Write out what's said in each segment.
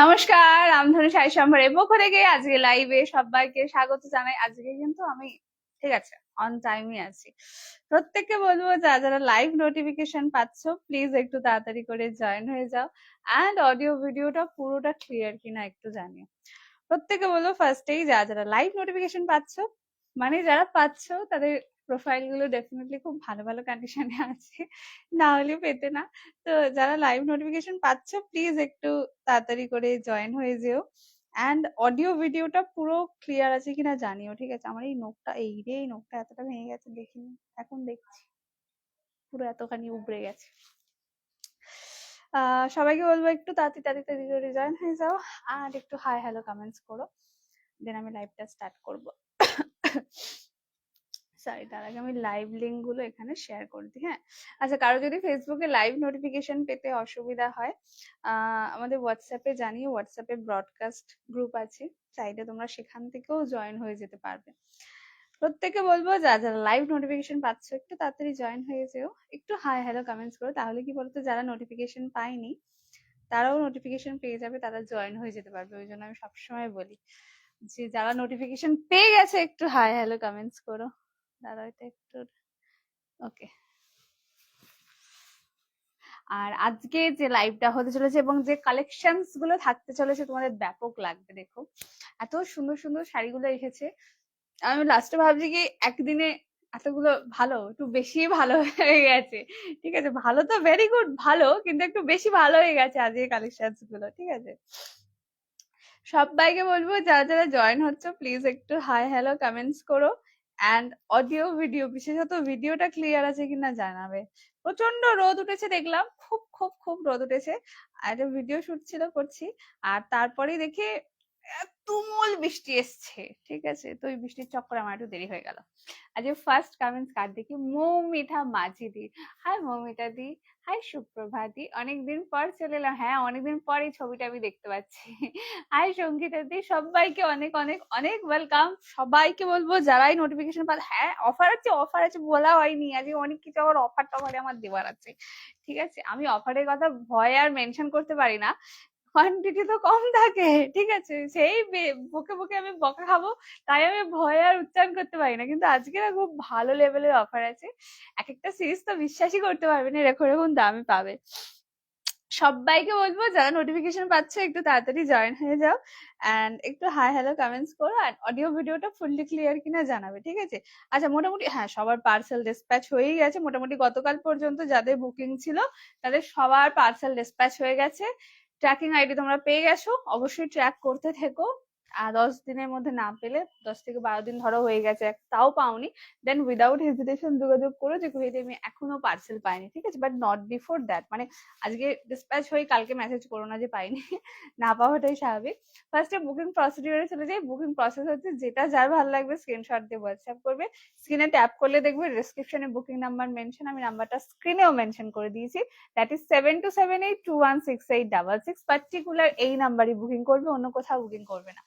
নমস্কার, রামধনু সাই সম্ভারের পক্ষ থেকে আজকে লাইভে সবাইকে স্বাগত জানাই। আজকে কিন্তু আমি ঠিক আছে অন টাইমই আছি। প্রত্যেককে বলবো যারা লাইভ নোটিফিকেশন পাচ্ছ প্লিজ একটু তাড়াতাড়ি করে জয়েন হয়ে যাও, অ্যান্ড অডিও ভিডিওটা পুরোটা ক্লিয়ার কিনা একটু জানিও। প্রত্যেকে বলবো ফার্স্টেই যারা লাইভ নোটিফিকেশন পাচ্ছ, মানে যারা পাচ্ছ তাদের প্রোফাইল গুলো ডেফিনেটলি খুব ভালো ভালো কন্ডিশনে আছে, না হলে পেতে না। তো যারা লাইভ নোটিফিকেশন পাচ্ছ প্লিজ একটু তাড়াতাড়ি করে জয়েন হয়ে যেও, অ্যান্ড অডিও ভিডিওটা পুরো ক্লিয়ার আছে কিনা জানিও। ঠিক আছে, আমার এই নোকটা এই নোকটা এতটা ভেঙে গেছে দেখিনি, এখন দেখছি পুরো এতখানি উবড়ে গেছে। সবাইকে বলবো একটু তাড়াতাড়ি করে জয়েন হয়ে যাও, আর একটু হাই হ্যালো কমেন্টস করো, দেন আমি লাইভটা স্টার্ট করবো। সরি, তার আগে আমি লাইভ লিঙ্ক গুলো এখানে শেয়ার করে দিই। হ্যাঁ, আচ্ছা, কারো যদি ফেসবুকে লাইভ নোটিফিকেশন পেতে অসুবিধা হয়, আমাদের হোয়াটসঅ্যাপে জানিয়ে, হোয়াটসঅ্যাপে ব্রডকাস্ট গ্রুপ আছে, চাইলে তোমরা সেখান থেকেও জয়েন হয়ে যেতে পারবে। প্রত্যেকে বলবো যারা লাইভ নোটিফিকেশন পাচ্ছ একটু তাড়াতাড়ি জয়েন হয়ে যেও, একটু হাই হ্যালো কমেন্টস করো, তাহলে কি বলতো যারা নোটিফিকেশন পায়নি তারাও নোটিফিকেশন পেয়ে যাবে, তারা জয়েন হয়ে যেতে পারবে। ওই জন্য আমি সবসময় বলি যে যারা নোটিফিকেশন পেয়ে গেছে একটু হাই হ্যালো কমেন্টস করো। দাদা এটা একটু ওকে। আর আজকে যে লাইভটা হতে চলেছে এবং যে কালেকশনস গুলো থাকতে চলেছে তোমাদের ব্যাপক লাগবে। দেখো এত সুন্দর সুন্দর শাড়িগুলো এসেছে, আমি লাস্টে ভাবছি কি একদিনে এতগুলো ভালো, একটু বেশি ভালো হয়ে গেছে। ঠিক আছে, ভালো তো ভেরি গুড, ভালো কিন্তু একটু বেশি ভালো হয়ে গেছে আজকে কালেকশনস গুলো। ঠিক আছে, সবাইকে বলবো যারা জয়েন হচ্ছে প্লিজ একটু হাই হ্যালো কমেন্টস করো, অ্যান্ড অডিও ভিডিও, বিশেষত ভিডিওটা ক্লিয়ার আছে কিনা জানাবে। প্রচন্ড রোদ উঠেছে দেখলাম, খুব খুব খুব রোদ উঠেছে, আর ভিডিও শুট ছিল করছি, আর তারপরেই দেখি তুমুল বৃষ্টি এসছে। ঠিক আছে, তো ওই বৃষ্টির চক্করে আমার একটু দেরি হয়ে গেল। আজকে ফার্স্ট কমেন্টস কার্ড দেখি, মৌমিতা মাঝি দি। হাই মৌমিতা দি, হাই সুপ্রভা দি, অনেকদিন পর চলে এলাম। হ্যাঁ, অনেকদিন পর এই ছবিটা আমি দেখতে পাচ্ছি। হাই সঙ্গীতা দি, সবাইকে অনেক অনেক অনেক ওয়েলকাম। সবাইকে বলবো যারাই নোটিফিকেশন পাল, হ্যাঁ অফার আছে, অফার আছে বলা হয়নি, আজকে অনেক কিছু আবার অফার টফারে আমার দেওয়ার আছে। ঠিক আছে, আমি অফারের কথা ভয় আর মেনশন করতে পারি না, কোয়ান্টিটি তো কম থাকে। ঠিক আছে, সেই বুকে বুকে আমি বকা খাবো, তাই আমি ভয় আর উচ্চারণ করতে পারি না। কিন্তু আজকে না খুব ভালো লেভেলের অফার আছে, এক একটা সিরিজ তো বিশ্বাসই করতে পারবে না এরকম এরকম দামে পাবে। সবাইকে বলবো যারা নোটিফিকেশন পাচ্ছ একটু তাড়াতাড়ি জয়েন হয়ে যাও, এন্ড একটু হাই হ্যালো কমেন্টস করো, আর অডিও ভিডিওটা ফুললি ক্লিয়ার কিনা জানাবে। ঠিক আছে, আচ্ছা মোটামুটি হ্যাঁ সবার পার্সেল ডিসপ্যাচ হয়েই গেছে, মোটামুটি গতকাল পর্যন্ত যাদের বুকিং ছিল তাদের সবার পার্সেল ডিসপ্যাচ হয়ে গেছে। ট্র্যাকিং আইডি তোমরা পেয়ে গেছো, অবশ্যই ট্র্যাক করতে থেকো। আর 10 দিনের মধ্যে না পেলে, 10 থেকে 12 দিন ধরো হয়ে গেছে তাও পাওনি, দেন উইদাউট হেজিটেশন যোগাযোগ করো যে কুহেদি আমি এখনো পার্সেল পাইনি। ঠিক আছে, বাট নট বিফোর দ্যাট, মানে আজকে ডিসপ্যাচ হয়ে কালকে মেসেজ করো না যে পাইনি, না পাওয়াটাই স্বাভাবিক। ফার্স্টে বুকিং প্রসিডিউরে চলে যাই। বুকিং প্রসেস হচ্ছে যেটা যার ভালো লাগবে স্ক্রিনশট দিয়ে হোয়াটসঅ্যাপ করবে, স্ক্রিনে ট্যাপ করলে দেখবে ডেসক্রিপশনে বুকিং নাম্বার মেনশন, আমি নাম্বারটা স্ক্রিনেও মেনশন করে দিয়েছি, দ্যাট ইজ 7278216866। পার্টিকুলার এই নাম্বারই বুকিং করবে, অন্য কোথাও বুকিং করবে না।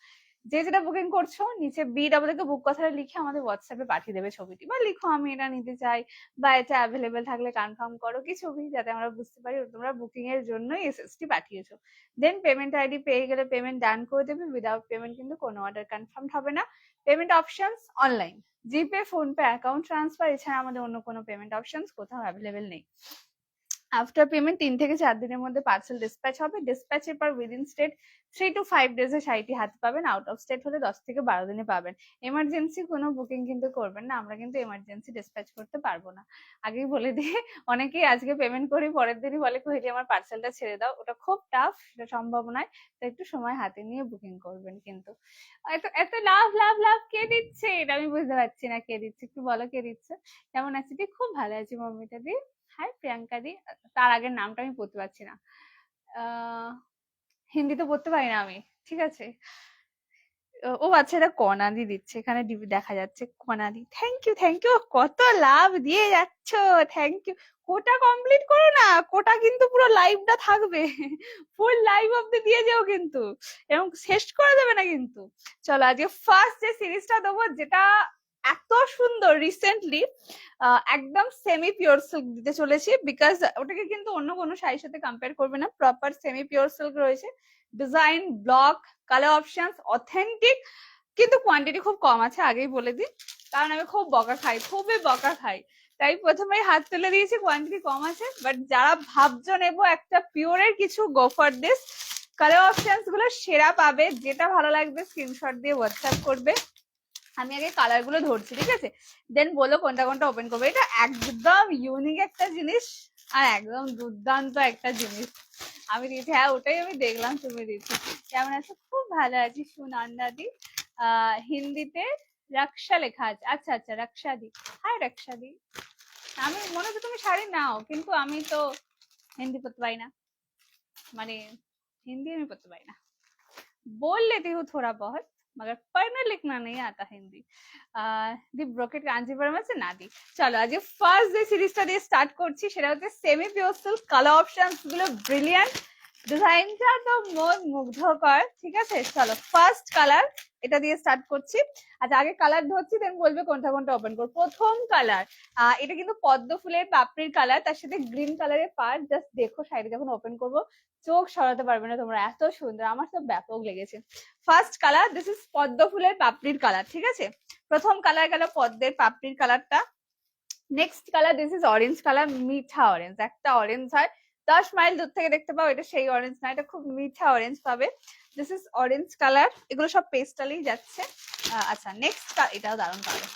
যে যেটা বুকিং করছো নিচে BW বুক কথাটা লিখে আমাদের হোয়াটসঅ্যাপে পাঠিয়ে দেবে ছবিটি, বা লিখো আমি এটা নিতে চাই, বা এটা অ্যাভেলেবেল থাকলে কনফার্ম করো, কি ছবি, যাতে আমরা বুঝতে পারি তোমরা বুকিং এর জন্যই এসএসটি পাঠিয়েছো। দেন পেমেন্ট আইডি পেয়ে গেলে পেমেন্ট ডান করে দেবে। উইদাউট পেমেন্ট কিন্তু কোনো অর্ডার কনফার্ম হবে না। পেমেন্ট অপশনস অনলাইন, জিপে, ফোনপে, অ্যাকাউন্ট ট্রান্সফার, এছাড়া আমাদের অন্য কোনো পেমেন্ট অপশনস কোথাও অ্যাভেলেবেল নেই। আফটার পেমেন্ট 3 থেকে 4 দিনের মধ্যে পার্সেল ডিসপ্যাচ হবে। ডিসপ্যাচের পর উইদিন স্টেট 3 to 5 ডেজে শাড়িটি হাতে পাবেন। আউট অফ স্টেট হলে 10 থেকে 12 দিনে পাবেন। এমার্জেন্সি কোনো বুকিং কিন্তু করবেন না, আমরা কিন্তু এমার্জেন্সি ডিসপ্যাচ করতে পারবো না, আগেই বলে দিয়ে। অনেকেই আজকে পেমেন্ট করি পরের দিনই বলে যে আমার পার্সেলটা ছেড়ে দাও, ওটা খুব টাফ, সেটা সম্ভব নয়। তো একটু সময় হাতে নিয়ে বুকিং করবেন কিন্তু। এত এত লাভ লাভ লাভ কে দিচ্ছে এটা আমি বুঝতে পারছি না, কে দিচ্ছে একটু বলো, কে দিচ্ছে। কেমন আছি দি? খুব ভালো আছি মম্মিটা দি। হাই প্রিয়াঙ্কা দি, তার আগের নামটা আমি পড়তে পারছি না, হিন্দি তো পড়তে পারি না আমি। ঠিক আছে, ও আচ্ছা, এটা কনাদি দিচ্ছে, এখানে দেখা যাচ্ছে কনাদি। থ্যাংক ইউ থ্যাংক ইউ, কত লাভ দিয়ে যাচ্ছ, থ্যাংক ইউ। কোটা কমপ্লিট করো না, কোটা কিন্তু পুরো লাইভটা থাকবে, ফুল লাইভ অব্দি দিয়ে যাও কিন্তু, এবং শেষ করে দেবে না কিন্তু। চলো আজকে ফার্স্ট যে সিরিজটা দেবো, যেটা এত সুন্দর রিসেন্টলি একদম সেমি পিওর সিল্ক দিতে চলেছি, বিকজ ওটাকে কিন্তু অন্য কোনো শাড়ির সাথে কম্পেয়ার করবে না, প্রপার সেমি পিওর সিল্ক রয়েছে, design, block, colour option authentic, কিন্তু কোয়ান্টিটি খুব কম আছে, আগেই বলে দিই, কারণ আমি খুব বকা খাই, খুবই বকা খাই, তাই প্রথমেই হাত তুলে দিয়েছি, কোয়ান্টিটি কম আছে। বাট যারা ভাবছো নেবো একটা পিওরের কিছু, গো ফর দিস। কালার অপশনস গুলো সেরা পাবে, যেটা ভালো লাগবে স্ক্রিনশট দিয়ে হোয়াটসঅ্যাপ করবে। আমি আগে কালার গুলো ধরছি, ঠিক আছে, দেন বলো কোনটা কোনটা ওপেন করবে। এটা একদম ইউনিক একটা জিনিস আর একদম দুর্দান্ত একটা জিনিস আমি দিয়েছি। হ্যাঁ, ওটাই আমি দেখলাম তুমি দিয়েছি। কেমন আছো? খুব ভালো আছি সুনন্দাদি। হিন্দিতে রক্ষা লেখা আছে, আচ্ছা আচ্ছা, রক্ষাদি। হাই রক্ষাদি, আমি মনে হচ্ছে তুমি শাড়ি নাও, কিন্তু আমি তো হিন্দি পড়তে পারি না, মানে हिंदी में पढ़ते पाई ना, बोल लेती हूँ थोड़ा बहुत, मगर पढ़ना लिखना नहीं आता हिंदी। দি ব্রোকেট কাঞ্জিপুরম আছে না দি। চলো আজকে ফার্স্ট যে সিরিজটা দিয়ে স্টার্ট করছি সেটা হচ্ছে semi pure silk. Colour options গুলো ব্রিলিয়ান্ট, ডিজাইনটা তো মন মুগ্ধকর, ঠিক আছে। চলো ফার্স্ট কালার এটা দিয়ে স্টার্ট করছি। আচ্ছা আগে কালার ধরছি, দেন বলবে কোনটা কোনটা ওপেন করবো। প্রথম কালার, এটা কিন্তু পদ্ম ফুলের পাপড়ির কালার, তার সাথে গ্রিন কালারের পার্ট। জাস্ট দেখো শাড়িটা যখন ওপেন করবো চোখ সরাতে পারবে না তোমরা, এত সুন্দর, আমার তো ব্যাপক লেগেছে। ফার্স্ট কালার, দিস ইজ পদ্ম ফুলের পাপড়ির কালার, ঠিক আছে। প্রথম কালার গেল পদ্মের পাপড়ির কালারটা। Next colour, this is orange colour, মিঠা অরেঞ্জ, একটা অরেঞ্জ হয় 10 মাইল দূর থেকে দেখতে পাও, এটা সেই অরেঞ্জ না, এটা খুব মিঠা অরেঞ্জ পাবে। দিস ইজ অরেঞ্জ কালার, এগুলো সব পেস্টালেই যাচ্ছে। আচ্ছা নেক্সট, এটাও দারুণ colour,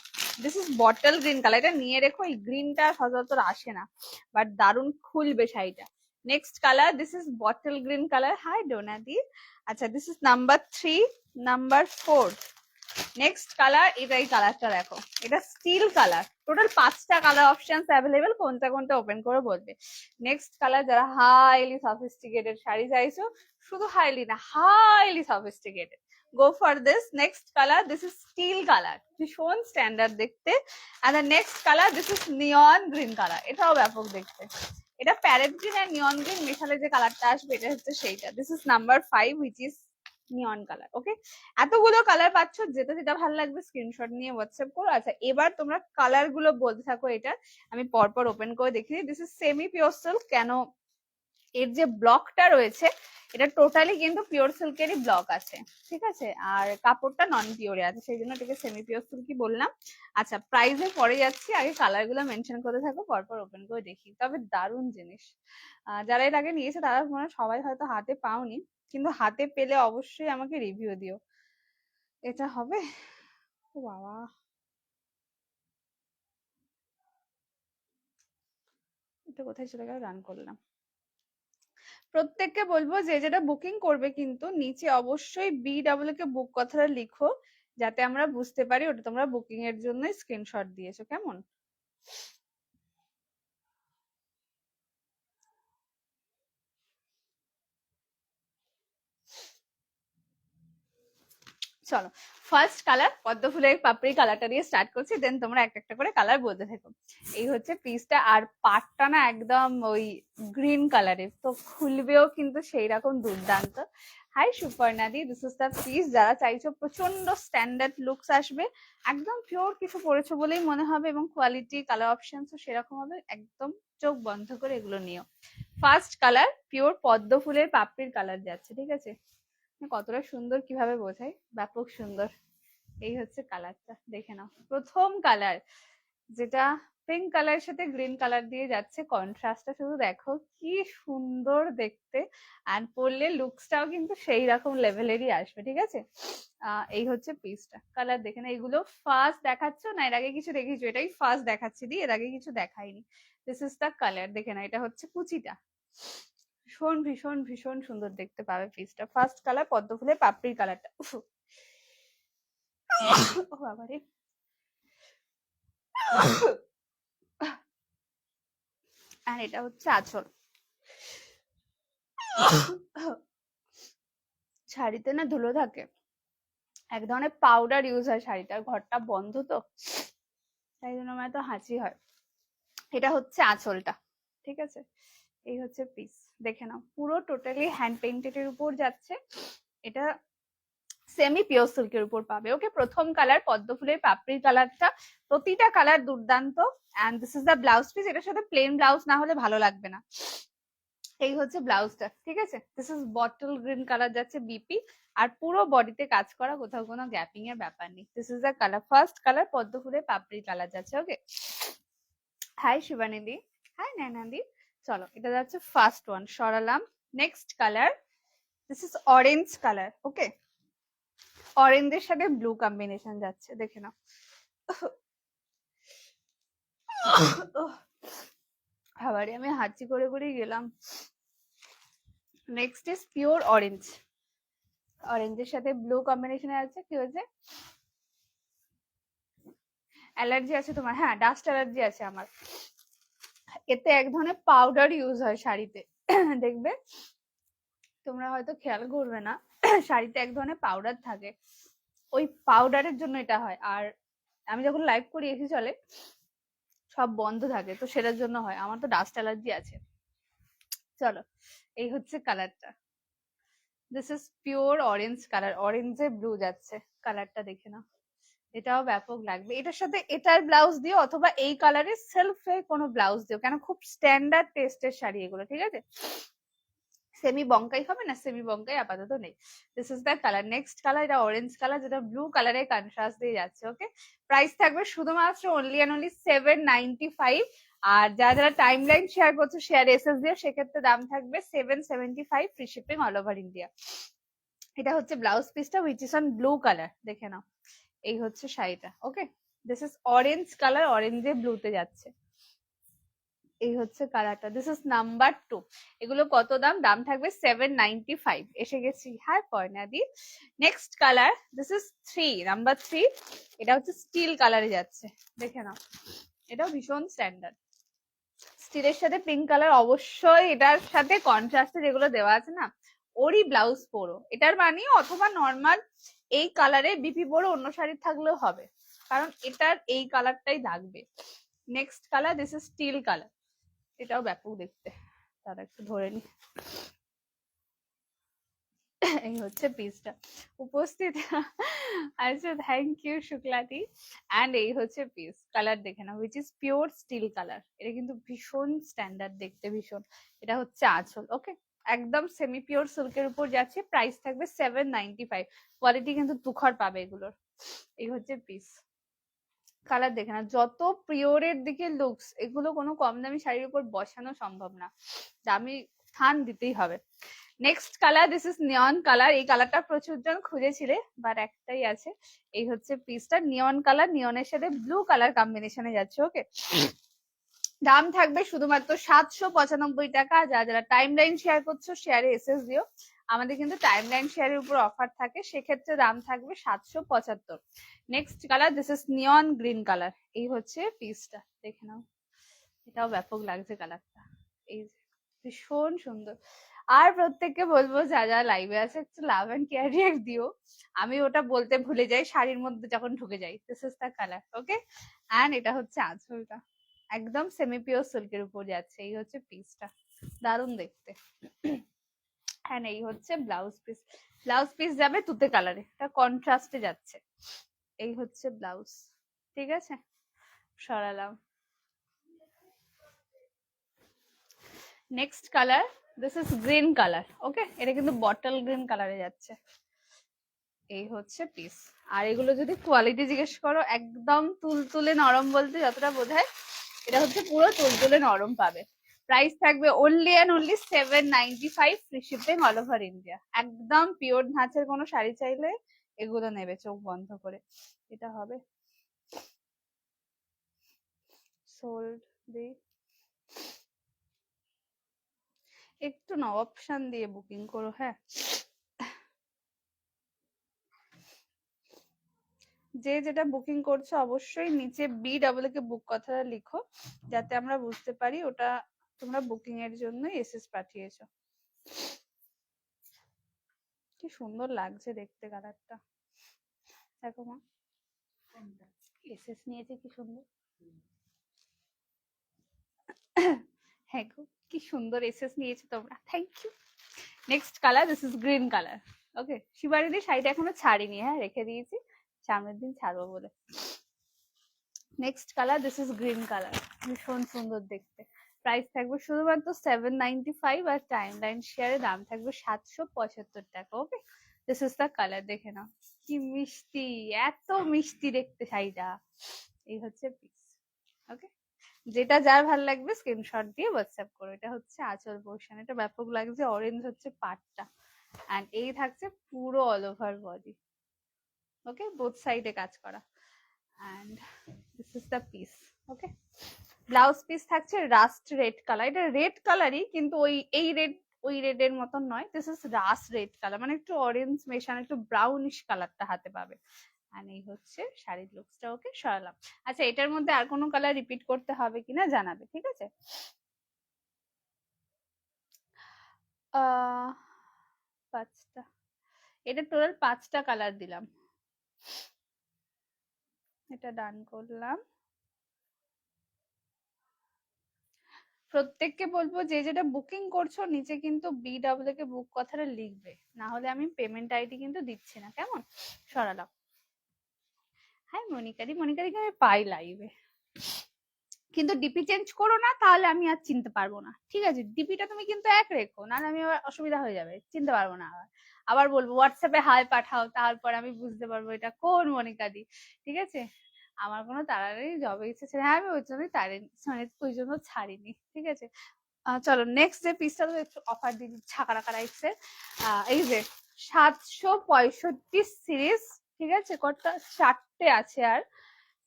this is bottle green colour. এটা নিয়ে রেখো, এই গ্রিনটা সচরাচর আসে না, বাট দারুণ খুলবে শাড়িটা। Next colour, this is bottle green colour. Hi ডোনাদি। আচ্ছা this is number 3, number 4। Next colour, এটা এই কালারটা দেখো, এটা স্টিল কালার। টোটাল 5টা কালার অপশনস অ্যাভেলেবেল, কোনটা কোনটা ওপেন করে বলবে। নেক্সট কালার, যারা হাইলি সফিস্টিকেটেড শাড়ি চাইছো, শুধু হাইলি না, highly sophisticated, go for this. Next colour, this is steel colour, ভীষণ স্ট্যান্ডার্ড দেখতে। And the next colour, this is neon green colour, এটাও ব্যাপক দেখতে। এটা প্যারেট গ্রিন আর নিয়ন গ্রিন মেশালে যে কালারটা আসবে, এটা হচ্ছে সেইটা। This is number 5, which is neon colour. Okay, এতগুলো কালার পাচ্ছ, যেটা যেটা ভালো লাগবে স্ক্রিনশট নিয়ে হোয়াটসঅ্যাপ করো। আচ্ছা এবার তোমরা কালার গুলো বলতে থাকো, এটা আমি পরপর ওপেন করে দেখিয়ে। This is semi pure silk. কেন, এর যে ব্লকটা রয়েছে এটা টোটালি কিন্তু পিওর সিল্কেরই ব্লক আছে, ঠিক আছে, আর কাপড়টা নন পিওরে আছে, সেই জন্য এটাকে সেমি পিওর সিল্কই বললাম। আচ্ছা প্রাইসে পরে যাচ্ছি, আগে কালার গুলো মেনশন করতে থাকো, পরপর ওপেন করে দেখি। তবে দারুণ জিনিস, যারা এর আগে নিয়েছে তারা মনে হয় সবাই হয়তো হাতে পাওনি, কিন্তু হাতে পেলে অবশ্যই আমাকে রিভিউ দিও। এটা হবে, ও বাবা, এটা কোথায় চলে গেল, রান করলাম। প্রত্যেককে বলবো যে যেটা বুকিং করবে কিন্তু নিচে অবশ্যই BW কে বুক কথাটা লিখো, যাতে আমরা বুঝতে পারি ওটা তোমরা বুকিং এর জন্য স্ক্রিনশট দিয়েছো, কেমন। চলো ফার্স্ট কালার পদ্ম ফুলের পাপড়ি কালারটা দিয়ে স্টার্ট করছি, দেন তোমরা একটা একটা করে কালার বলতে থাকো। এই হচ্ছে পিসটা, আর পাটটা না একদম ওই গ্রিন কালারের, তো খুলবেও কিন্তু সেই রকম দুর্দান্ত। হাই সুপর্ণাদি, দিস ইজ দ্য পিস। যারা চাইছো প্রচন্ড স্ট্যান্ডার্ড লুকস আসবে, একদম পিওর কিছু পরেছো বলেই মনে হবে, এবং কোয়ালিটি কালার অপশনসও সেরকম হবে, একদম চোখ বন্ধ করে এগুলো নিও। ফার্স্ট কালার পিওর পদ্ম ফুলের পাপড়ির কালার যাচ্ছে, ঠিক আছে, কতটা সুন্দর কিভাবে বোঝাই, ব্যাপক সুন্দর। এই হচ্ছে কালারটা, দেখে নাও। প্রথম কালার যেটা পিঙ্ক কালারের সাথে গ্রিন কালার দিয়ে যাচ্ছে, কন্ট্রাস্টটা শুধু দেখো কি সুন্দর দেখতে, আর পরলে লুকসটাও কিন্তু সেই রকম লেভেলেরই আসবে, ঠিক আছে। এই হচ্ছে পিসটা, কালার দেখে না। এগুলো ফার্স্ট দেখাচ্ছ না, এর আগে কিছু দেখিয়েছো, এটাই ফার্স্ট দেখাচ্ছি, দি এর আগে কিছু দেখাইনি। দিস ইজ দ্য কালার, দেখে না, এটা হচ্ছে কুচিটা, ভীষণ ভীষণ ভীষণ সুন্দর দেখতে পাবে পিসটা। ফার্স্ট কালার পদ্ম ফুলের পাপড়ির কালারটা, ও বাবারে, আর এটা হচ্ছে আঁচল। শাড়িতে না ধুলো থাকে, এক ধরনের পাউডার ইউজ হয় শাড়িটার, ঘরটা বন্ধ তো, তাই জন্য আমার এত হাঁচি হয়। এটা হচ্ছে আঁচলটা, ঠিক আছে। এই হচ্ছে পিস, দেখে নাও, পুরো টোটালি হ্যান্ড পেইন্টেড এর উপর যাচ্ছে। এটা সেমি পিওর সিল্কের উপর পাবে। ওকে, প্রথম কালার পদ্ম ফুলের পাপড়ির কালারটা, প্রতিটা কালার দুর্দান্ত। And this is the blouse piece. এটার সাথে প্লেন ব্লাউজ না হলে ভালো লাগবে না। এই হচ্ছে ব্লাউজটা, ঠিক আছে। This is bottle green colour যাচ্ছে বিপি, আর পুরো বডিতে কাজ করা, কোথাও কোনো গ্যাপিং এর ব্যাপার নেই। This is the colour, first colour পদ্ম ফুলের পাপড়ির কালার যাচ্ছে। ওকে, হাই শিবানিদি, হাই নয়নাদি। চলো, এটা যাচ্ছে ফার্স্ট ওয়ান, সরালাম। Next colour, this is orange colour. Okay, অরেঞ্জের সাথে ব্লু কম্বিনেশন যাচ্ছে, দেখে নাও। আবারই আমি হাঁচি করে করেই গেলাম। নেক্সট ইজ পিওর অরেঞ্জ, অরেঞ্জের সাথে ব্লু কম্বিনেশনে আছে। কি হয়েছে? অ্যালার্জি আছে তোমার? হ্যাঁ, ডাস্ট অ্যালার্জি আছে আমার। এতে এক ধরনের পাউডার ইউজ হয় শাড়িতে, দেখবে, তোমরা হয়তো খেয়াল করবে না, শাড়িতে এক ধরনের পাউডার থাকে, ওই পাউডারের জন্য এটা হয়। আর আমি যখন লাইভ করি এসি চলে, সব বন্ধ থাকে, তো সেটার জন্য হয়। আমার তো ডাস্ট অ্যালার্জি আছে। চলো, এই হচ্ছে কালারটা। This is pure orange colour, অরেঞ্জে ব্লু যাচ্ছে, কালারটা দেখে নাও। এটাও ব্যাপক লাগবে। এটার সাথে এটার ব্লাউজ দিও, অথবা এই কালারের সেলফে কোনো ব্লাউজ দিও, কেন খুব স্ট্যান্ডার্ড টেস্টের শাড়ি এগুলো, ঠিক আছে। সেমি বঙ্কাই হবে না, সেমি বঙ্কাই আপাতত নেই। This is the colour. Next colour, এটা অরেঞ্জ কালার, যেটা ব্লু কালারের কন্ট্রাস্ট দিয়ে যাচ্ছে। ওকে, প্রাইস থাকবে শুধুমাত্র অনলি অ্যান্ড অনলি 795। আর যারা যারা টাইম লাইন শেয়ার করছো, শেয়ার এসএস দিয়ে, সেক্ষেত্রে দাম থাকবে 775, free shipping all over India. এটা হচ্ছে ব্লাউজ পিসটা, which is on blue colour, দেখে নাও। এই হচ্ছে শাড়িটা। ওকে, দিস ইজ অরেঞ্জ কালার, অরেঞ্জে ব্লুতে যাচ্ছে। এই হচ্ছে কালারটা। This is number 2। এগুলো কত দাম? দাম থাকবে 795। এসে গেছি, হ্যাঁ পয়নাদি। Next colour, this is 3, number 3। এটা হচ্ছে স্টিল কালারে যাচ্ছে, দেখে নাও। এটাও ভীষণ স্ট্যান্ডার্ড। স্টিলের সাথে পিঙ্ক কালার, অবশ্যই এটার সাথে কন্ট্রাস্টে যেগুলো দেওয়া আছে না, ওরই ব্লাউজ পরো। এটার বানিয়ে অথবা নর্মাল এই কালারে বিপি পরো, অন্য শাড়ি থাকলেও হবে, কারণ এটার এই কালারটাই থাকবে। Next colour, this is steel colour. এটাও ব্যাপক দেখতে, তারা একটু ধরে নি। এই হচ্ছে পিসটা উপস্থিত। আচ্ছা, থ্যাংক ইউ শুক্লাদি। এন্ড এই হচ্ছে পিস, কালার দেখে না, which is pure steel colour. এটা কিন্তু ভীষণ স্ট্যান্ডার্ড দেখতে, ভীষণ। এটা হচ্ছে আঁচল। ওকে, একদম সেমি পিওর সিল্কের উপর যাচ্ছে, প্রাইস থাকবে 795। কোয়ালিটি কিন্তু তুখর পাবে এগুলোর। এই হচ্ছে পিস, কালার দেখে না, যত পিওরের দিকে লুকস, এগুলো কোনো কম দামি শাড়ির উপর বসানো সম্ভব না, দামি স্থান দিতেই হবে। Next colour, this is neon colour. এই কালারটা প্রচুর জন খুঁজেছিলে, বাট একটাই আছে। এই হচ্ছে পিসটা, নিয়ন কালার, নিয়নের সাথে ব্লু কালার কম্বিনেশনে যাচ্ছে। ওকে, দাম থাকবে শুধুমাত্র 795 টাকা। যারা যারা টাইম লাইন শেয়ার করছো, শেয়ারে এসএস দিও। আমাদের কিন্তু টাইম লাইন শেয়ারের উপর অফার থাকে, সেক্ষেত্রে দাম থাকবে 775। Next colour, this is neon green colour. এই হচ্ছে পিসটা, দেখে নাও। এটাও ব্যাপক লাগছে কালারটা, এই ভীষণ সুন্দর। আর প্রত্যেককে বলবো, যা যা লাইভে আছে, একটু লাভ এন্ড কেয়ার রিয়াক্ট দিও। আমি ওটা বলতে ভুলে যাই শাড়ির মধ্যে যখন ঢুকে যাই। This is the colour. Okay, and এটা হচ্ছে আঁচলটা, একদম সেমি পিওর সিল্কের উপর যাচ্ছে। এই হচ্ছে পিসটা, দারুণ দেখতে। হ্যাঁ, এই হচ্ছে ব্লাউজ পিস। ব্লাউজ পিস যাবে তুতে কালারে, এটা কন্ট্রাস্টে যাচ্ছে। এই হচ্ছে ব্লাউজ, ঠিক আছে, সরালাম। Next colour, this is green colour. Okay, এটা কিন্তু বটল গ্রিন কালারে যাচ্ছে। এই হচ্ছে পিস। আর এগুলো যদি কোয়ালিটি জিজ্ঞেস করো, একদম তুলতুলে নরম, বলতে যতটা বোঝায়, এটা হচ্ছে পুরো তুলতুলে নরম পাবে। প্রাইস থাকবে only and only 795, free shipping all over India. একদম পিওর ধাঁচের কোনো শাড়ি চাইলে এগুলো নেবে চোখ বন্ধ করে। এটা হবে সোল্ড দি, একটু না অপশন দিয়ে বুকিং করো, হ্যাঁ। যে যেটা বুকিং করছো, অবশ্যই নিচে BW কে বুক কথাটা লিখো, যাতে আমরা বুঝতে পারি ওটা তোমরা বুকিং এর জন্য এসএস পাঠিয়েছো। কি সুন্দর লাগছে দেখতে কালারটা, দেখো মা, এসএস নিয়েছে কি সুন্দর। হ্যাঁ গো, কি সুন্দর এসএস নিয়েছে তোমরা, thank you. Next colour, this is green colour. Okay, শিবারিদি শাড়িটা এখনো ছাড়িনি, হ্যাঁ রেখে দিয়েছি, সামনের দিন ছাড়বো বলে। Next colour, this is green colour, ভীষণ সুন্দর দেখতে। প্রাইস থাকবে শুধুমাত্র 795 আর টাইম লাইন শেয়ারে দাম থাকবে 775 টাকা। ওকে, দিস ইজ দ্য কালার, দেখে নাও কি মিষ্টি, এত মিষ্টি দেখতে শাড়িটা। এই হচ্ছে পিস। ওকে, যেটা যার ভালো লাগবে স্ক্রিনশট দিয়ে হোয়াটসঅ্যাপ করো। এটা হচ্ছে আঁচল পোর্শন, এটা ব্যাপক লাগছে, অরেঞ্জ হচ্ছে পাটটা, এন্ড এই থাকছে পুরো all over body. Okay, both সাইডে কাজ করা, and this is the piece. Okay, blouse piece থাকছে রাস্ট রেড কালার, এটা রেড কালারই কিন্তু এই রেড ওই রেডের মতন নয়, this is rust red colour, মানে একটু অরেঞ্জ মেশানো, একটু ব্রাউনিশ কালারটা হাতে পাবে। আর এই হচ্ছে শাড়ির লুকসটা। ওকে, সরালাম। আচ্ছা, এটার মধ্যে আর কোনো কালার রিপিট করতে হবে কিনা জানাবে, ঠিক আছে? পাঁচটা, এটা টোটাল 5টা কালার দিলাম। এটা ডান করলাম। প্রত্যেককে বলবো যে যেটা বুকিং করছো নিচে কিন্তু BW কে বুক কথাটা লিখবে, না হলে আমি পেমেন্ট আইডি কিন্তু দিচ্ছি না, কেমন? সরালাম। হ্যাঁ, মনিকারিকে আমি পাই লাইভে, কিন্তু ডিপি চেঞ্জ করো না, তাহলে আমি আর চিনতে পারবো না, ঠিক আছে? ডিপিটা তুমি কিন্তু এক রেখো, না আমি আবার অসুবিধা হয়ে যাবে, চিনতে পারবো না। আবার বলবো হোয়াটসঅ্যাপে হাই পাঠাও, তারপর আমি বুঝতে পারবো এটা কোন মনিকাদি, ঠিক আছে? আমার কোনো তাড়াতাড়ি জবে ইচ্ছে ছিল, হ্যাঁ আমি ওই জন্যই ওই জন্য ছাড়িনি, ঠিক আছে? চলো নেক্সট যে পিসটা একটু অফার দিয়ে দিচ্ছি ছাকারাকা রাইটসের, এই যে 765 সিরিজ, ঠিক আছে? কটা 4টে আছে, আর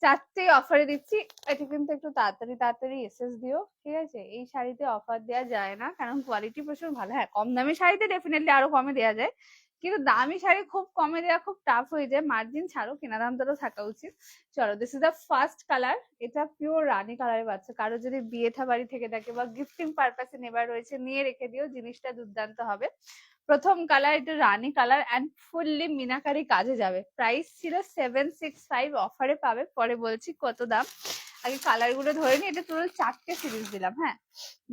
4টেই অফারে দিচ্ছি। এটা কিন্তু একটু তাড়াতাড়ি তাড়াতাড়ি এসএস দিও, ঠিক আছে? এই শাড়িতে অফার দেওয়া যায় না, কারণ কোয়ালিটি প্রচুর ভালো। হ্যাঁ, কম দামি শাড়িতে ডেফিনেটলি আরো কমে দেওয়া যায়, কিন্তু দামি শাড়ি খুব কমে দেওয়া খুব টাফ হয়ে যায়, মার্জিন ছাড়ো, কেনা দাম তো থাকা উচিত। চলো, this is the first colour, এটা পিওর রানী কালারে পাচ্ছে। কারো যদি বিয়ে থা বাড়ি থেকে থাকে বা গিফটিং পারপাসে নেবার রয়েছে, নিয়ে রেখে দিও, জিনিসটা দুর্দান্ত হবে। প্রথম কালার, এটা রানী কালার এন্ড ফুললি মিনাকারি কাজে যাবে। প্রাইস ছিল 765, অফারে পাবে, পরে বলছি কত দাম। আগে কালার গুলো ধরে নি, এটা টোটাল 4টে সিরিজ দিলাম। হ্যাঁ,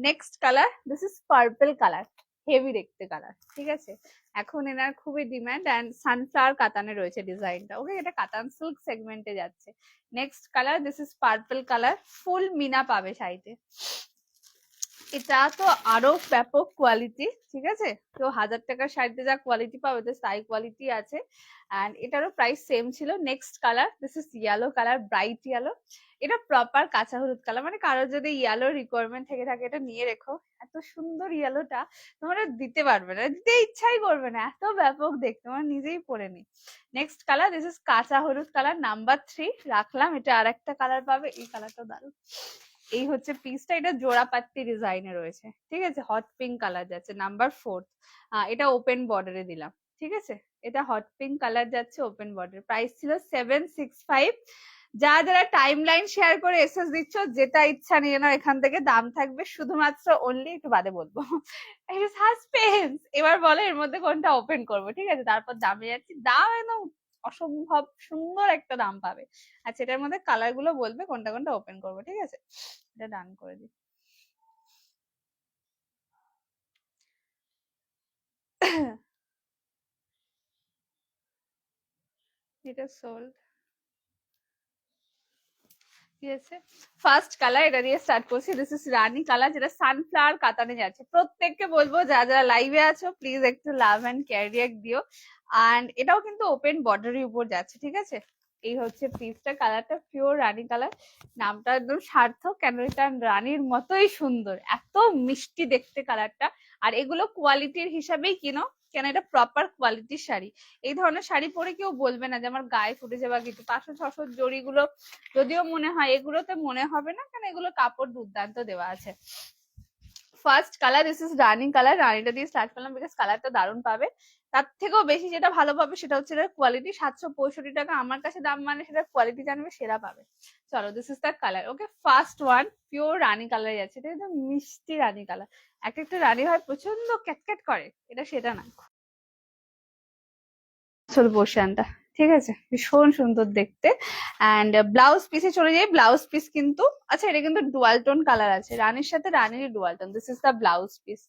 next colour, this is purple colour, heavy দেখতে কালার, ঠিক আছে? এখন এনার খুবই ডিমান্ড, এন্ড সানফ্লাওয়ার কাতানে রয়েছে ডিজাইনটা। ওকে, এটা কাতান সিল্ক সেগমেন্টে যাচ্ছে। Next colour, this is purple colour, ফুল মিনা পাবে শাড়িতে। এটা তো আরো ব্যাপক কোয়ালিটি, ঠিক আছে? তো 1000 টাকার শাড়িতে যা কোয়ালিটি পাবে, তো তাই কোয়ালিটি আছে, এন্ড এটারও প্রাইস সেম ছিল। Next colour, this is yellow colour, bright yellow, এটা প্রপার কাঁচা হলুদ কালার, মানে কারো যদি ইয়েলো রিকোয়ারমেন্ট থেকে থাকে এটা নিয়ে রেখো। এত সুন্দর ইয়েলোটা তোমরা দিতে পারবে না, দিতে ইচ্ছাই করবে না, এত ব্যাপক দেখতে, তোমরা নিজেই পরে নি। নেক্সট কালার, দিস ইজ কাঁচা হলুদ কালার, নাম্বার 3 রাখলাম। এটা আর একটা কালার পাবে, এই কালারটা দারুণ। এই হচ্ছে পিসটা, এটা জোড়াপাত্তি ডিজাইনে রয়েছে, ঠিক আছে? হট পিঙ্ক কালার যাচ্ছে, নাম্বার 4। এটা ওপেন বর্ডারে দিলাম, ঠিক আছে? এটা হট পিঙ্ক কালার যাচ্ছে ওপেন বর্ডার। প্রাইস ছিল 765। যারা টাইম লাইন শেয়ার করে এসএস দিচ্ছ, যেটা ইচ্ছা নিয়ে নাও এখান থেকে, দাম থাকবে শুধুমাত্র অনলি, একটু বাদে বলবো, সাসপেন্স। এবার বলো এর মধ্যে কোনটা ওপেন করবো, ঠিক আছে? তারপর দামে যাচ্ছি, দাম একদম অসম্ভব সুন্দর একটা দাম পাবে। আচ্ছা, এটার মধ্যে কালার গুলো বলবে কোনটা কোনটা ওপেন করবো, ঠিক আছে? এটা ডান করে দিই। এটা সোল্ড, ঠিক আছে? ফার্স্ট কালার এটা দিয়ে স্টার্ট করছি, দিস ইজ রানী কালার, যেটা সানফ্লাওয়ার কাতানে যাচ্ছে। প্রত্যেককে বলবো যারা লাইভে আছো প্লিজ একটু লাভ এন্ড কেয়ার রিয়াক্ট দিও, এন্ড এটাও কিন্তু ওপেন বর্ডারের উপর যাচ্ছে, ঠিক আছে? এই হচ্ছে পিসটা, কালারটা পিওর রানী কালার, নামটা একদম সার্থক, কেন এটা রানীর মতোই সুন্দর, এত মিষ্টি দেখতে কালারটা। আর এগুলো কোয়ালিটির হিসাবেই কিনো, কেন এটা প্রপার কোয়ালিটির শাড়ি। এই ধরনের শাড়ি পরে কেউ বলবে না যে আমার গায়ে ফুটেছে বা কিছু। 500-600 জড়িগুলো যদিও মনে হয়, এগুলোতে মনে হবে না, কারণ এগুলো কাপড় দুর্দান্ত দেওয়া আছে। First colour, this is running colour, রানিটা দিয়ে স্টার্ট করলাম বিকজ কালারটা দারুণ পাবে। তার থেকেও বেশি যেটা ভালো পাবে সেটা হচ্ছে কোয়ালিটি। 765 টাকা আমার কাছে দাম, মানে সেটা কোয়ালিটি জানবে সেরা পাবে। চলো, this is the colour. Okay, first one pure Rani colour যাচ্ছে, এটা একদম মিষ্টি রানী কালার। এক একটা রানী হয় প্রচন্ড ক্যাটক্যাট করে, এটা সেটা না, আসল পোর্শনটা, ঠিক আছে? ভীষণ সুন্দর দেখতে। এন্ড ব্লাউজ পিসে চলে যাই, ব্লাউজ পিস কিন্তু, আচ্ছা এটা কিন্তু ডুয়াল টোন কালার আছে, রানীর সাথে রানীর dual tone, this is the blouse piece.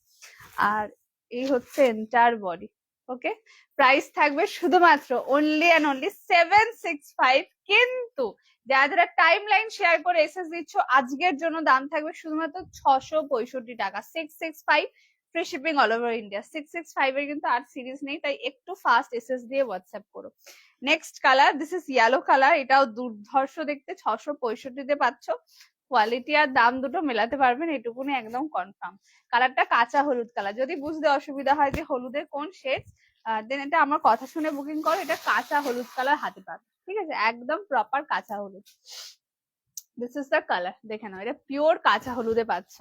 আর এই হচ্ছে এন্টায়ার বডি, ওকে, প্রাইস থাকবে শুধুমাত্র অনলি অ্যান্ড অনলি 765। কিন্তু যারা টাইম লাইন শেয়ার করে এসএস দিচ্ছ আজকের জন্য দাম থাকবে শুধুমাত্র 665 টাকা। 665 free shipping all over India. 665 এর কিন্তু আর সিরিজ নেই, তাই একটু ফাস্ট এসএস দিয়ে হোয়াটসঅ্যাপ করো। Next colour, this is yellow colour. এটাও দুর্ধর্ষ দেখতে, 665 পাচ্ছ। কোয়ালিটি আর দাম দুটো মেলাতে পারবেন এটুকুনি একদম কনফার্ম। কালারটা কাঁচা হলুদ কালার। যদি বুঝতে অসুবিধা হয় যে হলুদের কোন শেড, দেন এটা আমার কথা শুনে বুকিং করো। এটা কাঁচা হলুদ কালার হাতে পাবে, ঠিক আছে, একদম প্রপার কাঁচা হলুদ। দিস ইজ দ্য কালার, দেখে নাও, এটা পিওর কাঁচা হলুদে পাচ্ছ।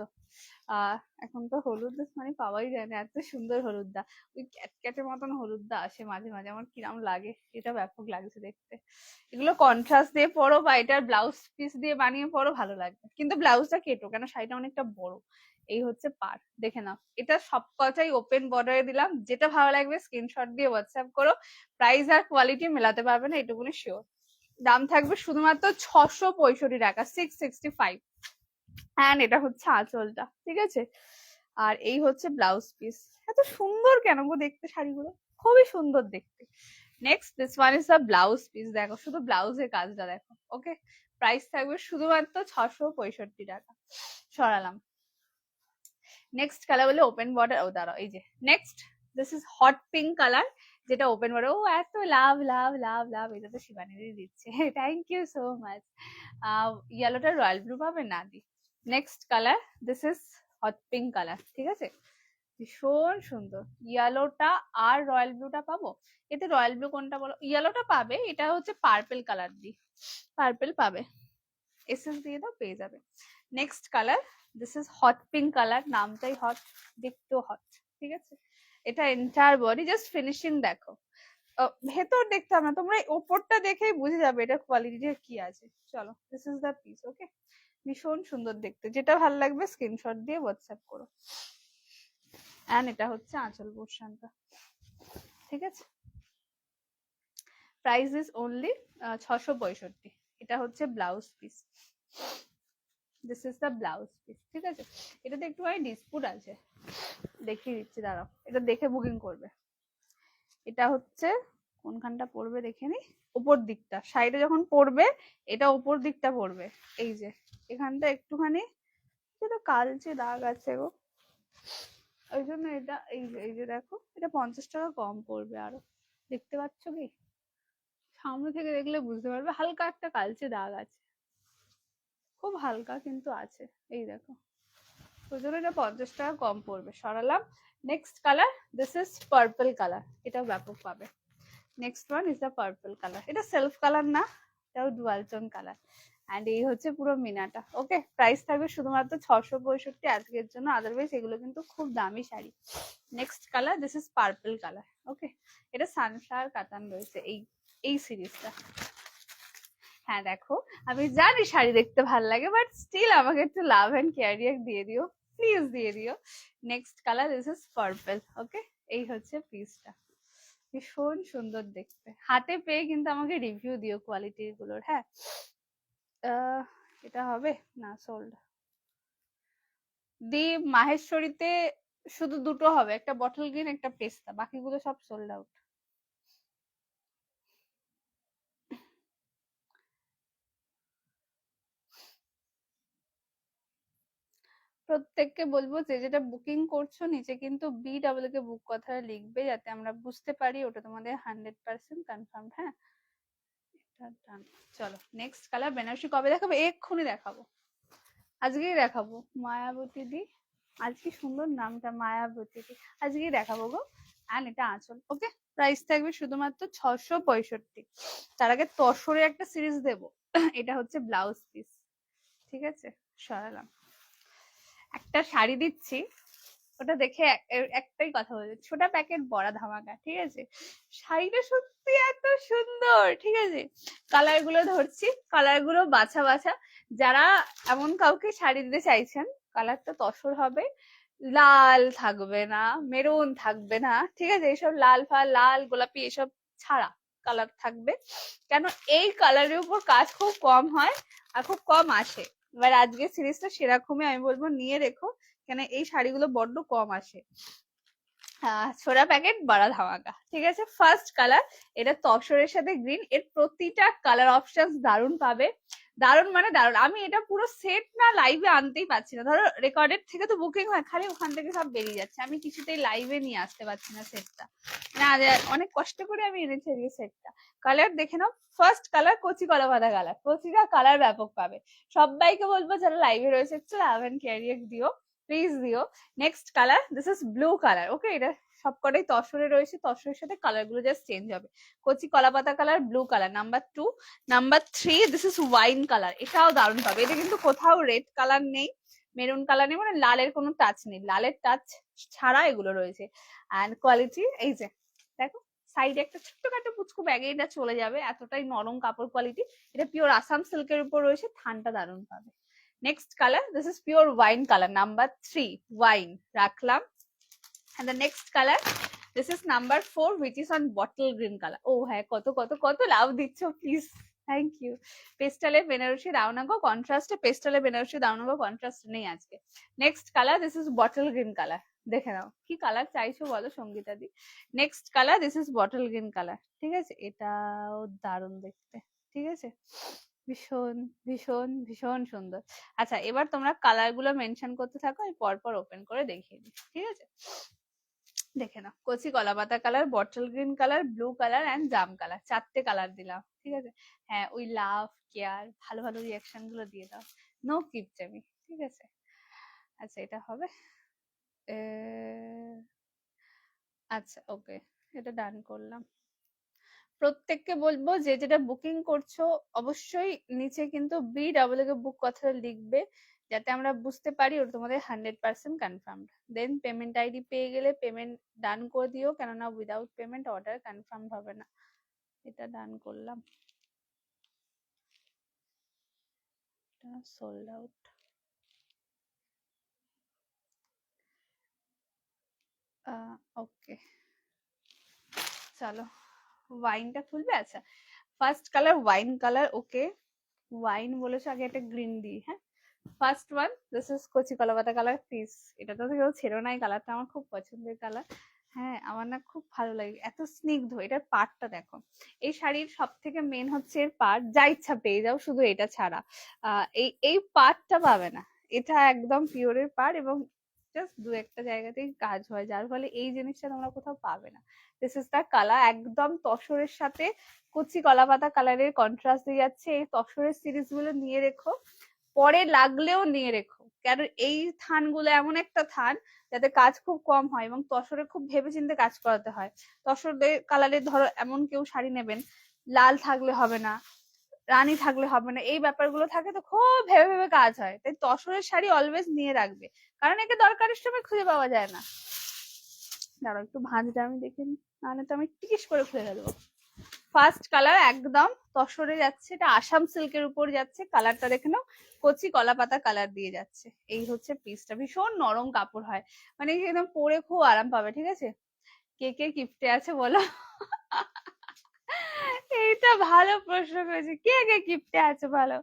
এখন তো হলুদ মানে পাওয়াই যায় না, এত সুন্দর হলুদটা। ওই ক্যাটের মতন হলুদটা আসে মাঝে মাঝে, আমার কিরম লাগে, এটা ব্যাপক লাগছে দেখতে। এগুলো কন্ট্রাস্ট দিয়ে পরো বা এটার ব্লাউজ পিস দিয়ে বানিয়ে পরো, ভালো লাগবে। কিন্তু ব্লাউজটা কেটো, কেন শাড়িটা অনেকটা বড়। এই হচ্ছে পার, দেখে নাও। এটা সব কথাই ওপেন বর্ডারে দিলাম, যেটা ভালো লাগবে স্ক্রিনশট দিয়ে হোয়াটসঅ্যাপ করো। প্রাইস আর কোয়ালিটি মেলাতে পারবে না এটুকুনি শিওর। দাম থাকবে শুধুমাত্র 665 টাকা, 665। হ্যাঁ, এটা হচ্ছে আঁচলটা, ঠিক আছে। আর এই হচ্ছে ব্লাউজ পিস। এত সুন্দর কেন গো দেখতে শাড়িগুলো, খুবই সুন্দর দেখতে। Next, this one is the blouse piece. দেখো শুধু ব্লাউজের কাজটা দেখো। ওকে, প্রাইস থাকবে শুধুমাত্র 665 টাকা। সরালাম। নেক্সট কালার বলে ওপেন বর্ডার। ও দাঁড়াও, এই যে next, this is hot pink colour, যেটা ওপেন বর্ডার। ও এত লাভ লাভ লাভ লাভ, এটা তো শিবানীরই দিচ্ছে, থ্যাংক ইউ সো মাচ। ইয়েলোটা রয়্যাল ব্লু পাবে না দি। Next colour, this is hot pink colour, ঠিক আছে, ভীষণ সুন্দর। ইয়েলোটা আর রয়্যাল ব্লুটা পাবো। এতে রয়্যাল ব্লু কোনটা বলো? ইয়েলোটা পাবে, এটা হচ্ছে পার্পেল কালার দি, পার্পেল পাবে, এসেন্স দিয়ে দাও পেয়ে যাবে। Next colour, this is hot pink colour, নামটাই হট, দেখতেও হট, ঠিক আছে। এটা এন্টায়ার বডি, জাস্ট ফিনিশিং দেখো, ভেতর দেখতে হবে না, তোমরা ওপরটা দেখেই বুঝে যাবে এটা কোয়ালিটিটা কি আছে। চলো, দিস ইজ দ্য পিস। ওকে, ভীষণ সুন্দর দেখতে, যেটা ভালো লাগবে স্ক্রিনশট দিয়ে হোয়াটসঅ্যাপ করো। এন্ড এটা হচ্ছে আঁচল পোর্শনটা, ঠিক আছে। Price is only 665। এটা হচ্ছে blouse piece, this is the blouse piece, ঠিক আছে। এটাতে একটুখানি ডিসপুট আছে, দেখিয়ে দিচ্ছি, দাঁড়াও, এটা দেখে বুকিং করবে। এটা হচ্ছে কোনখানটা পড়বে দেখে নি, উপর দিকটা, সাইডে যখন পড়বে এটা উপর দিকটা পড়বে, এই যে এখানটা একটুখানি যেটা কালচে দাগ আছে গো, ওই জন্য এটা এই যে দেখো, এটা 50 টাকা কম পড়বে আরো, দেখতে পাচ্ছ কি? সামনে থেকে দেখলে বুঝতে পারবে, হালকা একটা কালচে দাগ আছে, খুব হালকা কিন্তু আছে, এই দেখো, ওই জন্য এটা 50 টাকা কম পড়বে। সরালাম। Next colour, this is purple colour, এটাও ব্যাপক পাবে। Next one is the purple colour, এটা সেলফ কালার না, এটাও ডুয়াল টোন কালার। এন্ড এই হচ্ছে পুরো মিনাটা। ওকে, প্রাইস থাকবে শুধুমাত্র 665 আজকের জন্য, আদারওয়াইজ এগুলো কিন্তু খুব দামি sari. Next colour, this is purple colour. Okay, এটা সানফ্লাওয়ার কাতান রয়েছে এই সিরিজটা। হ্যাঁ দেখো, আমি জানি শাড়ি দেখতে ভালো লাগে, বাট স্টিল আমাকে একটু লাভ এন্ড কেয়ার দিয়ে দিও, প্লিজ দিয়ে দিও। Next colour, this is purple. Okay, এই হচ্ছে পিসটা, ভীষণ সুন্দর দেখতে। হাতে পেয়ে কিন্তু আমাকে রিভিউ দিও কোয়ালিটির গুলোর। হ্যাঁ, এটা হবে না সোল্ড দি। মাহেশ্বরীতে শুধু দুটো হবে, একটা বটল গ্রিন, একটা পেস্তা, বাকিগুলো সব সোল্ড আউট। প্রত্যেককে বলবো যে যেটা বুকিং করছো নিচে কিন্তু BW কে বুক কথা লিখবে, যাতে আমরা বুঝতে পারি ওটা তোমাদের 100% কনফার্ম। হ্যাঁ, এটা ডান। চলো, নেক্সট কালার বেনারসি কবে দেখাবো? এক্ষুনি দেখাবো, আজকেই দেখাবো। মায়াবতী দি, আজ কি সুন্দর নামটা, মায়াবতী দি, আজকেই দেখাবো গো। অ্যান্ড এটা আঁচল। ওকে, প্রাইস থাকবে শুধুমাত্র 665। তার আগে তসরের একটা সিরিজ দেবো, এটা হচ্ছে ব্লাউজ পিস, ঠিক আছে। সরালাম। একটা শাড়ি দিচ্ছি, ওটা দেখে একটাই কথা বলছে, ছোট প্যাকেট বড় ধামাকা, ঠিক আছে। শাড়িটা সত্যি এত সুন্দর, ঠিক আছে। কালার গুলো ধরছি, কালার গুলো বাছা বাছা। যারা এমন কাউকে শাড়ি দিতে চাইছেন, কালারটা তসর হবে, লাল থাকবে না, মেরুন থাকবে না, ঠিক আছে, এইসব লাল ফাল, লাল গোলাপি এসব ছাড়া কালার থাকবে। কেন, এই কালারের উপর কাজ খুব কম হয় আর খুব কম আসে। এবার আজকে সিরিজটা সেরকমই আমি বলবো নিয়ে রেখো, কেন এই শাড়িগুলো বড্ড কম আসে। ছোড়া প্যাকেট বড়া ধামাকা, ঠিক আছে। ফার্স্ট কালার, এটা তসরের সাথে গ্রিন, এর প্রতিটা কালার অপশন দারুণ পাবে, দারুণ মানে দারুণ। আমি এটা পুরো সেট না লাইভে আনতেই পারছি না, ধরো রেকর্ডেড থেকে তো বুকিং হয়, খালি ওখান থেকে সব বেরিয়ে যাচ্ছে, আমি কিছুতেই লাইভে নিয়ে আসতে পারছি না সেটটা, না অনেক কষ্ট করে আমি এনেছি এই সেটটা। কালার দেখে নাও, ফার্স্ট কালার কচি কলা পাতা কালার, প্রতিটা কালার ব্যাপক পাবে। সবাইকে বলবো যারা লাইভে রয়েছে একটু লাভ এন্ড ক্যারিয়ার দিও, প্লিজ দিও। Next colour, this is blue colour, okay. এটা সবকটাই তসরে রয়েছে, তসরের সাথে কালার গুলো জাস্ট চেঞ্জ হবে। কচি কলা পাতা colour, blue colour, number 2। Number 3, this is wine colour, এটাও দারুণ পাবে। এটা কিন্তু কোথাও রেড কালার নেই, মেরুন কালার নেই, মানে লালের কোনো টাচ নেই, লালের টাচ ছাড়া এগুলো রয়েছে। অ্যান্ড কোয়ালিটি এই যে দেখো, সাইডে একটা ছোট্টখাটো পুচকু ব্যাগে এটা চলে যাবে, এতটাই নরম কাপড় কোয়ালিটি। এটা পিওর আসাম সিল্কের উপর রয়েছে, থানটা দারুণ পাবে। Next colour, this is pure wine colour, number 3 wine রাখলাম। and the next color, this is number 4 which is on bottle green color. ও হ্যাঁ, কত কত কত লাভ দিচ্ছ, প্লিজ থ্যাংক ইউ। পেস্টালে বেনারসি দাও না গো কন্ট্রাস্টে, পেস্টালে বেনারসি দাও না গো কন্ট্রাস্ট নেই আজকে। Next colour, this is bottle green colour, দেখে নাও কি কালার চাইছো বলো সঙ্গীতা দি। Next colour, this is bottle green colour, ঠিক আছে, এটাও দারুণ দেখতে, ঠিক আছে, ভীষণ ভীষণ ভীষণ সুন্দর। আচ্ছা, এবার তোমরা কালার গুলো মেনশন করতে থাকো, আমি পরপর ওপেন করে দেখিয়ে দিই, ঠিক আছে। দেখে নাও, কচি কলা পাতা colour, bottle green colour, blue colour and জাম কালার, 4টে কালার দিলাম, ঠিক আছে। হ্যাঁ, ওই লাভ কেয়ার ভালো ভালো রিয়াকশন গুলো দিয়ে দাও, নো কিপটেমি, ঠিক আছে। আচ্ছা, এটা হবে, আচ্ছা ওকে, এটা ডান করলাম। প্রত্যেককে বলবো যে যেটা বুকিং করছো অবশ্যই নিচে কিন্তু BW কে বুক কথাটা লিখবে, যাতে আমরা বুঝতে পারি ওটা তোমাদের 100% কনফার্মড। দেন পেমেন্ট আইডি পেয়ে গেলে পেমেন্ট ডান করে দিও, কেননা উইদাউট পেমেন্ট অর্ডার কনফার্ম হবে না। এটা ডান করলাম, এটা সোল্ড আউট। ওকে, চলো ওয়াইনটা খুলবে। আচ্ছা, ফার্স্ট কালার ওয়াইন কালার, ওকে। ওয়াইন বলেছো, আগে একটা গ্রিন দিই, হ্যাঁ। ফার্স্ট ওয়ান, দিস ইজ কচি কলা পাতা কালার, প্লিজ এটা তো কেউ ছেড়ো না, এই কালারটা আমার খুব পছন্দের কালার, হ্যাঁ আমার না খুব ভালো লাগে, এত স্নিগ্ধ। এটার পাড়টা দেখো, এই শাড়ির সব থেকে মেন হচ্ছে এর পাড়, যা ইচ্ছা পেয়ে যাও শুধু এটা ছাড়া, এই পাড়টা পাবে না, এটা একদম পিওরের পাড়, এবং জাস্ট দু একটা জায়গাতেই কাজ হয়, যার ফলে এই জিনিসটা তোমরা কোথাও পাবে না। দিস ইজ দা কালার, একদম তসরের সাথে কচি কলা পাতা কালারের কন্ট্রাস্ট দিয়ে যাচ্ছে। এই তসরের সিরিজ গুলো নিয়ে রেখো, পরে লাগলেও নিয়ে রেখো, কারণ এই থানগুলো এমন একটা থান যাতে কাজ খুব কম হয়, এবং তসরে খুব ভেবেচিন্তে কাজ করাতে হয়। তসরের কালারের ধরো এমন কেউ শাড়ি নেবেন, লাল থাকলে হবে না, রানী থাকলে হবে না, এই ব্যাপারগুলো থাকে, তো খুব ভেবে ভেবে কাজ হয়, তাই তসরের শাড়ি অলওয়েজ নিয়ে রাখবে, কারণ একে দরকারের সময় খুঁজে পাওয়া যায় না। দাঁড়াও একটু ভাঁজটা আমি দেখে নিই, নাহলে তো আমি টিকিস করে খুলে দেবো। ফার্স্ট কালার একদম তসরে যাচ্ছে, এটা আসাম সিল্কের উপর যাচ্ছে, কালারটা দেখে নাও, কচি কলা পাতা কালার দিয়ে যাচ্ছে। এই হচ্ছে পিসটা, ভীষণ নরম কাপড় হয়, মানে একদম পরে খুব আরাম পাবে, ঠিক আছে। কে কে গিফটে আছে বলো? এইটা ভালো প্রশ্ন করেছে, কে কে গিফটে আছে ভালো।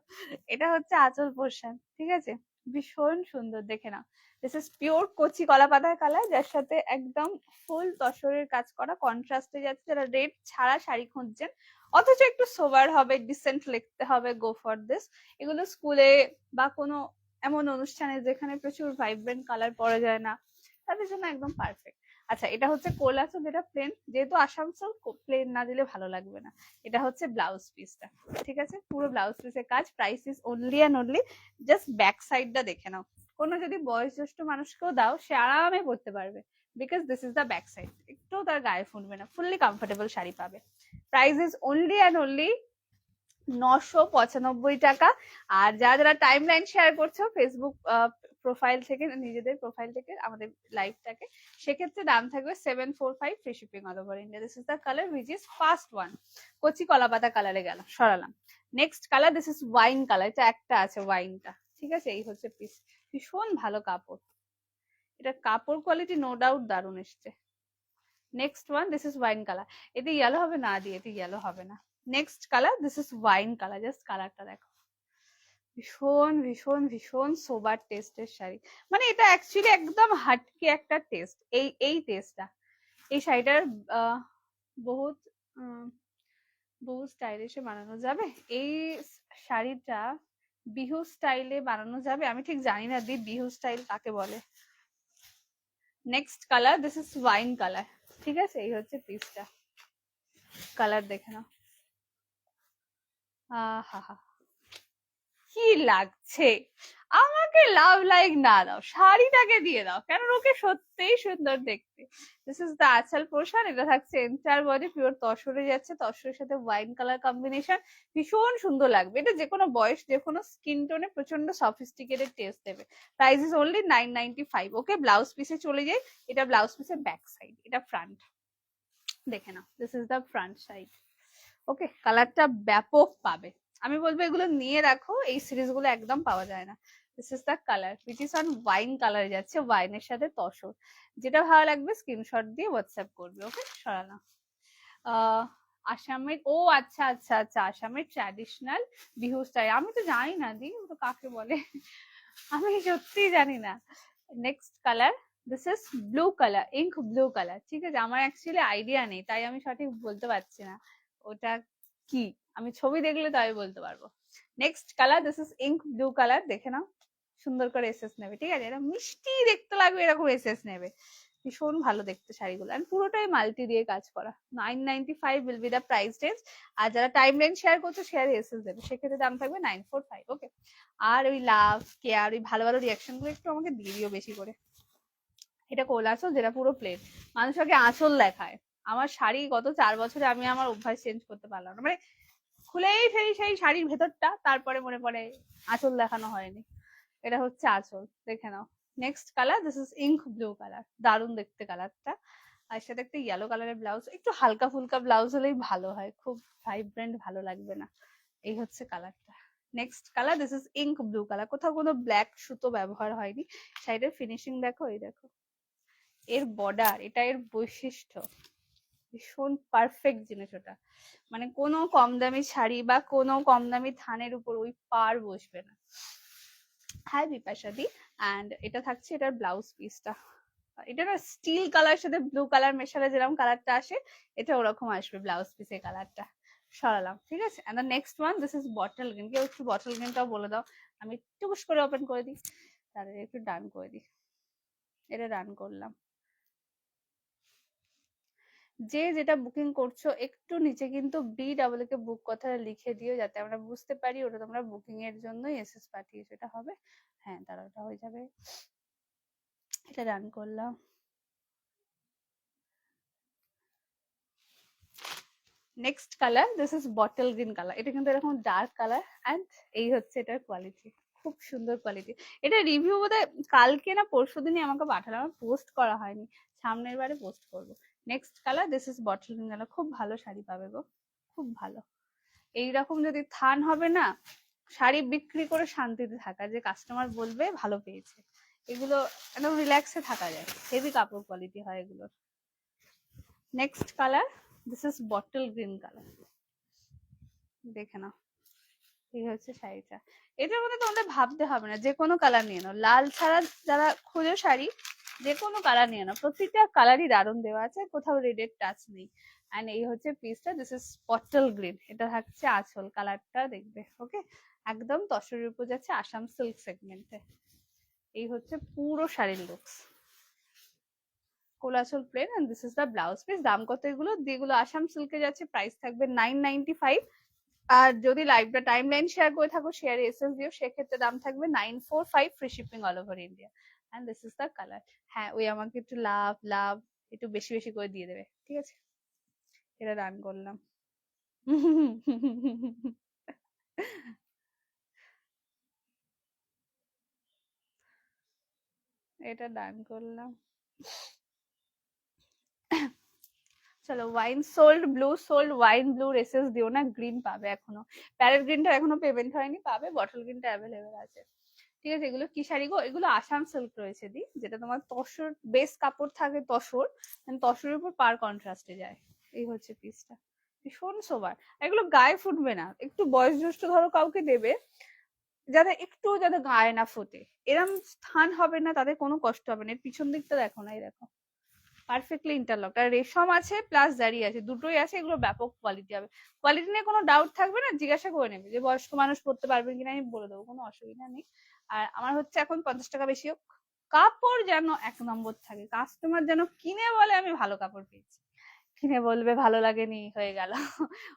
এটা হচ্ছে আঁচল পোর্শন, ঠিক আছে, ভীষণ সুন্দর, দেখে নাও। দিস ইজ পিওর কচি কলা পাতার কালার, যার সাথে একদম ফুল তসরের কাজ করা, কন্ট্রাস্টে যাচ্ছে। যারা রেড ছাড়া শাড়ি খুঁজছেন, অথচ একটু সোবার হবে, ডিসেন্ট লিখতে হবে, গো ফর দিস। এগুলো স্কুলে বা কোনো এমন অনুষ্ঠানে যেখানে প্রচুর ভাইব্রেন্ট কালার পরা যায় না, তাদের জন্য একদম পারফেক্ট। আচ্ছা, এটা হচ্ছে কোলাসো, যেটা প্লেন, যেহেতু আসানসোল প্লেন না দিলে ভালো লাগবে না। এটা হচ্ছে ব্লাউজ পিসটা, ঠিক আছে, পুরো ব্লাউজ পিসের কাজ। Price is only and only, just back সাইডটা দেখে নাও, কোনো যদি বয়োজ্যেষ্ঠ মানুষকেও দাও সে আরামে পরতে পারবে, because this is the back side, একটু তার গায়ে ফুটবে না, ফুললি কমফোর্টেবল শাড়ি পাবে। Price is only and only 995 টাকা। আর যারা যারা টাইম লাইন শেয়ার করছো ফেসবুক প্রোফাইল থেকে, নিজেদের প্রোফাইল থেকে আমাদের লাইভটাকে, সেক্ষেত্রে দাম থাকবে 745, free shipping all over India. This is the colour which is first one, কচি কলা পাতা কালারে গেল, সরালাম। Next colour, this is wine colour, এটা একটা আছে ওয়াইনটা, ঠিক আছে। এই হচ্ছে পিস, ভীষণ ভালো কাপড়, এটা কাপড় কোয়ালিটি নো ডাউট দারুণ এসছে। Next one, this is wine colour, এটা ইয়েলো হবে না, দিয়ে এটা ইয়েলো হবে না। Next colour, this is wine colour, just কালারটা দেখো, ভীষণ ভীষণ ভীষণ সোবার টেস্টের শাড়ি, মানে এটা অ্যাকচুয়ালি একদম হাটকে একটা টেস্ট, এই টেস্টটা। এই শাড়িটার বহুত বহু স্টাইলিশে বানানো যাবে এই শাড়িটা, বিহু স্টাইলে বানানো যাবে, আমি ঠিক জানি না দি বিহু স্টাইল কাকে বলে। Next colour, this is wine colour, ঠিক আছে, এই হচ্ছে পিসটা, কালার দেখে নাও। হা হা, কি লাগছে, আমাকে লাভ লাইক না দাও, শাড়িটাকে দিয়ে দাও, কেন ওকে সত্যিই সুন্দর দেখতে। দিস ইজ দ্য আঁচল পোর্শন, এটা থাকছে এন্টায়ার বডি পিওর তসরে যাচ্ছে, তসরের সাথে ওয়াইন কালার কম্বিনেশন, ভীষণ সুন্দর লাগবে। এটা যে কোনো বয়স, যে কোনো স্কিন টোনে প্রচন্ড সফিস্টিকেটেড টেস্ট দেবে। Price is only 995। Okay, blouse পিসে চলে যাই। এটা ব্লাউজ পিসের ব্যাক সাইড, এটা ফ্রন্ট, দেখে নাও, this is the front side. Okay, কালারটা ব্যাপক পাবে, আমি বলবো এগুলো নিয়ে রাখো, এই সিরিজ গুলো একদম পাওয়া যায় না। This is the colour, which is on wine colour যাচ্ছে, ওয়াইনের সাথে তসর, যেটা ভালো লাগবে স্ক্রিনশট দিয়ে হোয়াটসঅ্যাপ করবে। ওকে, সরানো। আসামের, ও আচ্ছা আচ্ছা আচ্ছা, আসামের ট্র্যাডিশনাল বিহু স্টাইল, আমি তো জানি না দি তো কাকে বলে, আমি সত্যি জানি না। Next colour, this is blue colour, ink blue colour, ঠিক আছে, আমার অ্যাকচুয়ালি আইডিয়া নেই, তাই আমি সঠিক বলতে পারছি না ওটা কি, আমি ছবি দেখলে তাই বলতে পারবো। Next colour, this is ink blue colour, দেখে নাও, সুন্দর করে এসএস নেবে, ঠিক আছে, এটা মিষ্টি দেখতে লাগবে, এরকম এসএস নেবে, ভীষণ ভালো দেখতে শাড়িগুলো, আর পুরোটাই মাল্টি দিয়ে কাজ করা। 995 will be the price range, আর যারা টাইম লাইন শেয়ার করছো শেয়ার এসএস দেবে, সেক্ষেত্রে দাম থাকবে 945। ওকে, আর ওই লাভ কেয়ার, ওই ভালো ভালো রিয়াকশন গুলো একটু আমাকে দিয়ে দিও বেশি করে। এটা কোল আঁচল, যেটা পুরো প্লেন, মানুষ আগে আঁচল দেখায়, আমার শাড়ি গত 4 বছরে আমি আমার অভ্যাস চেঞ্জ করতে পারলাম না, মানে খুলেই সেই শাড়ির ভেতরটা, তারপরে মনে পড়ে আঁচল দেখানো হয়নি। এটা হচ্ছে আঁচল, দেখে নাও। Next colour, this is ink blue colour, দারুণ দেখতে কালারটা, আর সাথে একটা ইয়েলো কালারের ব্লাউজ, একটু হালকা ফুলকা ব্লাউজ হলেই ভালো হয়, খুব ভাইব্রেন্ট ভালো লাগবে না। এই হচ্ছে কালারটা। Next colour, this is ink blue colour, কোথাও কোনো ব্ল্যাক সুতো ব্যবহার হয়নি, সাইডের ফিনিশিং দেখো, এই দেখো, এর বর্ডার, এটা এর বৈশিষ্ট্য, ভীষণ পারফেক্ট জিনিস ওটা, মানে কোনো কম দামি শাড়ি বা কোনো কম দামি থানের উপর ওই পার বসবে না। হাই বিপাশাদি, অ্যান্ড এটা থাকছে এটার ব্লাউজ পিসটা, এটা না স্টিল কালার সাথে ব্লু কালার মেশালে যেরকম কালারটা আসে, এটা ওরকম আসবে ব্লাউজ পিসের কালারটা, সরালাম, ঠিক আছে। And the next one, this is bottle green, কেউ একটু বটল গ্রিনটাও বলে দাও, আমি টুকুস করে ওপেন করে দিই, তাহলে একটু ডান করে দিই, এটা ডান করলাম। যে যেটা বুকিং করছো একটু নিচে কিন্তু BW কে বুক কথাটা লিখে দিও, যাতে আমরা বুঝতে পারি ওটা তোমরা বুকিং এর জন্যই এসএস পাঠিয়েছো, এটা হবে, হ্যাঁ তাহলে ওটা হয়ে যাবে। এটা রান করলাম। Next colour, this is bottle green colour, এটা কিন্তু এরকম ডার্ক কালার, এন্ড এই হচ্ছে এটার কোয়ালিটি, খুব সুন্দর কোয়ালিটি। এটা রিভিউ বোধহয় কালকে না পরশু দিনই আমাকে পাঠালো, আমার পোস্ট করা হয়নি, সামনের বারে পোস্ট করবো। Next colour, this is bottle green colour, খুব ভালো শাড়ি পাবে গো, খুব ভালো। এইরকম যদি থান হবে না, শাড়ি বিক্রি করে শান্তিতে থাকা, যে কাস্টমার বলবে ভালো পেয়েছে, এগুলো একদম রিল্যাক্সে থাকা যায়, হেভি কাপড় কোয়ালিটি হয় এগুলো। Next colour, this is bottle green colour, দেখে নাও, এই হচ্ছে শাড়িটা। এটার মধ্যে তোমাদের ভাবতে হবে না, যে কোনো কালার নিয়ে নাও, লাল ছাড়া যারা খুঁজো শাড়ি, যে কোনো কালার নিয়ে নাও, প্রত্যেকটা কালারই দারুণ দেওয়া আছে, কোথাও রেডের টাচ নেই। এন্ড এই হচ্ছে পিসটা, দিস ইজ বটল গ্রিন, এটা থাকছে আঁচল, কালারটা দেখবে। ওকে, একদম তসরের উপর যাচ্ছে, আসাম সিল্ক সেগমেন্টে। এই হচ্ছে পুরো শাড়ির লুকস, কোলাচল plain, and this is the blouse piece. দাম কত এগুলো, যেগুলো আসাম সিল্কে যাচ্ছে প্রাইস থাকবে 995, আর যদি লাইভটা টাইম লাইন শেয়ার করে থাকো শেয়ার এসএস দিও, সেক্ষেত্রে দাম থাকবে 945, free shipping all over India. And this is the colour. হ্যাঁ, ওই আমাকে একটু লাভ লাভ একটু বেশি বেশি করে দিয়ে দেবে, ঠিক আছে, এটা রান করলাম। এটা ডান করলাম। চলো, wine sold, blue sold, wine blue races দিও না, গ্রিন পাবে এখনো, প্যারেট গ্রিনটা এখনো পেমেন্ট হয়নি, পাবে, বটল গ্রিনটা অ্যাভেলেবেল আছে, ঠিক আছে। এগুলো কি শাড়ি গো, এগুলো আসাম সিল্ক রয়েছে দি, যেটা তোমার তসর বেস কাপড় থাকে, তসর, তসরের উপর পার কন্ট্রাস্টে যায়। এই হচ্ছে পিসটা, ভীষণ সোবার, এগুলো গায়ে ফুটবে না, একটু বয়োজ্যেষ্ঠ ধরো কাউকে দেবে, যাতে একটু যাতে গায়ে না ফোটে, এরম স্থান হবে না, তাদের কোনো কষ্ট হবে না। এর পিছন দিকটা দেখো না, এই দেখো পারফেক্টলি ইন্টারলক, আর রেশম আছে প্লাস জারি আছে, দুটোই আছে। এগুলো ব্যাপক কোয়ালিটি হবে। কোয়ালিটি নিয়ে কোনো ডাউট থাকবে না, জিজ্ঞাসা করে নেবে যে বয়স্ক মানুষ পড়তে পারবেন কিনা, আমি বলে দেবো, কোনো অসুবিধা নেই। আর আমার হচ্ছে এখন 50 টাকা বেশি হোক, কাপড় যেন 1 নম্বর থাকে, কাস্টমার যেন কিনে বলে আমি ভালো কাপড় পেয়েছি, কিনে বলবে ভালো লাগেনি হয়ে গেল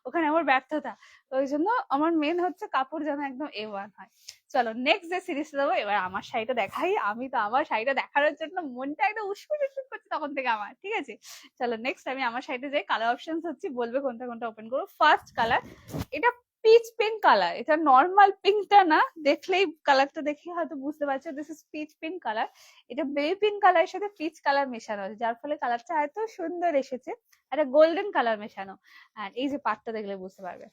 ওখানে আমার ব্যর্থতা। তো ওই জন্য আমার মেন হচ্ছে কাপড় যেন একদম A1 হয়। চলো নেক্সট যে সিরিজ দেবো, এবার আমার শাড়িটা দেখাই। আমি তো আমার শাড়িটা দেখানোর জন্য মনটা একদম উস্কুট উস্কুট করছে তখন থেকে আমার, ঠিক আছে। চলো নেক্সট আমি আমার শাড়িতে যাই। কালার অপশনস হচ্ছে, বলবে কোনটা কোনটা ওপেন করবো। ফার্স্ট কালার, এটা পিচ পিঙ্ক কালার, এটা নর্মাল পিঙ্কটা না, দেখলেই কালারটা দেখে হয়তো বুঝতে পারছো, this is pitch pink colour. এটা বেবি পিঙ্ক কালারের সাথে পিচ কালার মেশানো আছে, যার ফলে কালারটা এত সুন্দর এসেছে, একটা গোল্ডেন কালার মেশানো। আর এই যে পাটটা দেখলে বুঝতে পারবে।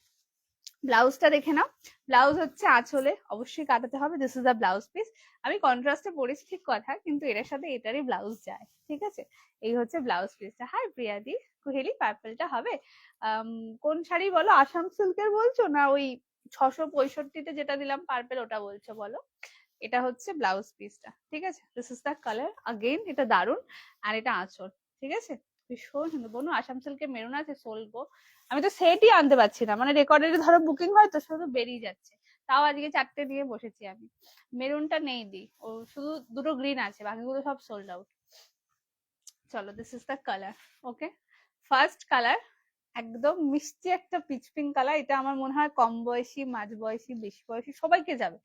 ব্লাউজটা দেখে নাও। ব্লাউজ হচ্ছে আঁচলে অবশ্যই কাটাতে হবে, this is the blouse piece. আমি কন্ট্রাস্টে পরেছি ঠিক কথা, কিন্তু এটার সাথে এটারই ব্লাউজ যায়, ঠিক আছে। এই হচ্ছে ব্লাউজ পিসটা। হাই প্রিয়াদি, কুহেলি পার্পলটা হবে। কোন শাড়ি বলো, আসাম সিল্কের বলছো না ওই 665-তে যেটা দিলাম পার্পল ওটা বলছো বলো। এটা হচ্ছে ব্লাউজ পিসটা, ঠিক আছে। This is the colour, again এটা দারুন। আর এটা আঁচল, ঠিক আছে, ভীষণ সুন্দর। বনু আসাম সিল্কে মেরুন আছে, সোলবো। আমি তো সেটই আনতে পারছি না, মানে রেকর্ডের ধরো বুকিং হয় তো শুধু বেরিয়ে যাচ্ছে। তাও আজকে 4টে নিয়ে বসেছি আমি। মেরুনটা নেই দি, ও শুধু দুটো গ্রিন আছে, বাকিগুলো সব সোল্ড আউট। চলো this is the colour, okay. First colour একদম মিষ্টি একটা পিচ পিঙ্ক কালার। এটা আমার মনে হয় কম বয়সী, মাঝ বয়সী, বেশি বয়সী সবাইকে যাবে,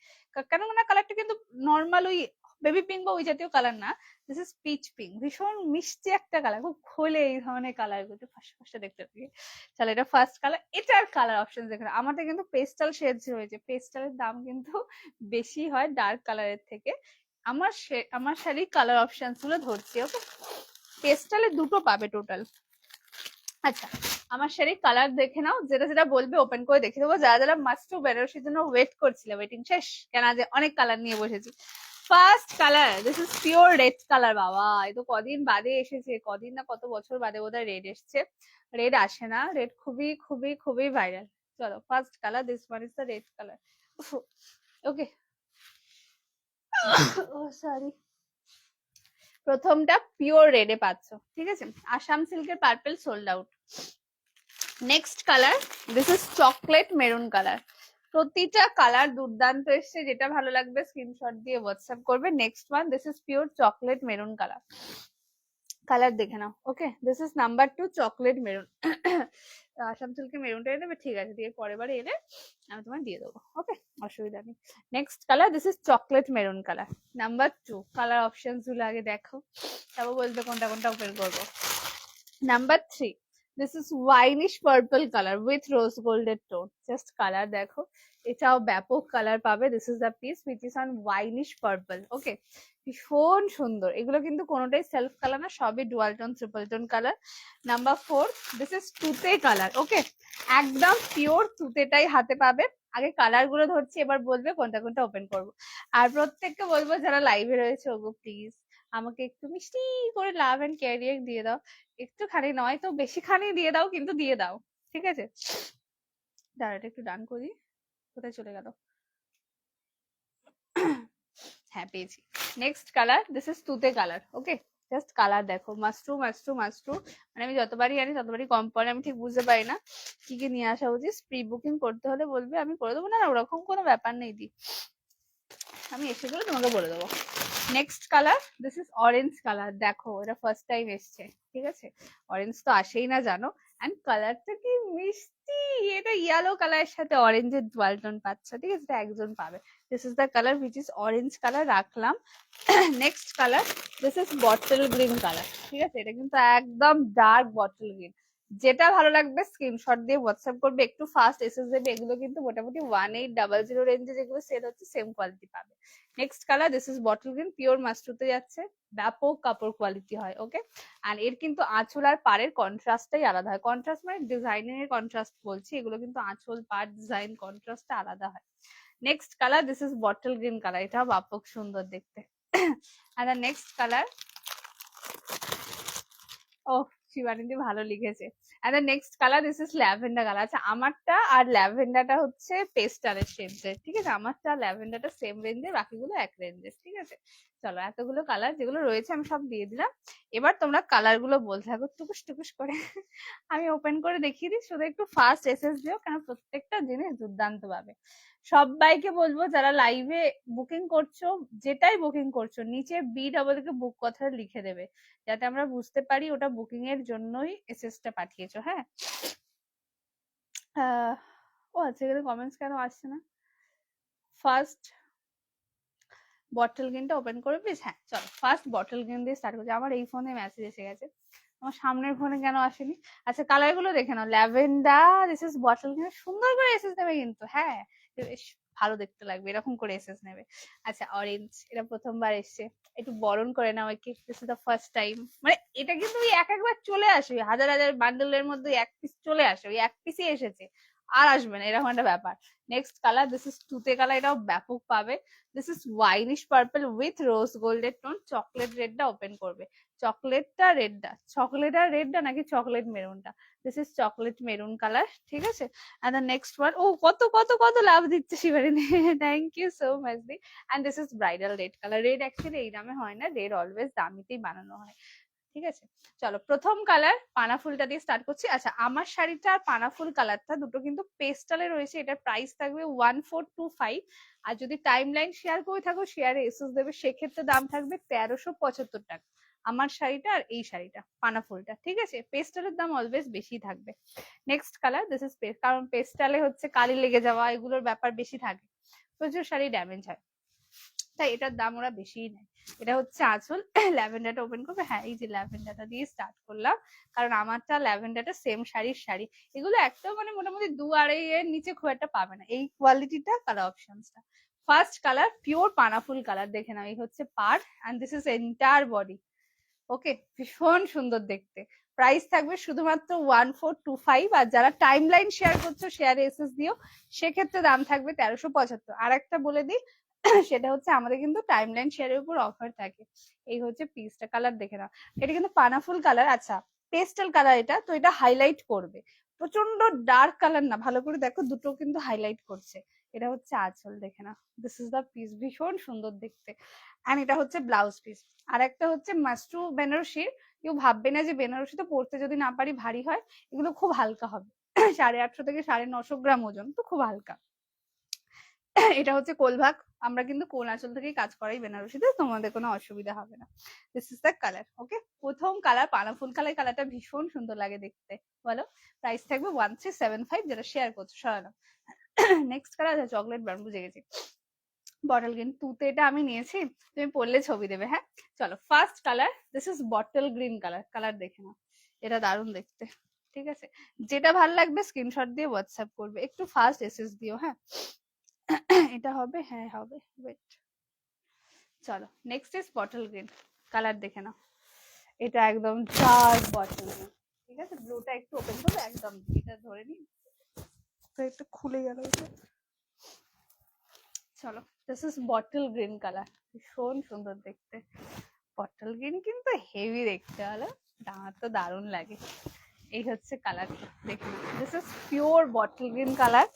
কেননা কালারটা কিন্তু নর্মাল ওই বেবি পিঙ্ক বা ওই জাতীয় কালার না। দিস ইজ পিচ পিঙ্ক, ভীষণ মিষ্টি একটা কালার, খুব খোলে এই ধরনের কালার গুলো ফার্স্ট ফার্স্টে দেখতে থাকে। তাহলে এটা ফার্স্ট কালার। এটার কালার অপশন দেখেন, আমাদের কিন্তু পেস্টাল শেডস রয়েছে, পেস্টালের দাম কিন্তু বেশি হয় ডার্ক কালারের থেকে। আমার শাড়ির কালার অপশনস গুলো ধরছি, ওকে। পেস্টালে দুটো পাবে টোটাল। আচ্ছা, আমার শাড়ির কালার দেখে নাও, যেটা যেটা বলবে ওপেন করে দেখে দেবো। যারা যারা মাস্ট টু বেনারসির জন্য ওয়েট করছিলে, ওয়েটিং শেষ, কেন আজ অনেক কালার নিয়ে বসেছি। First colour, this is pure red colour. বাবা, এ তো কদিন বাদে এসেছে, কদিন না কত বছর বাদে বোধহয় রেড এসছে। রেড আসে না, রেড খুবই খুবই খুবই ভাইরাল। চলো first colour, this one is the red colour, okay. ও সরি, প্রথমটা পিওর রেডে পাচ্ছ, ঠিক আছে। আসাম সিল্কের purple sold out. Next colour, this is chocolate maroon colour. প্রতিটা কালার দুর্দান্ত এসছে, যেটা ভালো লাগবে স্ক্রিনশট দিয়ে হোয়াটসঅ্যাপ করবে। Next one, this is pure chocolate maroon colour. Colour দেখে নাও, okay. This is number 2 chocolate maroon. Assam সিল্কের মেরুনটা দেবে, ঠিক আছে, দিয়ে পরের বারে এলে আমি তোমায় দিয়ে দেবো, ওকে, অসুবিধা নেই। Next colour, this is chocolate maroon colour, number 2। Colour options গুলো আগে দেখো, তারপর বলতে কোনটা কোনটা ওপেন করবো। Number 3, this is winish purple colour with rose গোল্ডের টোন। জাস্ট কালার দেখো, এটাও ব্যাপক কালার পাবে। This is the piece which is on winish purple, okay. ভীষণ সুন্দর, এগুলো কিন্তু কোনোটাই সেলফ কালার না, সবই dual tone triple tone colour. Number 4, this is তুতে কালার, ওকে। একদম পিওর তুতেটাই হাতে পাবে। আগে কালার গুলো ধরছি, এবার বলবে কোনটা কোনটা ওপেন করবো। আর প্রত্যেককে বলবো যারা লাইভে রয়েছে, ওগো প্লিজ আমাকে একটু মিষ্টি করে লাভ এন্ড ক্যারিয়ার দিয়ে দাও। একটুখানি নয় তো বেশিখানি দিয়ে দাও, কিন্তু দিয়ে দাও, ঠিক আছে। দাঁড়াটা একটু ডান করি, কোথায় চলে গেল। হ্যাঁ পেয়েছি। নেক্সট কালার, দিস ইজ তুতে কালার, ওকে। জাস্ট কালার দেখো, মাস্ট্রু মাস্ট্রু মাস্ট্রু, মানে আমি যতবারই আনি ততবারই কম পড়ে। আমি ঠিক বুঝতে পারি না কি কি নিয়ে আসা উচিত। প্রি বুকিং করতে হলে বলবে, আমি করে দেবো। না ওরকম কোনো ব্যাপার নেই দি, আমি এসে করে তোমাকে বলে দেবো। Next colour, this is orange colour. দেখো এটা ফার্স্ট টাইম এসছে, ঠিক আছে। অরেঞ্জ তো আসেই না জানো, এন্ড কালারটা কি মিষ্টি। এটা ইয়েলো কালারের সাথে অরেঞ্জের ডুয়াল টোন পাচ্ছ, ঠিক আছে, এটা একজন পাবে। This is the colour which is orange colour, রাখলাম। Next colour, this is bottle green colour, ঠিক আছে। এটা কিন্তু একদম ডার্ক বটল গ্রিন। যেটা ভালো লাগবে স্ক্রিনশট দিয়ে হোয়াটসঅ্যাপ করবে, একটু ফাস্ট এসএস দেবে। এগুলো কিন্তু মোটামুটি 1800 রেঞ্জে যেগুলো সেল হচ্ছে সেম কোয়ালিটি পাবে। Next colour, this is bottle green, pure মাস্টুতে যাচ্ছে, ব্যাপক কাপড় কোয়ালিটি হয়, ওকে। আর এর কিন্তু আঁচল আর পাড়ের কন্ট্রাস্টটাই আলাদা হয়। কন্ট্রাস্ট মানে ডিজাইনিং এর কন্ট্রাস্ট বলছি, এগুলো কিন্তু আঁচল পাড় ডিজাইন কন্ট্রাস্টটা আলাদা হয়। Next colour, this is bottle green colour, এটাও ব্যাপক সুন্দর দেখতে। আর দ্য নেক্সট কালার, ও শিবানীদি ভালো লিখেছে। and the next color this is lavender color। আচ্ছা আমারটা আর ল্যাভেন্ডারটা হচ্ছে পেস্টালের শেডস, ঠিক আছে, আমারটা ল্যাভেন্ডারটা সেম রেঞ্জের, বাকিগুলো এক রেঞ্জের, ঠিক আছে। চলো এতগুলো কালার যেগুলো রয়েছে আমি সব দিয়ে দিলাম। এবার তোমরা কালার গুলো বলতে থাকো টুকুস টুকুস করে। আমি ওপেন করে দেখিয়ে দিই, শুধু একটু ফার্স্ট এসএস দিও, কারণ প্রত্যেকটা জিনিস দুর্দান্ত পাবে। সবাইকে বলবো যারা লাইভে বুকিং করছো, যেটাই বুকিং করছো, নিচে BW বুক কথা লিখে দেবে, যাতে আমরা বুঝতে পারি ওটা বুকিং এর জন্যই এসএস টা পাঠিয়েছো। হ্যাঁ, ও আচ্ছা, এখানে কমেন্টস কেন আসছে না? ফার্স্ট বটল গ্রিনটা ওপেন করে প্লিজ। হ্যাঁ চলো ফার্স্ট বটল গ্রিন দিয়ে স্টার্ট করছি। আমার এই ফোনে মেসেজ এসে গেছে, আমার সামনের ফোনে কেন আসেনি? আচ্ছা কালার গুলো দেখে নাও। Lavender, this is bottle green, সুন্দর করে এসএস নেবে কিন্তু, হ্যাঁ বেশ ভালো দেখতে লাগবে এরকম করে এসএস নেবে। আচ্ছা অরেঞ্জ, এটা প্রথমবার এসছে, একটু বরণ করে নাও একে, this is the first time. মানে এটা কিন্তু ওই একবার চলে আসে, হাজার হাজার বান্ডেলের মধ্যে এক পিস চলে আসে, ওই এক পিসই এসেছে, আর আসবে না, এরকম একটা ব্যাপার। নেক্সট কালার দিস ইজ তুতে কালার, এটাও ব্যাপক পাবে। This is winish purple with rose গোল্ডের টোন। চকলেট রেডটা ওপেন করবে, চকলেটটা রেডটা, চকলেট আর রেডটা নাকি চকলেট মেরুনটা? This is chocolate maroon colour, ঠিক আছে। এন্ড দ্য নেক্সট ওয়ান, ও কত কত কত লাভ দিচ্ছে শিবারিনী, থ্যাংক ইউ সো মাচ দি। And this is bridal red colour. Red actually এই দামে হয় না, রেড অলওয়েজ দামিতেই বানানো হয়, ঠিক আছে। চলো প্রথম কালার পানা ফুলটা দিয়ে স্টার্ট করছি। আচ্ছা আমার শাড়িটা আর পানা ফুল কালারটা দুটো কিন্তু পেস্টালে রয়েছে, এটার প্রাইস থাকবে 1425। আর যদি টাইম লাইন শেয়ার করে থাকো শেয়ারে এসএস দেবে, সেক্ষেত্রে দাম থাকবে 1375 টাকা। আমার শাড়িটা আর এই শাড়িটা পানা ফুলটা, ঠিক আছে। পেস্টালের দাম অলওয়েজ বেশি থাকবে। Next colour this is paste, কারণ পেস্টালে হচ্ছে কালি লেগে যাওয়া এগুলোর ব্যাপার বেশি থাকে, প্রচুর শাড়ি ড্যামেজ হয়, তাই এটার দাম ওরা বেশিই নেয়। এটা হচ্ছে আঁচল। ল্যাভেন্ডারটা ওপেন করবে, হ্যাঁ এই যে ল্যাভেন্ডারটা দিয়ে স্টার্ট করলাম, কারণ আমারটা ল্যাভেন্ডারটা সেম শাড়ির শাড়ি, এগুলো একটা মানে মোটামুটি 2-2.5 এর নিচে খুব একটা পাবে না এই কোয়ালিটিটা কালার অপশনসটা। ফার্স্ট কালার পিওর পানাফুল কালার, দেখে নাও এই হচ্ছে পার, and this is entire body. Okay ভীষণ সুন্দর দেখতে। প্রাইস থাকবে শুধুমাত্র 1425। আর যারা টাইম লাইন শেয়ার করছো শেয়ারে এসএস দিও, সেক্ষেত্রে দাম থাকবে 1375। আর একটা বলে দিই, সেটা হচ্ছে আমাদের কিন্তু টাইম লাইন শেয়ারের উপর অফার থাকে। এই হচ্ছে পিসটা, কালার দেখে নাও, এটা কিন্তু পানাফুল কালার। আচ্ছা পেস্টাল কালার এটা, তো এটা হাইলাইট করবে, প্রচন্ড ডার্ক কালার না, ভালো করে দেখো দুটো কিন্তু হাইলাইট করছে। এটা হচ্ছে আঁচল, দেখে না, দিস ইজ দা পিস, ভীষণ সুন্দর দেখতে। এন্ড এটা হচ্ছে ব্লাউজ পিস। আর একটা হচ্ছে মাস্টু বেনারসির, কেউ ভাববে না যে বেনারসি তো পড়তে যদি না পারি ভারী হয়, এগুলো খুব হালকা হবে। 850 থেকে 950 গ্রাম ওজন, তো খুব হালকা। এটা হচ্ছে কোলভাগ, আমরা কিন্তু কোল আঁচল থেকেই কাজ করাই বেনারসিতে, তোমাদের কোনো অসুবিধা হবে না। This is the colour. Okay প্রথম কালার পানাফুল কালার, কালারটা ভীষণ সুন্দর লাগে দেখতে, বলো। প্রাইস থাকবে 1375, যেটা শেয়ার করছো সরানো। নেক্সট কালার চকলেট ব্রাউন, বুঝে গেছি। বটল গ্রিন তুতে এটা আমি নিয়েছি, তুমি পরলে ছবি দেবে। হ্যাঁ চলো first colour this is bottle green colour, colour দেখে নাও, এটা দারুণ দেখতে, ঠিক আছে। যেটা ভালো লাগবে স্ক্রিনশট দিয়ে হোয়াটসঅ্যাপ করবে, একটু ফাস্ট এসএস দিও। হ্যাঁ এটা হবে, হ্যাঁ হবে, ওয়েট। চলো next is bottle green, colour দেখে নাও, এটা একদম ডার্ক বটল গ্রিন, ঠিক আছে। ব্লুটা একটু ওপেন করবে, একদম এটা ধরে নি, একটু খুলে গেল এটা। চলো this is bottle green colour, ভীষণ সুন্দর দেখতে। বটল গ্রিন কিন্তু হেভি দেখতে, হলো আমার তো দারুণ লাগে। এই হচ্ছে কালার, দেখুন this is pure bottle green colour,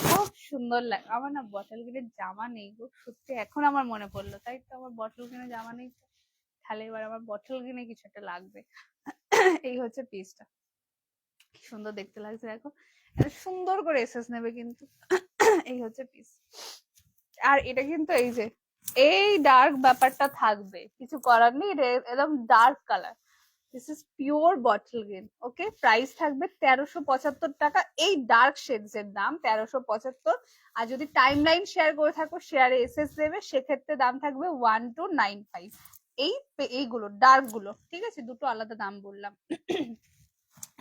খুব সুন্দর লাগে। আমার না বটল গ্রিনের জামা নেই গো, সত্যি এখন আমার মনে পড়লো, তাই তো আমার বটল গ্রিনের জামা নেই, তাহলে এবার আমার বটল গ্রিনে কিছু একটা লাগবে। এই হচ্ছে পিসটা, কি সুন্দর দেখতে লাগছে দেখো, সুন্দর করে এসএস নেবে কিন্তু। এই হচ্ছে পিস। আর এটা কিন্তু এই যে এই ডার্ক ব্যাপারটা থাকবে, কিছু করার নেই, একদম dark colour. This is pure bottle green. Okay price থাকবে 1375 টাকা, এই ডার্ক শেডস এর দাম 1375। আর যদি টাইম লাইন শেয়ার করে থাকো শেয়ারে এসএস দেবে, সেক্ষেত্রে দাম থাকবে 1295। এইগুলো ডার্ক গুলো, ঠিক আছে, দুটো আলাদা দাম বললাম।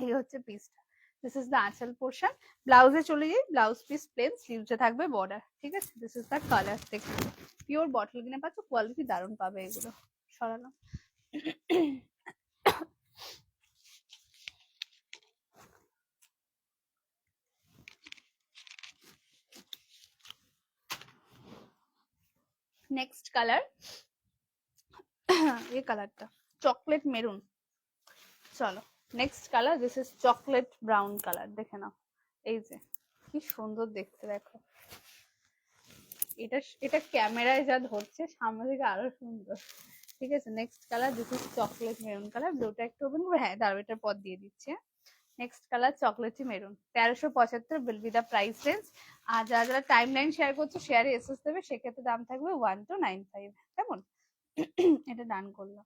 এই হচ্ছে পিসটা, দিস ইজ দ্য আঁচল পোর্শন। ব্লাউজে চলে যাই, ব্লাউজ পিস প্লেন, স্লিভসে থাকবে বর্ডার, ঠিক আছে। দিস ইজ দ্য কালার, দেখুন পিওর বটল গ্রিনে পাচ্ছ, কোয়ালিটি দারুণ পাবে এগুলো। সরালাম। নেক্সট কালার, এই কালারটা চকলেট মেরুন। চলো next colour, this is chocolate brown colour, দেখে নাও। এই যে কি সুন্দর দেখতে, দেখো এটা এটা ক্যামেরায় যা ধরছে সামনে থেকে আরো সুন্দর। ঠিক আছে, next colour, this is chocolate maroon colour. ব্লুটা একটু ওপেন করে, হ্যাঁ দাঁড়াও এটার পর দিয়ে দিচ্ছি। Next colour chocolatey maroon, 1375 will be the price range. আর যারা যারা টাইম লাইন শেয়ার করছো, শেয়ারে এসএস দেবে, সেক্ষেত্রে দাম থাকবে 1295। কেমন? এটা ডান করলাম,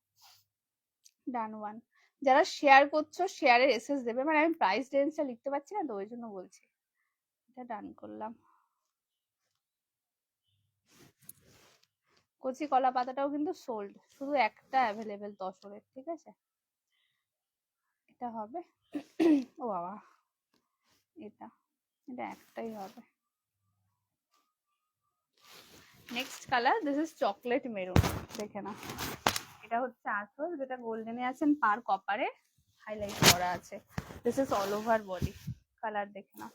ডান ওয়ান। যারা শেয়ার করছো শেয়ারের এসএস দেবে, মানে আমি প্রাইস রেঞ্জটা লিখতে পারছি না তো ওই জন্য বলছি। এটা ডান করলাম। কচি কলা পাতাটাও কিন্তু সোল্ড, শুধু একটা অ্যাভেলেবেল তসরের। ঠিক আছে, এটা হবে। ও বাবা, এটা এটা একটাই হবে। Next colour, this is chocolate maroon, দেখে না। এটা হচ্ছে আঁচল, যেটা গোল্ডেনে আছেন পার কপারে হাইলাইট করা আছে। This is all over body. Colour দেখে না,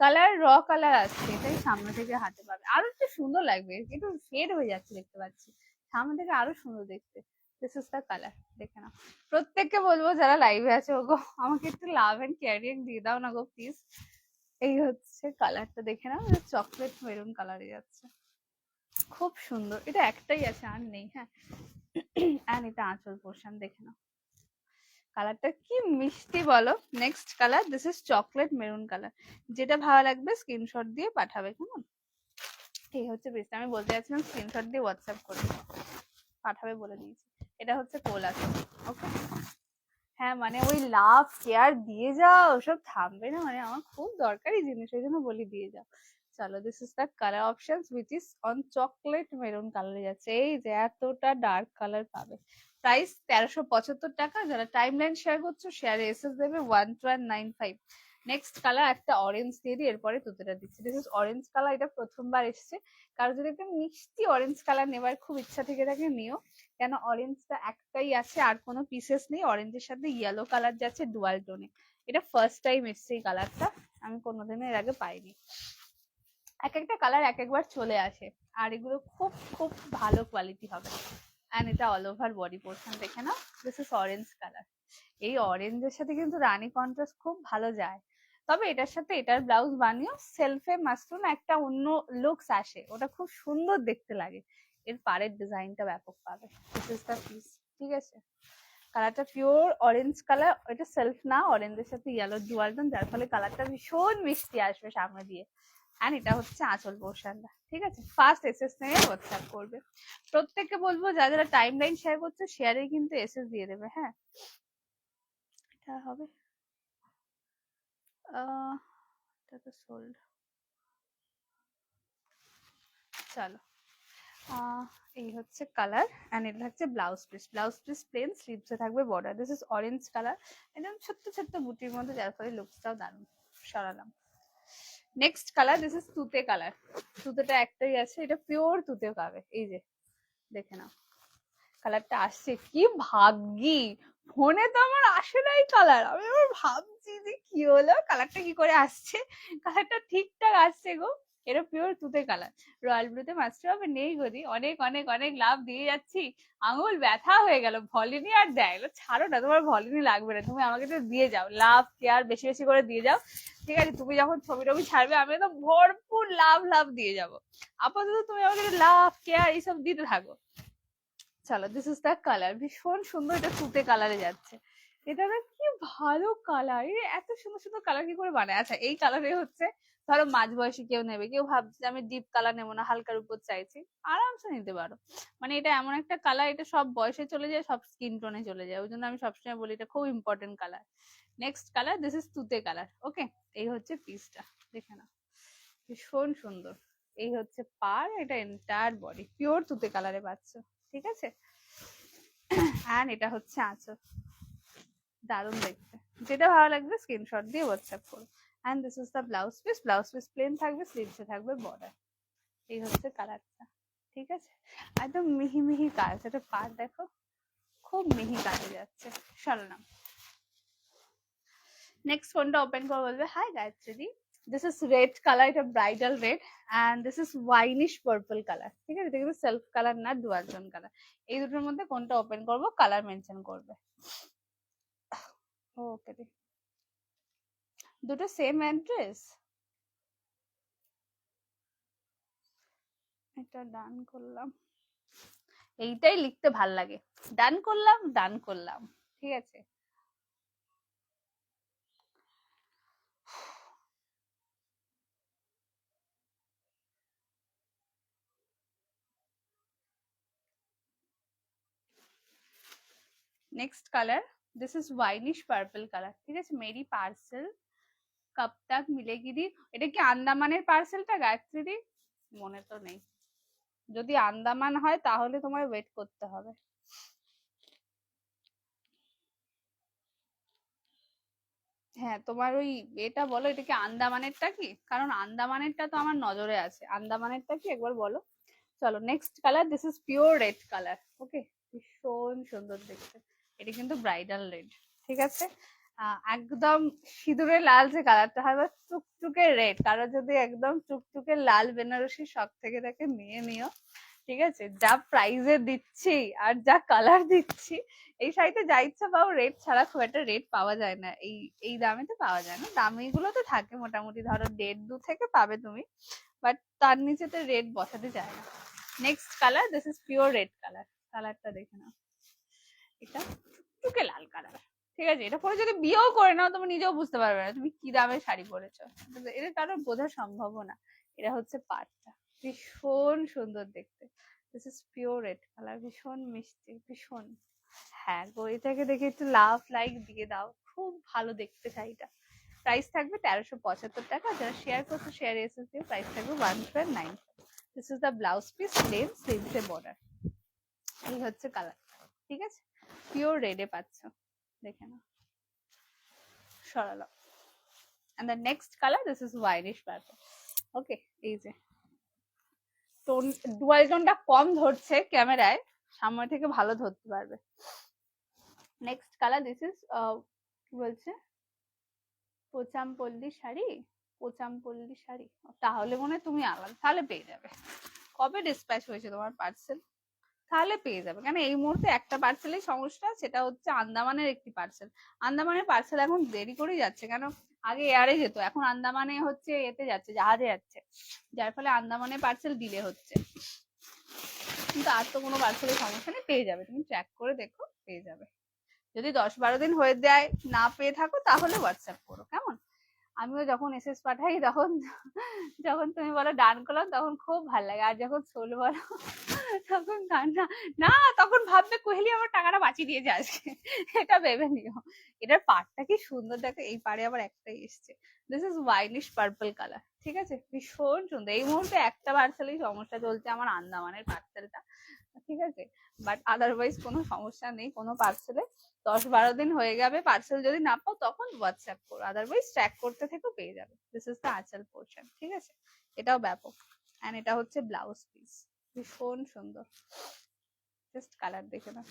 কালার র কালার আছে, এটাই সামনে থেকে হাতে পাবে, আরো একটু সুন্দর লাগবে। একটু ফেড হয়ে যাচ্ছে দেখতে পাচ্ছি, সামনে থেকে আরো সুন্দর দেখতে। দিস ইজ দ্য কালার, দেখে না। প্রত্যেককে বলবো যারা লাইভে আছে, ওগো আমাকে একটু লাভ এন্ড ক্যারিং দিয়ে দাও না গো প্লিজ। এই হচ্ছে কালারটা, দেখে নাও, চকলেট মেরুন কালারে যাচ্ছে, খুব সুন্দর। এটা একটাই আছে, আর নেই। হ্যাঁ, এন্ড এটা আঁচল পোর্শন, দেখে নাও কালারটা কি মিষ্টি বলো। Next colour, this is chocolate maroon colour. যেটা ভালো লাগবে স্ক্রিনশট দিয়ে পাঠাবে, কেমন? এই হচ্ছে বেস্ট, আমি বলতে যাচ্ছিলাম স্ক্রিনশট দিয়ে হোয়াটসঅ্যাপ করে পাঠাবে বলে দিয়েছি। এটা হচ্ছে কোলা, ওকে। হ্যাঁ মানে ওই লাভ কেয়ার দিয়ে যাও, ওসব থামবে না, মানে আমার খুব দরকারি জিনিস, ওই জন্য বলি দিয়ে যাও। চলো, this is the colour options which is on chocolate maroon কালারে যাচ্ছে। এই যে এতটা ডার্ক কালার পাবে। প্রাইস 1375 টাকা। যারা টাইম লাইন শেয়ার করছো, শেয়ারে এসএস দেবে 1295। নেক্সট কালার একটা অরেঞ্জ দিয়ে দিই, এরপরে তুতেটা দিচ্ছি। দিস ইজ অরেঞ্জ কালার, এটা প্রথমবার এসছে। কারো যদি একটা মিষ্টি অরেঞ্জ কালার নেবার খুব ইচ্ছা থেকে থাকে, নিও। কেন অরেঞ্জটা একটাই আছে, আর কোনো পিসেস নেই। অরেঞ্জের সাথে ইয়েলো কালার যাচ্ছে ডুয়াল টোনে। এটা ফার্স্ট টাইম এসছে এই কালারটা, আমি কোনোদিনও এর আগে পাইনি। এক একটা কালার এক একবার চলে আসে, আর এগুলো খুব খুব ভালো কোয়ালিটি হবে। অ্যান্ড এটা অল ওভার বডি পোর্শন, দেখে না। This is orange colour. এই অরেঞ্জের সাথে কিন্তু রানী কন্ট্রাস্ট খুব ভালো যায়। তবে এটার সাথে এটার ব্লাউজ বানিয়েও সেলফে মাস্টুন একটা অন্য লুকস আসে, ওটা খুব সুন্দর দেখতে লাগে। এর পাড়ের ডিজাইনটা ব্যাপক পাবে। This is the piece. ঠিক আছে, কালারটা পিওর অরেঞ্জ কালার, এটা সেলফ না, অরেঞ্জের সাথে ইয়েলো ডুয়াল টোন, যার ফলে কালারটা ভীষণ মিষ্টি আসবে সামনে দিয়ে। অ্যান্ড এটা হচ্ছে আঁচল পোর্শনটা। ঠিক আছে, ফার্স্ট এসএস নিয়ে হোয়াটসঅ্যাপ করবে। প্রত্যেককে বলবো যারা যারা টাইম লাইন শেয়ার করছো, শেয়ারে কিন্তু এসএস দিয়ে দেবে। হ্যাঁ, এটা হবে এটা তো সোল্ড। চলো, এই হচ্ছে কালার, এন্ড এটা হচ্ছে blouse piece. Blouse piece plain, স্লিভসে থাকবে বর্ডার। দিস ইজ অরেঞ্জ কালার, একদম ছোট্ট ছোট্ট বুটির মধ্যে, যার ফলে লুকসটাও দারুণ। সরালাম। নেক্সট কালার, দিস ইজ তুতে কালার। তুতেটা একটাই আছে, এটা পিওর তুতে পাবে। এই যে দেখে নাও, কালারটা আসছে, কি ভাগ্যি। ফোনে তো আমার আসে নাই কালার, আমি আবার ভাবছি যে কি হলো, কালারটা কি করে আসছে। কালারটা ঠিকঠাক আসছে গো। এটা পিওর তুতে কালার। রয়্যাল ব্লুতে মাস্টার হবে, নেই গদি, অনেক অনেক অনেক লাভ দিয়ে যাচ্ছি। আঙুল ব্যথা হয়ে গেল, ভলিনি আর দেয়, ছাড়ো না, তোমার ভলিনি লাগবে না, তুমি আমাকে তো দিয়ে যাও, লাভ কেয়ার বেশি বেশি করে দিয়ে যাও। ঠিক আছে, তুমি যখন ছবি টবি ছাড়বে, আমি তো ভরপুর লাভ লাভ দিয়ে যাবো। আপাতত তুমি আমাকে লাভ কেয়ার এইসব দিতে থাকো। চলো, দিস ইজ দ্য কালার, ভীষণ সুন্দর, এটা তুতে কালারে যাচ্ছে। এটা না কি ভালো কালার, এত সুন্দর সুন্দর কালার কি করে বানায়। আচ্ছা, এই কালারে হচ্ছে ধরো মাঝ বয়সী কেউ নেবে, কেউ ভাবছে আমি ডিপ কালার নেবো না, হালকার উপর চাইছি, আরামসে নিতে পারো। মানে এটা এমন একটা কালার, এটা সব বয়সে চলে যায়, সব স্কিন টোনে চলে যায়, ওই জন্য আমি সবসময় বলি এটা খুব important colour. Next colour, this is তুতে কালার। ওকে, এই হচ্ছে পিসটা, দেখে না, ভীষণ সুন্দর। এই হচ্ছে পার, এটা এন্টায়ার বডি পিওর তুতে কালারে পাচ্ছ। ঠিক আছে, অ্যান্ড এটা হচ্ছে আঁচল, দারুণ দেখতে। যেটা ভালো লাগবে স্ক্রিনশট দিয়ে হোয়াটসঅ্যাপ করো। And this is the blouse piece. Blouse piece plane থাকবে, স্লিভসে থাকবে বর্ডার। এই হচ্ছে কালারটা। ঠিক আছে, একদম মিহি মিহি কাজ, এটা পার দেখো, খুব মিহি কাজে যাচ্ছে। সরলাম। নেক্সট ফোনটা ওপেন করে বলবে hi Gayatri, this is red colour, এটা bridal red, and this is winish purple colour. ঠিক আছে, এটা কিন্তু সেলফ কালার না, ডুয়াল টোন কালার। এই দুটোর মধ্যে কোনটা ওপেন করবো, কালার মেনশন করবে। ওকে, দুটো সেম অ্যাড্রেস। এটা ডান করলাম, এইটাই লিখতে ভাল লাগে। ডান করলাম, ডান করলাম, ঠিক আছে। Next colour, this is winish purple colour, ঠিক আছে। মেরি পার্সেল কব তক মিলেগি দি। এটা কি আন্দামানের পার্সেলটা গায়ত্রী দি? মনে তো নেই, যদি আন্দামান হয় তাহলে তোমার ওয়েট করতে হবে। হ্যাঁ, তোমার ওই এটা বলো, এটা কি আন্দামানেরটা কি? কারণ আন্দামানেরটা তো আমার নজরে আছে, আন্দামানেরটা কি একবার বলো। চলো next colour, this is pure red colour. Okay, ভীষণ সুন্দর দেখতে। এটা কিন্তু ব্রাইডাল রেড, ঠিক আছে। একদম সিঁদুরে লাল যে কালারটা হয়, বা টুকটুকে রেড, কারো যদি একদম টুকটুকে লাল বেনারসি শখ থেকে তাকে নিয়ে নিও, ঠিক আছে। যা প্রাইজে দিচ্ছি আর যা কালার দিচ্ছি, এই শাড়িতে যা ইচ্ছা পাও, রেড ছাড়া খুব একটা রেড পাওয়া যায় না, এই দামে তো পাওয়া যায় না। দামি গুলো তো থাকে মোটামুটি, ধরো 1.5-2 থেকে পাবে তুমি, বাট তার নিচে তো রেড বসাতে যায় না। Next colour, this is pure red colour. কালারটা দেখে নাও, এটা টুকে লাল কালার, ঠিক আছে। এটা পরে যদি বিয়েও করে নাও, তুমি নিজেও বুঝতে পারবে না তুমি কি দামে শাড়ি পরেছো, এটা কারোর বোঝা সম্ভব না। এটা হচ্ছে পাটটা, ভীষণ সুন্দর দেখতে। This is pure red colour, ভীষণ মিষ্টি, ভীষণ। হ্যাঁ, গড়ি থেকে দেখে একটু লাভ লাইক দিয়ে দাও, খুব ভালো দেখতে শাড়িটা। প্রাইস থাকবে 1375 টাকা। যারা শেয়ার করছো শেয়ার এসএস দিয়ে, প্রাইস থাকবে 1.9। This is the blouse piece, plain স্লিভসে বর্ডার। এই হচ্ছে কালার, ঠিক আছে। পিওর রেডে পাচ্ছ, দেখে নাও, সরালো। and the next color, this is whitish purple. Okay, এই যে টোন, ডুয়াল টোনটা কম ধরছে ক্যামেরায়, সামনে থেকে ভালো ধরতে পারবে। নেক্সট কালার, দিস ইজ কি বলছে, পোচামপল্লী শাড়ি, পোচামপল্লী শাড়ি, তাহলে মনে হয় তুমি আলাদা, তাহলে পেয়ে যাবে। কবে ডিসপ্যাচ হয়েছে তোমার পার্সেল? তাহলে পেয়ে যাবে, কেন এই মুহূর্তে একটা পার্সেলের সমস্যা, সেটা হচ্ছে আন্দামানের একটি পার্সেল। আন্দামানের পার্সেল এখন দেরি করেই যাচ্ছে, কেন আগে এয়ারে যেত, এখন আন্দামানে হচ্ছে এতে যাচ্ছে, জাহাজে যাচ্ছে, যার ফলে আন্দামানে পার্সেল ডিলে হচ্ছে। কিন্তু আর তো কোনো পার্সেলের সমস্যা নেই, পেয়ে যাবে, তুমি ট্র্যাক করে দেখো, পেয়ে যাবে। যদি 10-12 দিন হয়ে যায় না পেয়ে থাকো, তাহলে হোয়াটসঅ্যাপ করো, কেমন। আমিও যখন এসএস পাঠাই, তখন যখন তুমি বলো ডান করলাম, তখন খুব ভালো লাগে, আর যখন সোল বলো তখন কান্না, না তখন ভাববে কোহলি আমার টাকাটা বাঁচিয়ে দিয়েছে আজকে, এটা ভেবে নিও। এটার পাড়টা কি সুন্দর দেখো, এই পাড়ে আবার একটাই এসছে। দিস ইজ ওয়াইলিশ পার্পল কালার, ঠিক আছে, ভীষণ সুন্দর। এই মুহূর্তে একটা পার্সেলই সমস্যা চলছে আমার, আন্দামানের পার্সেলটা, ঠিক আছে। বাট আদারওয়াইজ কোনো সমস্যা নেই কোনো পার্সেলে। 10-12 দিন হয়ে যাবে, পার্সেল যদি না পাও তখন হোয়াটসঅ্যাপ করো, আদারওয়াইজ ট্র্যাক করতে থেকেও পেয়ে যাবে। দিস ইজ দ্য আঁচল পোর্শন, ঠিক আছে। এটাও ব্যাপক, এন্ড এটা হচ্ছে ব্লাউজ পিস, ভীষণ সুন্দর। জাস্ট কালার দেখে না,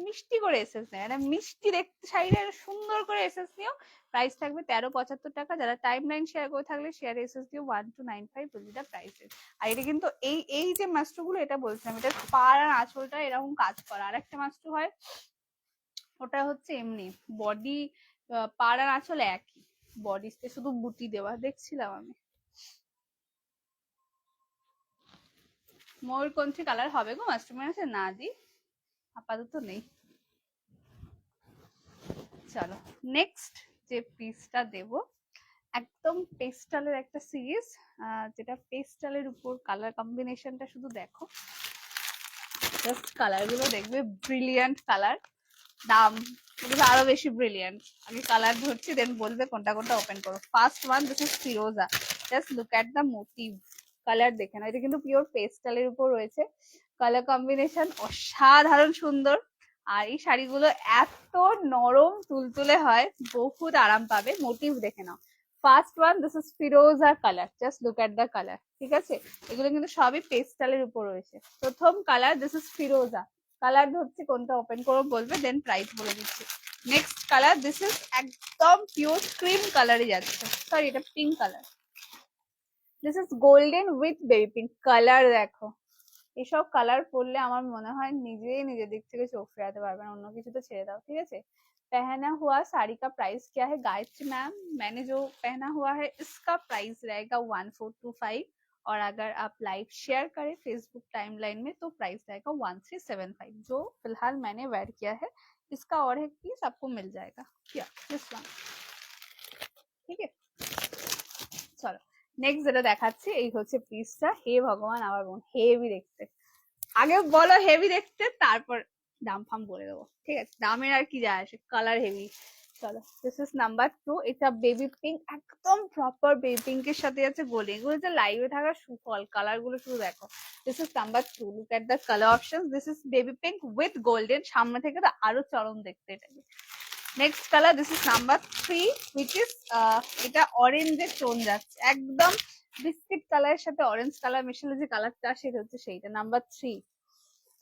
মিষ্টি করে এসেস নেই, এটা মিষ্টি দেখতে শাড়িটা সুন্দর করে এসেস নিও। প্রাইস থাকবে 1375 টাকা। যারা টাইম লাইন শেয়ার করে থাকলে শেয়ার এসেস দিও 1295 প্রতিটা প্রাইসের। আর এটা কিন্তু এই যে মাস্টু গুলো, এটা বলছিলাম, এটা পাড় আর আঁচলটা এরকম কাজ করা। আর একটা মাস্টু হয়, ওটা হচ্ছে এমনি বডি, পাড় আর আঁচল একই, বডিতে শুধু বুটি দেওয়া, দেখছিলাম আমি। ময়ূরকণ্ঠী কালার হবে গো মাস্টুমের আছে, না দি আপাতত নেই। চলো নেক্সট যে পিসটা দেব, একদম পেস্টালের একটা সিরিজ, যেটা পেস্টালের উপর কালার কম্বিনেশনটা শুধু দেখো, জাস্ট কালার গুলো দেখবে, ব্রিলিয়ান্ট কালার। দাম এগুলো আরো বেশি ব্রিলিয়ান্ট। আমি কালার ধরছি, দেন বলবে কোনটা কোনটা ওপেন করো। ফার্স্ট ওয়ান, দিস ইজ ফিরোজা। Just look at the motive, colour দেখে না, এটা কিন্তু পিওর পেস্টালের উপর রয়েছে। কালার কম্বিনেশন অসাধারণ সুন্দর। আর এই শাড়িগুলো এত নরম তুলতুলে হয়, বহুত আরাম পাবে। মোটিভ দেখে নাও। ফার্স্ট ওয়ান, দিস ইজ ফিরোজা colour, just look at the colour, ঠিক আছে। এগুলো কিন্তু সবই পেস্টালের উপর রয়েছে। প্রথম কালার, দিস ইজ ফিরোজা। কালার ধরছি, কোনটা ওপেন করো বলবে, দেন প্রাইস বলে দিচ্ছি। নেক্সট কালার, দিস ইজ একদম পিওর ক্রিম কালারে যাচ্ছে, সরি এটা pink colour. This is golden with baby pink colour. দেখো এসব কালার পরলে আমার মনে হয় নিজেই নিজের দিক থেকে চোখ ফেরাতে পারবে না, অন্য কিছু তো ছেড়ে দাও, ঠিক আছে। पहना हुआ साड़ी का प्राइस क्या है गायत्री मैम? मैंने जो पहना हुआ है इसका प्राइस रहेगा 1425 और अगर आप लाइक शेयर करें फेसबुक टाइमलाइन में तो प्राइस रहेगा 1375 जो फिलहाल मैंने वेयर किया है। इसका और एक पीस आपको मिल जाएगा क्या दिस वन, ঠিক আছে? চলো নেক্সট যেটা দেখাচ্ছি এই হচ্ছে পিসটা। হে ভগবান আমার বোন হেভি দেখতে, আগে বলো হেভি দেখতে তারপর দাম ফাম বলে দেবো, ঠিক আছে? দামের আর কি যায় আসে, কালার হেভি। চলো দিস ইজ নাম্বার 2, এটা বেবি পিঙ্ক, একদম প্রপার বেবি পিঙ্কের সাথে আছে গোল্ডেন, এগুলো যে লাইভে থাকা সুফল, কালার গুলো শুধু দেখো। This is number 2, look at the colour option, this is baby pink with golden, সামনে থেকে তো আরো চরম দেখতে এটাকে। Next colour this is number 3 which is এটা অরেঞ্জের টোন যাচ্ছে, একদম বিস্কিট কালারের সাথে অরেঞ্জ কালার মিশালে যে কালারটা সেটা হচ্ছে সেইটা নাম্বার 3।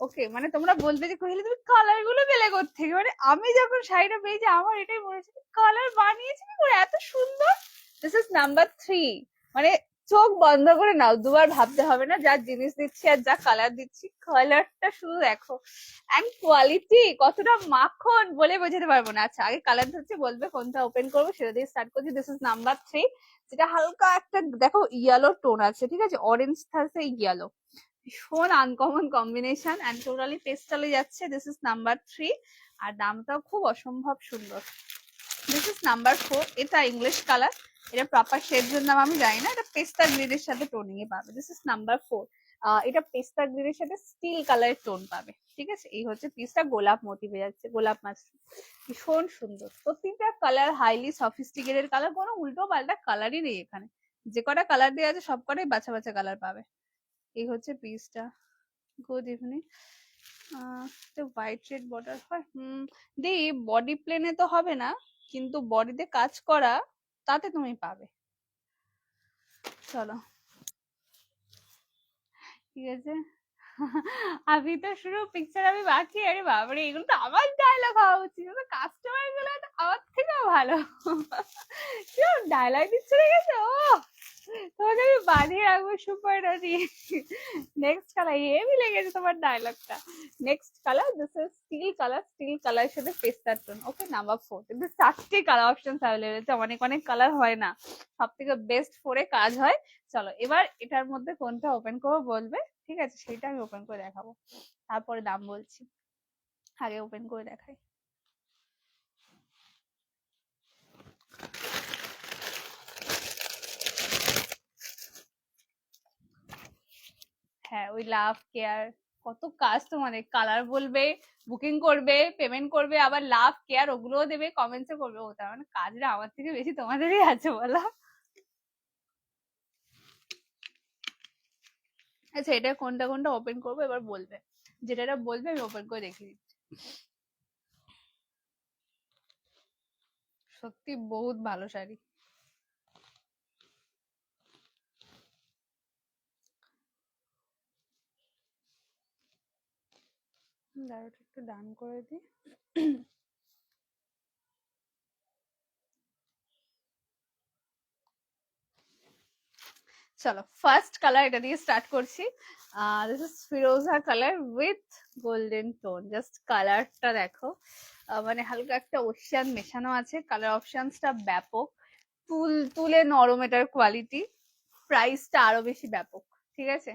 ওকে, মানে তোমরা বলবে যে কহিলে তুমি কালার গুলো পেলে কোত্থেকে, মানে আমি যখন শাড়িটা পেয়েছি আমার এটাই মনে হচ্ছে কালার বানিয়েছি কি করে এত সুন্দর। দিস ইজ নাম্বার 3, মানে চোখ বন্ধ করে নাও, দুবার ভাবতে হবে না, যা জিনিস দিচ্ছি আর যা কালার দিচ্ছি, কালারটা শুধু দেখো এন্ড কোয়ালিটি কতটা মাখন বলে বোঝাতে পারবো না। আচ্ছা আগে কালার ধরছি, বলবে কোনটা ওপেন করবো সেটা দিয়ে স্টার্ট করছি। দিস ইজ নাম্বার 3, যেটা হালকা একটা দেখো ইয়েলো টোন আছে, ঠিক আছে? অরেঞ্জ থাকছে ইয়েলো, ভীষণ আনকমন কম্বিনেশন এন্ড টোটালি পেস্টালে যাচ্ছে। দিস ইজ নাম্বার 3 আর দামটাও খুব অসম্ভব সুন্দর। দিস ইজ নাম্বার 4, এটা ইংলিশ কালার, এটা প্রপার শেডের নাম আমি জানি না, এটা পেস্তা গ্রিনের সাথে টোনিং এ পাবে। দিস ইজ নাম্বার 4, এটা পেস্তা গ্রিনের সাথে স্টিল কালারের টোন পাবে, ঠিক আছে? এই হচ্ছে পিসটা, গোলাপ মোটিভে যাচ্ছে, গোলাপ মাছ, ভীষণ সুন্দর। প্রত্যেকটা কালার হাইলি সফিস্টিকেটেড কালার, কোনো উল্টো পাল্টা কালারই নেই এখানে, যে কটা কালার দেওয়া আছে সব কটাই বাছা বাছা কালার পাবে। এই হচ্ছে পিসটা। Good evening. White red border হয় দি বডি প্লেনে তো হবে না, কিন্তু বডিতে কাজ করা তাতে তুমি পাবে। চলো ঠিক আছে। আমি তো শুরু পিকচার আমি বাকি, আরে বাবারে এগুলো তো আমার ডায়লগ হওয়া উচিত, কাস্টমার গুলো তো আমার থেকেও ভালো। ডায়লগ দিচ্ছে গেছে ও, তোমাকে আমি বানিয়ে রাখবো সুপার রানি। নেক্সট কালার হেভি লেগেছে তোমার ডায়লগটা। Next colour this is steel colour, steel কালারের সাথে পেস্তার টোন। ওকে নাম্বার 4, কিন্তু 4টে কালার অপশন অ্যাভেলেবল আছে, অনেক অনেক কালার হয় না, সব থেকে বেস্ট 4 এ কাজ হয়। চলো এবার এটার মধ্যে কোনটা ওপেন করবো বলবে, ঠিক আছে? সেটা আমি ওপেন করে দেখাবো, তারপরে দাম বলছি, আগে ওপেন করে দেখাই। হ্যাঁ ওই লাভ কেয়ার কত কাজ, তোমাদের কালার বলবে, বুকিং করবে, পেমেন্ট করবে, আবার লাভ কেয়ার ওগুলোও দেবে, কমেন্টসে করবে, ও তার মানে কাজটা আমার থেকে বেশি তোমাদেরই আছে বলো। আচ্ছা এটা কোনটা কোনটা ওপেন করবো এবার বলবে, যেটা বলবে আমি ওপেন করে দেখিয়ে দিচ্ছি। সত্যি বহুত ভালো শাড়ি। দাঁড়াটা একটু ডান করে দিই। চলো ফার্স্ট কালার এটা দিয়ে স্টার্ট করছি। দিস ইজ ফিরোজা colour with golden tone, just কালারটা দেখো, মানে হালকা একটা ওশিয়ান মেশানো আছে, কালার অপশনসটা ব্যাপক, তুলে নরম এটার কোয়ালিটি, প্রাইসটা আরো বেশি ব্যাপক, ঠিক আছে?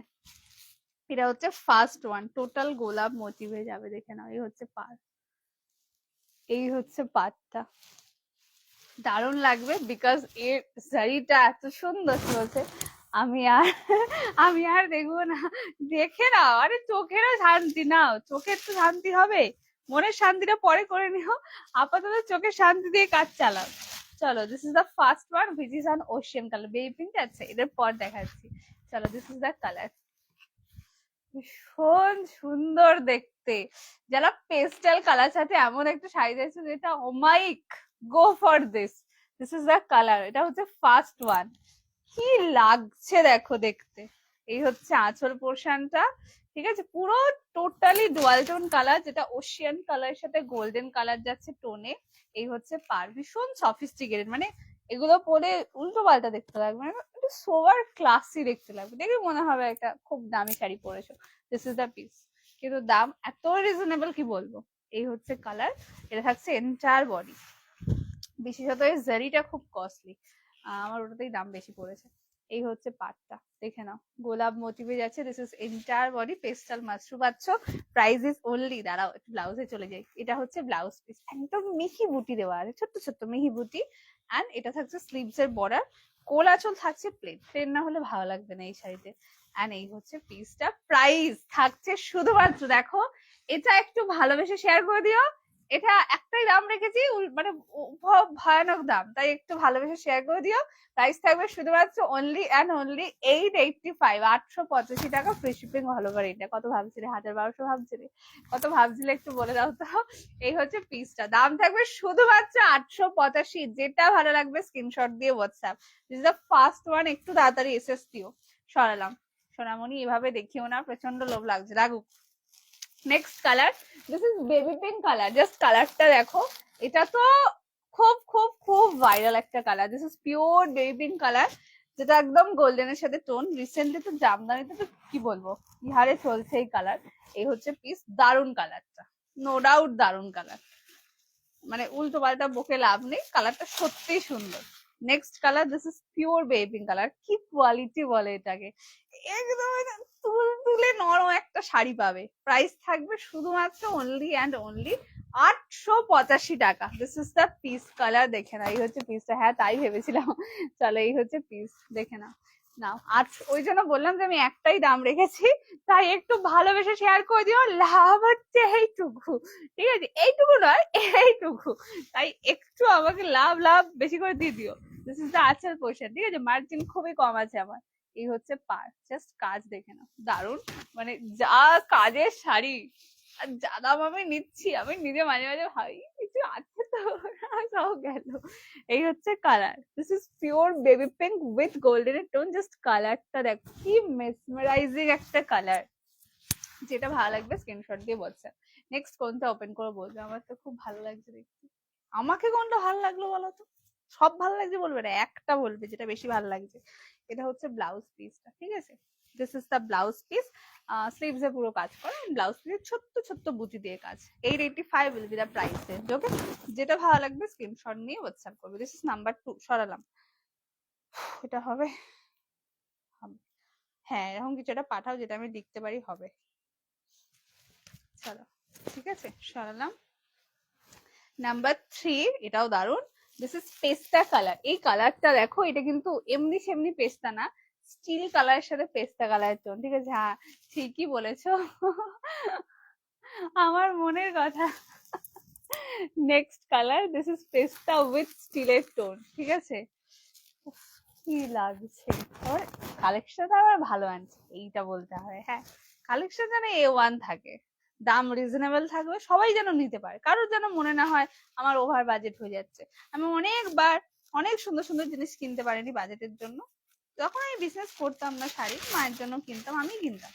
এটা হচ্ছে ফার্স্ট ওয়ান, টোটাল গোলাপ মোটিভে যাবে, দেখে নাও। এই হচ্ছে পার, এই হচ্ছে পাটটা, দারুণ লাগবে বিকজ এর শাড়িটা এত সুন্দর চলছে। আমি আর দেখবো না, দেখে নাও, আরে চোখেরও শান্তি নাও, চোখের তো শান্তি হবে, মনের শান্তিটা পরে করে নিও, আপাতত চোখের শান্তি দিয়ে কাজ চালাও। চলো this is the first one which is on Ocean colour, baby pink আছে, এটার পর দেখাচ্ছি। চলো দিস ইজ দ্য কালার, ভীষণ সুন্দর দেখতে। যারা পেস্টেল কালার সাথে এমন একটা শাড়ি দেখছে যেটা ওমাইক, go for this, this is the colour, এটা হচ্ছে ফার্স্ট ওয়ান। কি লাগছে দেখো দেখতে। এই হচ্ছে আঁচল পোর্শনটা, ঠিক আছে? পুরো টোটালি ডুয়াল টোন কালার, যেটা ওশিয়ান কালারের সাথে গোল্ডেন কালার যাচ্ছে টোনে। এই হচ্ছে পার, ভীষণ সফিস্টিকেটেড, মানে এগুলো পরে উল্টো পাল্টা দেখতে লাগবে, মানে একটু সোবার ক্লাসি দেখতে লাগবে, দেখে মনে হবে একটা খুব দামি শাড়ি পরেছো। দিস ইজ দ্য পিস, কিন্তু দাম এত রিজনেবল কি বলবো। এই হচ্ছে কালার, এটা থাকছে এন্টায়ার বডি। বিশেষত এই জারিটা খুব কস্টলি, আমার ওটাতেই দাম বেশি পড়েছে। এই হচ্ছে পাটটা, দেখে নাও গোলাপ মোটিভে যাচ্ছে। This is entire body pastel মাশরু পাচ্ছ। প্রাইস ইজ অনলি, দাঁড়াও একটু ব্লাউজে চলে যাই। এটা হচ্ছে ব্লাউজ পিস, একদম মিহি বুটি দেওয়া আছে, ছোট্ট ছোট্ট মিহি বুটি। অ্যান্ড এটা থাকছে স্লিভস এর বর্ডার, কোল আঁচল থাকছে প্লেন, প্লেন না হলে ভালো লাগবে না এই শাড়িতে। অ্যান্ড এই হচ্ছে পিসটা, প্রাইস থাকছে শুধুমাত্র, দেখো এটা একটু ভালোবেসে শেয়ার করে দিও। এটা একটাই দাম রেখেছি, মানে ভয়ানক দাম, তাই একটু ভালোবেসে শেয়ার করে দিও। প্রাইস থাকবে শুধুমাত্র অনলি অ্যান্ড অনলি 885, 885 টাকা, free shipping all over India. কত ভাবছিলে, 1200 ভাবছিলে, কত ভাবছিলে একটু বলে দাও তো। এই হচ্ছে পিসটা, দাম থাকবে শুধুমাত্র 885। যেটা ভালো লাগবে স্ক্রিনশট দিয়ে WhatsApp. This is the first one, একটু তাড়াতাড়ি এসএস দিও। সরালাম সোনামণি, এভাবে দেখিও না, প্রচন্ড লোভ লাগছে, রাগুক। Next colour, this is baby pink colour, just কালারটা দেখো, এটা তো খুব খুব খুব ভাইরাল একটা colour. This is pure baby pink colour, যেটা একদম গোল্ডেনের সাথে টোন। রিসেন্টলি তো জামদানিতে তো কি বলবো, কি হারে চলছে এই কালার। এই হচ্ছে পিস, দারুন কালারটা, নো ডাউট দারুন কালার, মানে উল্টো পাল্টা বকে লাভ নেই, কালারটা সত্যিই সুন্দর। Next colour, this is pure baby pink colour, কি কোয়ালিটি বলে এটাকে, একদম তুলে নরম একটা শাড়ি পাবে। প্রাইস থাকবে শুধুমাত্র অনলি অ্যান্ড অনলি 885 টাকা। This is the piece, colour দেখে না, এই হচ্ছে পিসটা, হ্যাঁ তাই ভেবেছিলাম। চলো এই হচ্ছে পিস, দেখে না নাও। ওই জন্য বললাম যে আমি একটাই দাম রেখেছি, তাই একটু ভালোবেসে শেয়ার করে দিও। লাভ হচ্ছে এইটুকু, ঠিক আছে, এইটুকু নয় এইটুকু, তাই একটু আমাকে লাভ লাভ বেশি করে দিয়ে দিও। দিস ইজ দ্য আঁচল পোর্শন, ঠিক আছে, মার্জিন খুবই কম আছে আমার। এই হচ্ছে পার্ট, জাস্ট কাজ দেখে নাও, দারুন, মানে যা কাজের শাড়ি, আর যা দাম আমি নিচ্ছি, আমি নিজে মাঝে মাঝে ভাবি কিছু আছে তো, সব গেল। এই হচ্ছে colour, this is pure baby pink with golden tone. Just কালারটা দেখো, কি মেসমারাইজিং একটা কালার, যেটা ভালো লাগবে স্ক্রিনশট দিয়ে হোয়াটসঅ্যাপ। নেক্সট কোনটা ওপেন করে বলবে, আমার তো খুব ভালো লাগছে দেখতে। আমাকে কোনটা ভালো লাগলো বলো তো, সব ভালো লাগছে বলবে না, একটা বলবে যেটা বেশি ভালো লাগছে। এটা হচ্ছে ব্লাউজ পিসটা, ঠিক আছে, this is the blouse piece. Sleeves এ পুরো কাজ করে, ব্লাউজ পিসে ছোট্ট ছোট্ট বুটি দিয়ে কাজ। 885 will be the price range. Okay, যেটা ভালো লাগবে স্ক্রিনশট নিয়ে হোয়াটসঅ্যাপ করবে। দিস ইজ নাম্বার 2, সরালাম। এটা হবে, হ্যাঁ এরকম কিছু একটা পাঠাও যেটা আমি লিখতে পারি, হবে। চলো ঠিক আছে, সরালাম। নাম্বার 3, এটাও দারুন। দিস ইজ পেস্তা কালার। এই কালারটা দেখো, এটা কিন্তু এমনি সেমনি পেস্তা না, স্টিল কালারের সাথে পেস্তা কালারের টোন, ঠিক আছে, হ্যাঁ ঠিকই বলেছো, আমার মনের কথা। নেক্সট কালার, দিস ইজ পেস্তা উইথ স্টিলের টোন, ঠিক আছে, কি লাগছে। কালেকশন আবার ভালো আনছে, এইটা বলতে হবে, হ্যাঁ কালেকশন যেন A1 থাকে, দাম রিজনেবল থাকবে, সবাই যেন নিতে পারে, কারোর যেন মনে না হয় আমার ওভার বাজেট হয়ে যাচ্ছে। আমি অনেকবার অনেক সুন্দর সুন্দর জিনিস কিনতে পারিনি বাজেটের জন্য, যখন আমি বিজনেস করতাম না শাড়ি, মায়ের জন্য কিনতাম, আমি কিনতাম,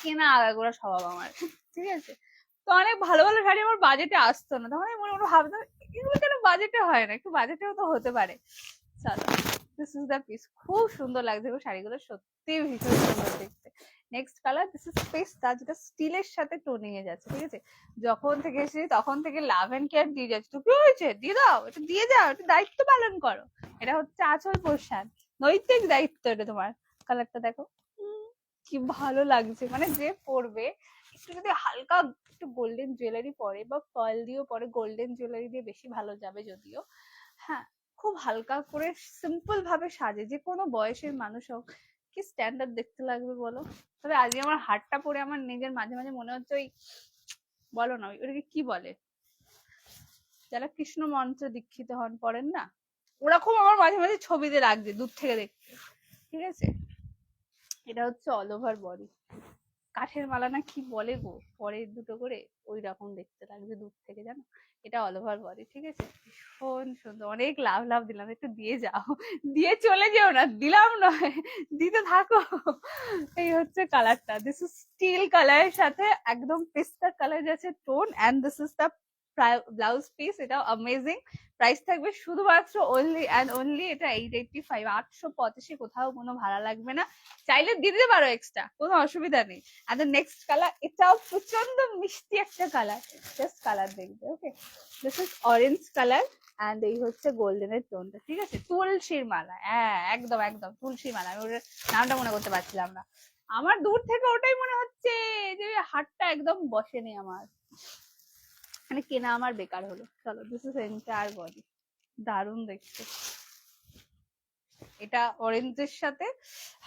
কেনা আগাগোড়া স্বভাব আমার, ঠিক আছে। তো অনেক ভালো ভালো শাড়ি আমার বাজেটে আসতো না, তখন আমি মনে মনে ভাবতাম এগুলো কেন বাজেটে হয় না, একটু বাজেটেও তো হতে পারে। চলো, দিস ইজ দ্য পিস, খুব সুন্দর লাগছে গো শাড়িগুলো, সত্যি ভীষণ সুন্দর দেখতে। নেক্সট কালার, দিস ইজ পেস্তা, যেটা স্টিলের সাথে টোনিং এ যাচ্ছে, ঠিক আছে, যখন থেকে এসেছি তখন থেকে লাভ এন্ড কেয়ার দিয়ে যাচ্ছে, তো কি হয়েছে, দিয়ে দাও, এটা দিয়ে যাও, এটা দায়িত্ব পালন করো। এটা হচ্ছে আঁচল পোষান, নৈতিক দায়িত্ব এটা তোমার। কালারটা দেখো, কি ভালো লাগছে, মানে যে পরবে একটু যদি হালকা একটু গোল্ডেন জুয়েলারি পরে বা পার্ল দিয়েও পরে, গোল্ডেন জুয়েলারি দিয়ে বেশি ভালো যাবে যদিও, হ্যাঁ খুব হালকা করে সিম্পল ভাবে সাজে, যে কোনো বয়সের মানুষ হোক, কি স্ট্যান্ডার্ড দেখতে লাগবে বলো। তবে আজকে আমার হারটা পরে আমার নিজের মাঝে মাঝে মনে হচ্ছে ওই, বলো না ওটাকে কি বলে, যারা কৃষ্ণ মন্ত্র দীক্ষিত হন পড়েন না, ওরকম আমার মাঝে মাঝে ছবিতে লাগছে দূর থেকে দেখতে, ঠিক আছে। এটা হচ্ছে অল ওভার বডি, কাঠের মালা না কি বলে গো, পরে দুটো করে, ওই রকম দেখতে লাগছে দূর থেকে, জানো। এটা অল ওভার বডি, ঠিক আছে, ভীষণ সুন্দর। অনেক লাভ লাভ দিলাম, একটু দিয়ে যাও, দিয়ে চলে যেও না, দিলাম নয়, দিতে থাকো। এই হচ্ছে কালারটা, দিস ইজ স্টিল কালারের সাথে একদম পেস্তা কালার যাচ্ছে tone, and this is the blouse piece, এটা অ্যামেজিং। প্রাইস থাকবে শুধুমাত্র অনলি অ্যান্ড অনলি এটা 885, 885, কোথাও কোনো ভাড়া লাগবে না। চাইলে দিতে পারো এক্সট্রা, কোনো অসুবিধা নেই। আর নেক্সট কালার, এটাও প্রচন্ড মিষ্টি একটা কালার, জাস্ট কালার দেখবে। Okay, this is orange colour and এই হচ্ছে গোল্ডেনের টোনটা, ঠিক আছে? তুলসীর মালা, হ্যাঁ একদম একদম তুলসীর মালা। আমি ওটার নামটা মনে করতে পারছিলাম না, আমার দূর থেকে ওটাই মনে হচ্ছে যে হাতটা একদম বসেনি আমার, মানে কেনা আমার বেকার হলো। চলো, দিস ইজ এন্টায়ার বডি, দারুণ দেখতে। এটা অরেঞ্জের সাথে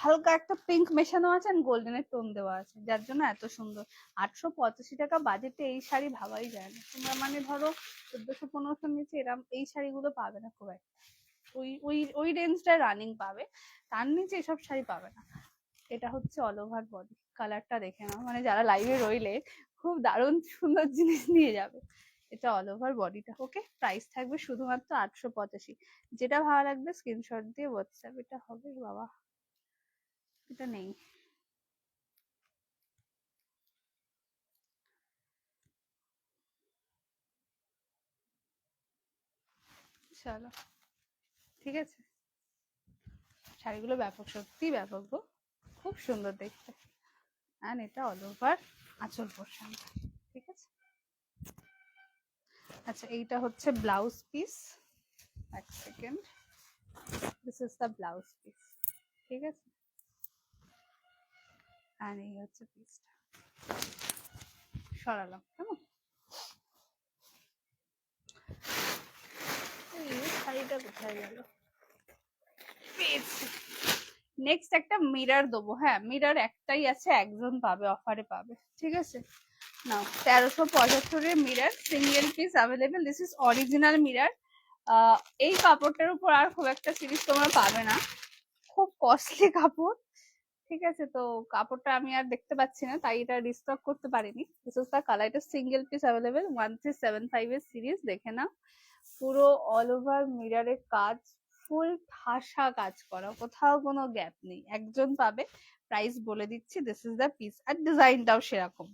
হালকা একটা পিঙ্ক মেশানো আছে, আর গোল্ডেনের টোন দেওয়া আছে, যার জন্য এত সুন্দর। 885 টাকা বাজেটে এই শাড়ি ভাবাই যায় না। তোমরা মানে ধরো 1400-1500 নিচে এরম এই শাড়িগুলো পাবে না খুব একটা। ওই ওই ওই রেঞ্জটা রানিং পাবে, তার নিচে এসব শাড়ি পাবে না। এটা হচ্ছে অল ওভার বডি, কালারটা দেখে নাও, মানে যারা লাইভে রইলে খুব দারুণ সুন্দর জিনিস নিয়ে যাবে। এটা অল ওভার বডিটা। ওকে, প্রাইস থাকবে শুধুমাত্র 885। যেটা ভালো লাগবে স্ক্রিনশট দিয়ে হোয়াটসঅ্যাপ, এটা হবে বাবা, এটা নেই। চলো, ঠিক আছে। শাড়িগুলো ব্যাপক, সত্যি ব্যাপক গো, খুব সুন্দর দেখতে। অ্যান্ড এটা অল ওভার আঁচল পোর্শন, ঠিক আছে। আচ্ছা, এইটা হচ্ছে ব্লাউজ পিস, এক second, this is the blouse piece, ঠিক আছে। আর এই হচ্ছে পিসটা, সরালাম কেমন, শাড়িটা কোথায় গেল, পেয়েছি। নেক্সট একটা মিরার দেবো, হ্যাঁ মিরার একটাই আছে, একজন পাবে, অফারে পাবে, ঠিক আছে। নাও, 1375 mirror, single piece available. This is original mirror. এই কাপড়টার উপর আর খুব একটা সিরিজ তোমরা পাবে না, খুব কস্টলি কাপড়, ঠিক আছে। তো কাপড়টা আমি আর দেখতে পাচ্ছি না, তাই এটা রিস্টক করতে পারিনি। দিস ইজ দ্য কালার, এটা সিঙ্গেল পিস অ্যাভেলেবেল, 1375 এর সিরিজ, দেখে নাও। পুরো অল ওভার মিরারের কাজ, ফুল ঠাসা কাজ করা, কোথাও কোনো গ্যাপ নেই, একজন পাবে। প্রাইস বলে দিচ্ছি, দিস ইজ দ্য পিস। আর ডিজাইনটাও সেরকম,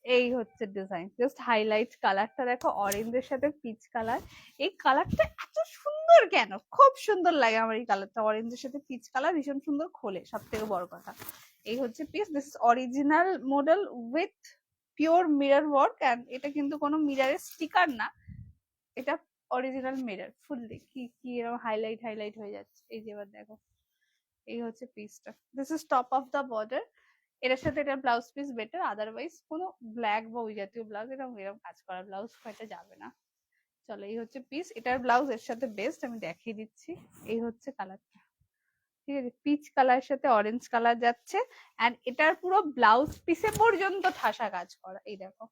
এই হচ্ছে ডিজাইন, জাস্ট হাইলাইট। কালারটা দেখো, অরেঞ্জের সাথে পিচ কালার, এই কালারটা এত সুন্দর কেন, খুব সুন্দর লাগে আমার এই কালারটা, অরেঞ্জের সাথে পিচ কালার, ভীষণ সুন্দর খোলে, সব থেকে বড় কথা। এই হচ্ছে পিস, this is original model with pure mirror work, and এটা কিন্তু কোনো মিররের স্টিকার না, এটা অরিজিনাল মিরর ফুললি। কি কি এরকম হাইলাইট হাইলাইট হয়ে যাচ্ছে, এই যে এবার দেখো। এই হচ্ছে পিসটা, this is top of the border. এটার সাথে এটা ব্লাউজ পিস বেটার, আদারওয়াইজ কোনো ব্ল্যাক বা ওই জাতীয় ব্লাউজ এরকম এরকম কাজ করা ব্লাউজ হয়তো যাবে না। চলো, এই হচ্ছে পিস, এটার ব্লাউজ এর সাথে বেস্ট, আমি দেখিয়ে দিচ্ছি। এই হচ্ছে কালারটা, ঠিক আছে, পিচ কালারের সাথে অরেঞ্জ কালার যাচ্ছে, এন্ড এটার পুরো ব্লাউজ পিসে পর্যন্ত ঠাসা কাজ করা, এই দেখো।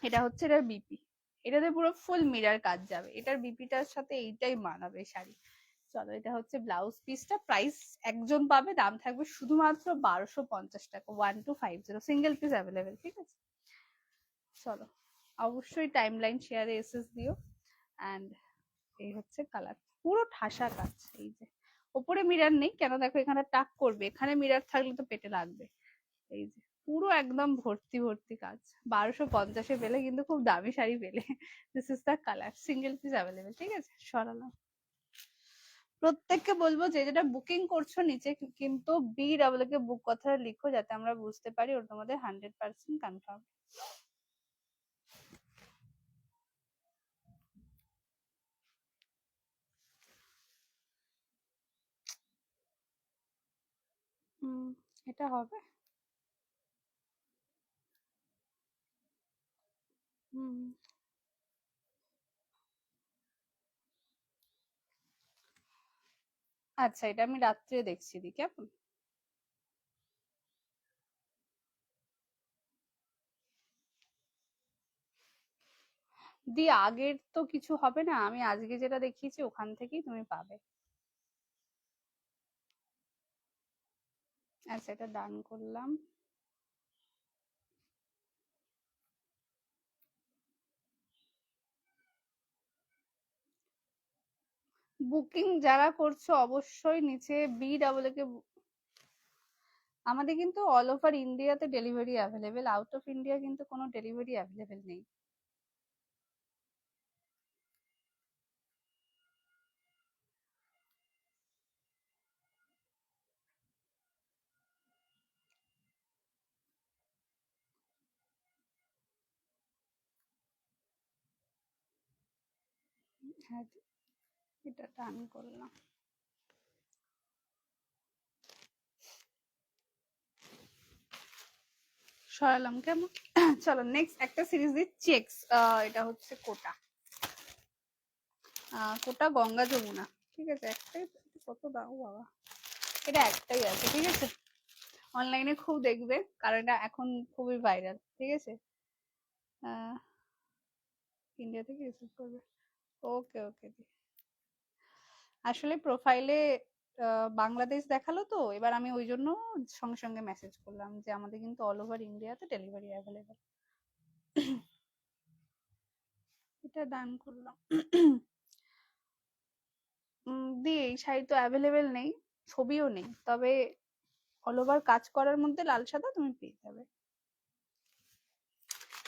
এটা হচ্ছে এটার বিপি, এটাতে পুরো ফুল মিরার কাজ যাবে, এটার বিপিটার সাথে এইটাই মানাবে শাড়ি। চলো, এটা হচ্ছে ব্লাউজ পিসটা, প্রাইস একজন পাবে, দাম থাকবে শুধুমাত্র 1250 টাকা, 1250, সিঙ্গেল পিস অ্যাভেলেবেল, ঠিক আছে। চলো, অবশ্যই টাইম লাইন শেয়ারে এসএস দিও। অ্যান্ড এই হচ্ছে কালার, পুরো ঠাসা কাজ। এই যে ওপরে মিরার নেই কেন, দেখো এখানে টাক করবে, এখানে মিরার থাকলে তো পেটে লাগবে। এই যে পুরো একদম ভর্তি ভর্তি কাজ, 1250-এ পেলে কিন্তু খুব দামি শাড়ি পেলে। This is the colour, single piece available, ঠিক আছে। সরালাম। প্রত্যেককে বলবো যে যেটা বুকিং করছো নিচে কিন্তু BW কে বুক কথাটা লিখো, যাতে আমরা বুঝতে পারি ওর তোমাদের 100% কনফার্ম। এটা হবে। আচ্ছা, এটা আমি রাত্রে দেখছি দি কেমন। দি আগের তো কিছু হবে না, আমি আজকে যেটা দেখিয়েছি ওখান থেকেই তুমি পাবে। আচ্ছা, এটা ডান করলাম। বুকিং যারা করছো অবশ্যই নিচে BW কে আমাদের কিন্তু অল ওভার ইন্ডিয়াতে delivery available, out of India কিন্তু কোনো ডেলিভারি অ্যাভেলেবেল নেই। হ্যাঁ, এটা টান করলাম। সরালাম কেমন? চলো নেক্সট একটা সিরিজ দিই, চেকস। এটা হচ্ছে কোটা, কোটা গঙ্গা যমুনা, ঠিক আছে। একটাই, কত দাও বাবা, এটা একটাই আছে, ঠিক আছে। অনলাইনে খুব দেখবে, কারণ এটা এখন খুবই ভাইরাল, ঠিক আছে। ইন্ডিয়া থেকে রিসিভ করবে, ওকে ওকে। আসলে প্রোফাইলে বাংলাদেশ দেখালো, তো এবার আমি ওই জন্য সঙ্গে সঙ্গে মেসেজ করলাম যে আমাদের কিন্তু অল ওভার ইন্ডিয়াতে ডেলিভারি অ্যাভেলেবেল। এটা ডান করলাম। দিয়ে এই শাড়ি তো অ্যাভেলেবেল নেই, ছবিও নেই, তবে অল ওভার কাজ করার মধ্যে লাল সাদা তুমি পেয়ে যাবে।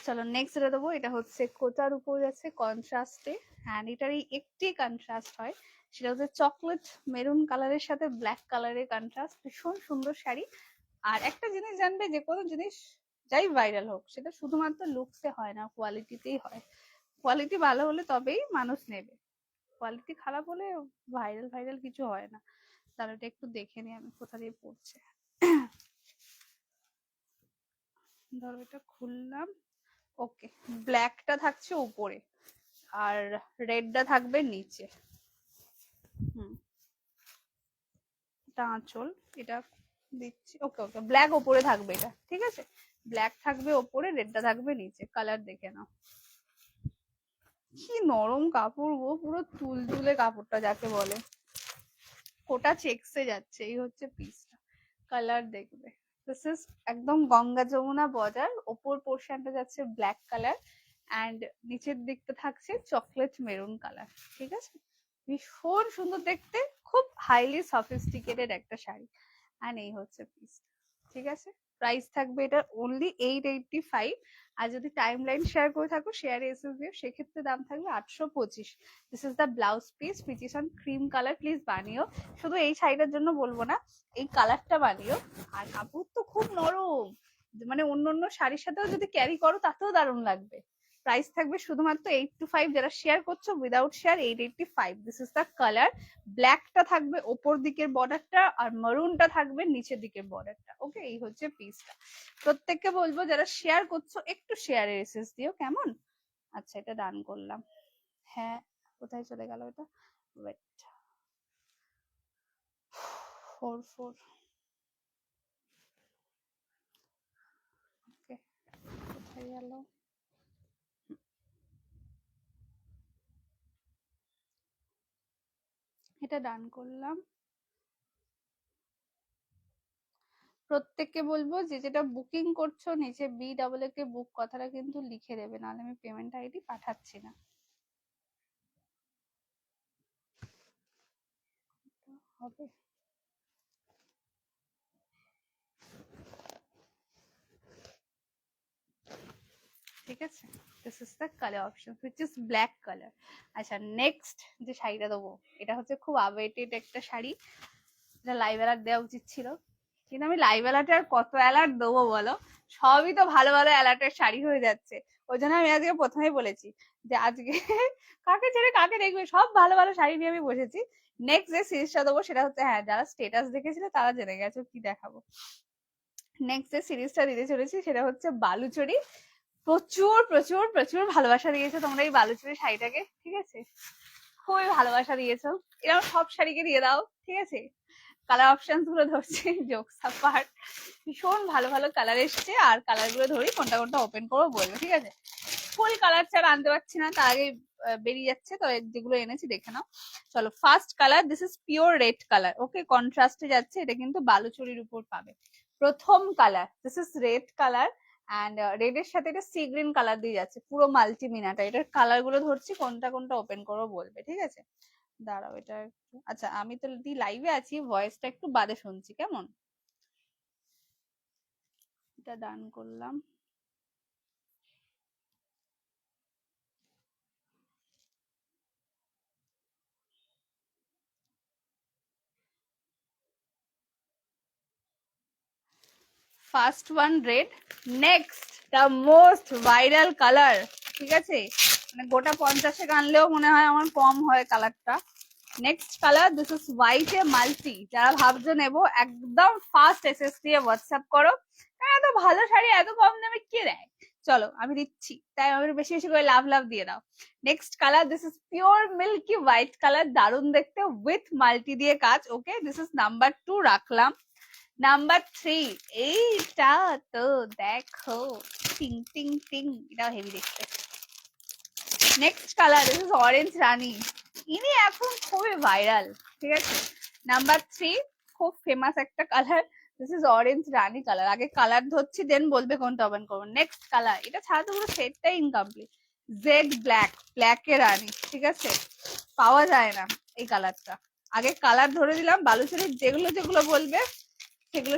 চলো নেক্সট যেটা দেবো, এটা হচ্ছে কোটার উপর আছে কন্ট্রাস্টে, হ্যান্ড এটারই একটি কন্ট্রাস্ট হয়, সেটা হচ্ছে চকলেট মেরুন কালারের সাথে ব্ল্যাক কালারের কন্ট্রাস্ট, ভীষণ সুন্দর শাড়ি। আর একটা জিনিস জানবে, যে কোনো জিনিস যাই ভাইরাল হোক, সেটা শুধুমাত্র লুকসে হয় না, কোয়ালিটিতেই হয়। কোয়ালিটি ভালো হলে তবেই মানুষ নেবে, কোয়ালিটি খারাপ হলে ভাইরাল ভাইরাল কিছু হয় না। তাহলে এটা একটু দেখে নিই আমি কোথা দিয়ে পড়ছে। ধরো এটা খুললাম, ওকে। ব্ল্যাকটা থাকছে উপরে আর রেডটা থাকবে নিচে। এটা আঁচল, এটা দিচ্ছি, ওকে ওকে। ব্ল্যাক ওপরে থাকবে এটা, ঠিক আছে। ব্ল্যাক থাকবে ওপরে, রেডটা থাকবে নিচে। কালার দেখে নাও, কি নরম কাপড় গো, পুরো তুলতুলে কাপড়টা যাকে বলে। কোটা চেকসে যাচ্ছে, এই হচ্ছে পিসটা। কালার দেখবে, দিস ইজ একদম গঙ্গা যমুনা বর্ডার, ওপর পোর্শনটা যাচ্ছে ব্ল্যাক কালার এন্ড নিচের দিকটা থাকছে চকলেট মেরুন কালার, ঠিক আছে। ভীষণ সুন্দর দেখতে, খুব হাইলি সফিস্টিকেটেড একটা শাড়ি। এন্ড এই হচ্ছে পিস, ঠিক আছে। প্রাইস থাকবে এটা অনলি 885। আর যদি টাইম লাইন শেয়ার করে থাকো, শেয়ারে এসএস দিও, সেক্ষেত্রে দাম থাকবে 825। This is the blouse piece, which is on cream colour. Please বানিও, শুধু এই শাড়িটার জন্য বলবো না, এই কালারটা বানিও। আর কাপড় তো খুব নরম, মানে অন্য অন্য শাড়ির সাথেও যদি ক্যারি করো তাতেও দারুণ লাগবে। প্রাইস থাকবে শুধুমাত্র 825, যারা শেয়ার করছো without share 885। This is the colour. ব্ল্যাকটা থাকবে ওপর দিকের বর্ডারটা, আর মারুনটা থাকবে নিচের দিকের বর্ডারটা, ওকে। এই হচ্ছে পিসটা। প্রত্যেককে বলবো যারা শেয়ার করছো একটু শেয়ারে এসএস দিও, কেমন? আচ্ছা, এটা ডান করলাম। হ্যাঁ, কোথায় চলে গেল এটা? ওয়েট, 44, ওকে। কোথায় গেল? এটা ডান করলাম। প্রত্যেককে বলবো যে যেটা বুকিং করছো, নিচে BAA বুক কথাটা কিন্তু লিখে দেবে, নাহলে আমি পেমেন্ট আইডি পাঠাচ্ছি না। হবে, ঠিক আছে। This is the colour option which is black colour. আচ্ছা নেক্সট যে শাড়িটা দেবো, এটা হচ্ছে খুব আবেটেড একটা শাড়ি, এটা লাইভ অ্যালার্ট দেওয়া উচিত ছিল, কিন্তু আমি লাইভ অ্যালার্টে আর কত অ্যালার্ট দেবো বলো, সবই তো ভালো ভালো অ্যালার্টের শাড়ি হয়ে যাচ্ছে। ওই জন্য আমি আজকে প্রথমেই বলেছি যে আজকে কাকে ছেড়ে কাকে দেখবে, সব ভালো ভালো শাড়ি নিয়ে আমি বসেছি। নেক্সট যে সিরিজটা দেবো সেটা হচ্ছে, হ্যাঁ যারা স্টেটাস দেখেছিল তারা জেনে গেছো কি দেখাবো। নেক্সট যে সিরিজটা দিতে চলেছি সেটা হচ্ছে বালুচরি। প্রচুর প্রচুর প্রচুর ভালোবাসা দিয়েছো তোমরা এই বালুচরি শাড়িটাকে, ঠিক আছে। খুবই ভালোবাসা দিয়েছো, এরকম সব শাড়িকে দিয়ে দাও, ঠিক আছে। কালার অপশনস গুলো ধরছি, জোকস অ্যাপার্ট, ভীষণ ভালো ভালো কালার এসছে। আর কালার গুলো ধরি, কোনটা কোনটা ওপেন করবো বলবো, ঠিক আছে। ফুল কালার ছাড়া আনতে পারছি না, তার আগে বেরিয়ে যাচ্ছে, তো যেগুলো এনেছি দেখে নাও। চলো, first colour, this is pure red colour, okay. কন্ট্রাস্টে যাচ্ছে, এটা কিন্তু বালুচরির উপর পাবে। প্রথম colour, this is red colour and red এর সাথে এটা সি গ্রিন কালার দিয়ে যাচ্ছে, পুরো মাল্টিমিনাটা। এটার কালার গুলো ধরছি, কোনটা কোনটা ওপেন করবো বলবে, ঠিক আছে। দাঁড়াও, এটা আচ্ছা, আমি তো লাইভে আছি, ভয়েসটা একটু বাদে শুনছি, কেমন? এটা ডান করলাম। First one red, next the most viral colour, ঠিক আছে। মানে গোটা 50 আনলেও মনে হয় আমার কম হয় কালারটা। Next colour, this is white A multi. যারা ভাবছো নেবো, একদম ফার্স্ট এসএস দিয়ে হোয়াটসঅ্যাপ করো। এত ভালো শাড়ি এত কম দামে কে দেয়? চলো আমি দিচ্ছি, তাই আমি বেশি বেশি করে লাভ লাভ দিয়ে দাও। Next colour, this is pure milky white colour, দারুন দেখতে, উইথ মাল্টি দিয়ে কাজ। ওকে, দিস ইজ নাম্বার 2 রাখলাম। নাম্বার 3, এইটা তো দেখো, টিং টিং টিং, এটাও হেভি দেখতে। Next colour, this is orange রানী। ইনি এখন খুবই ভাইরাল, ঠিক আছে। নাম্বার 3, খুব ফেমাস একটা colour, this is orange Rani colour. আগে কালার ধরছি, দেন বলবে কোনটা ওপেন করবো। নেক্সট কালার, এটা ছাড়া তো পুরো সেটটাই ইনকমপ্লিট। জেড ব্ল্যাক, ব্ল্যাক এ রানী, ঠিক আছে, পাওয়া যায় না এই কালারটা। আগে কালার ধরে দিলাম, বালুচরীর যেগুলো যেগুলো বলবে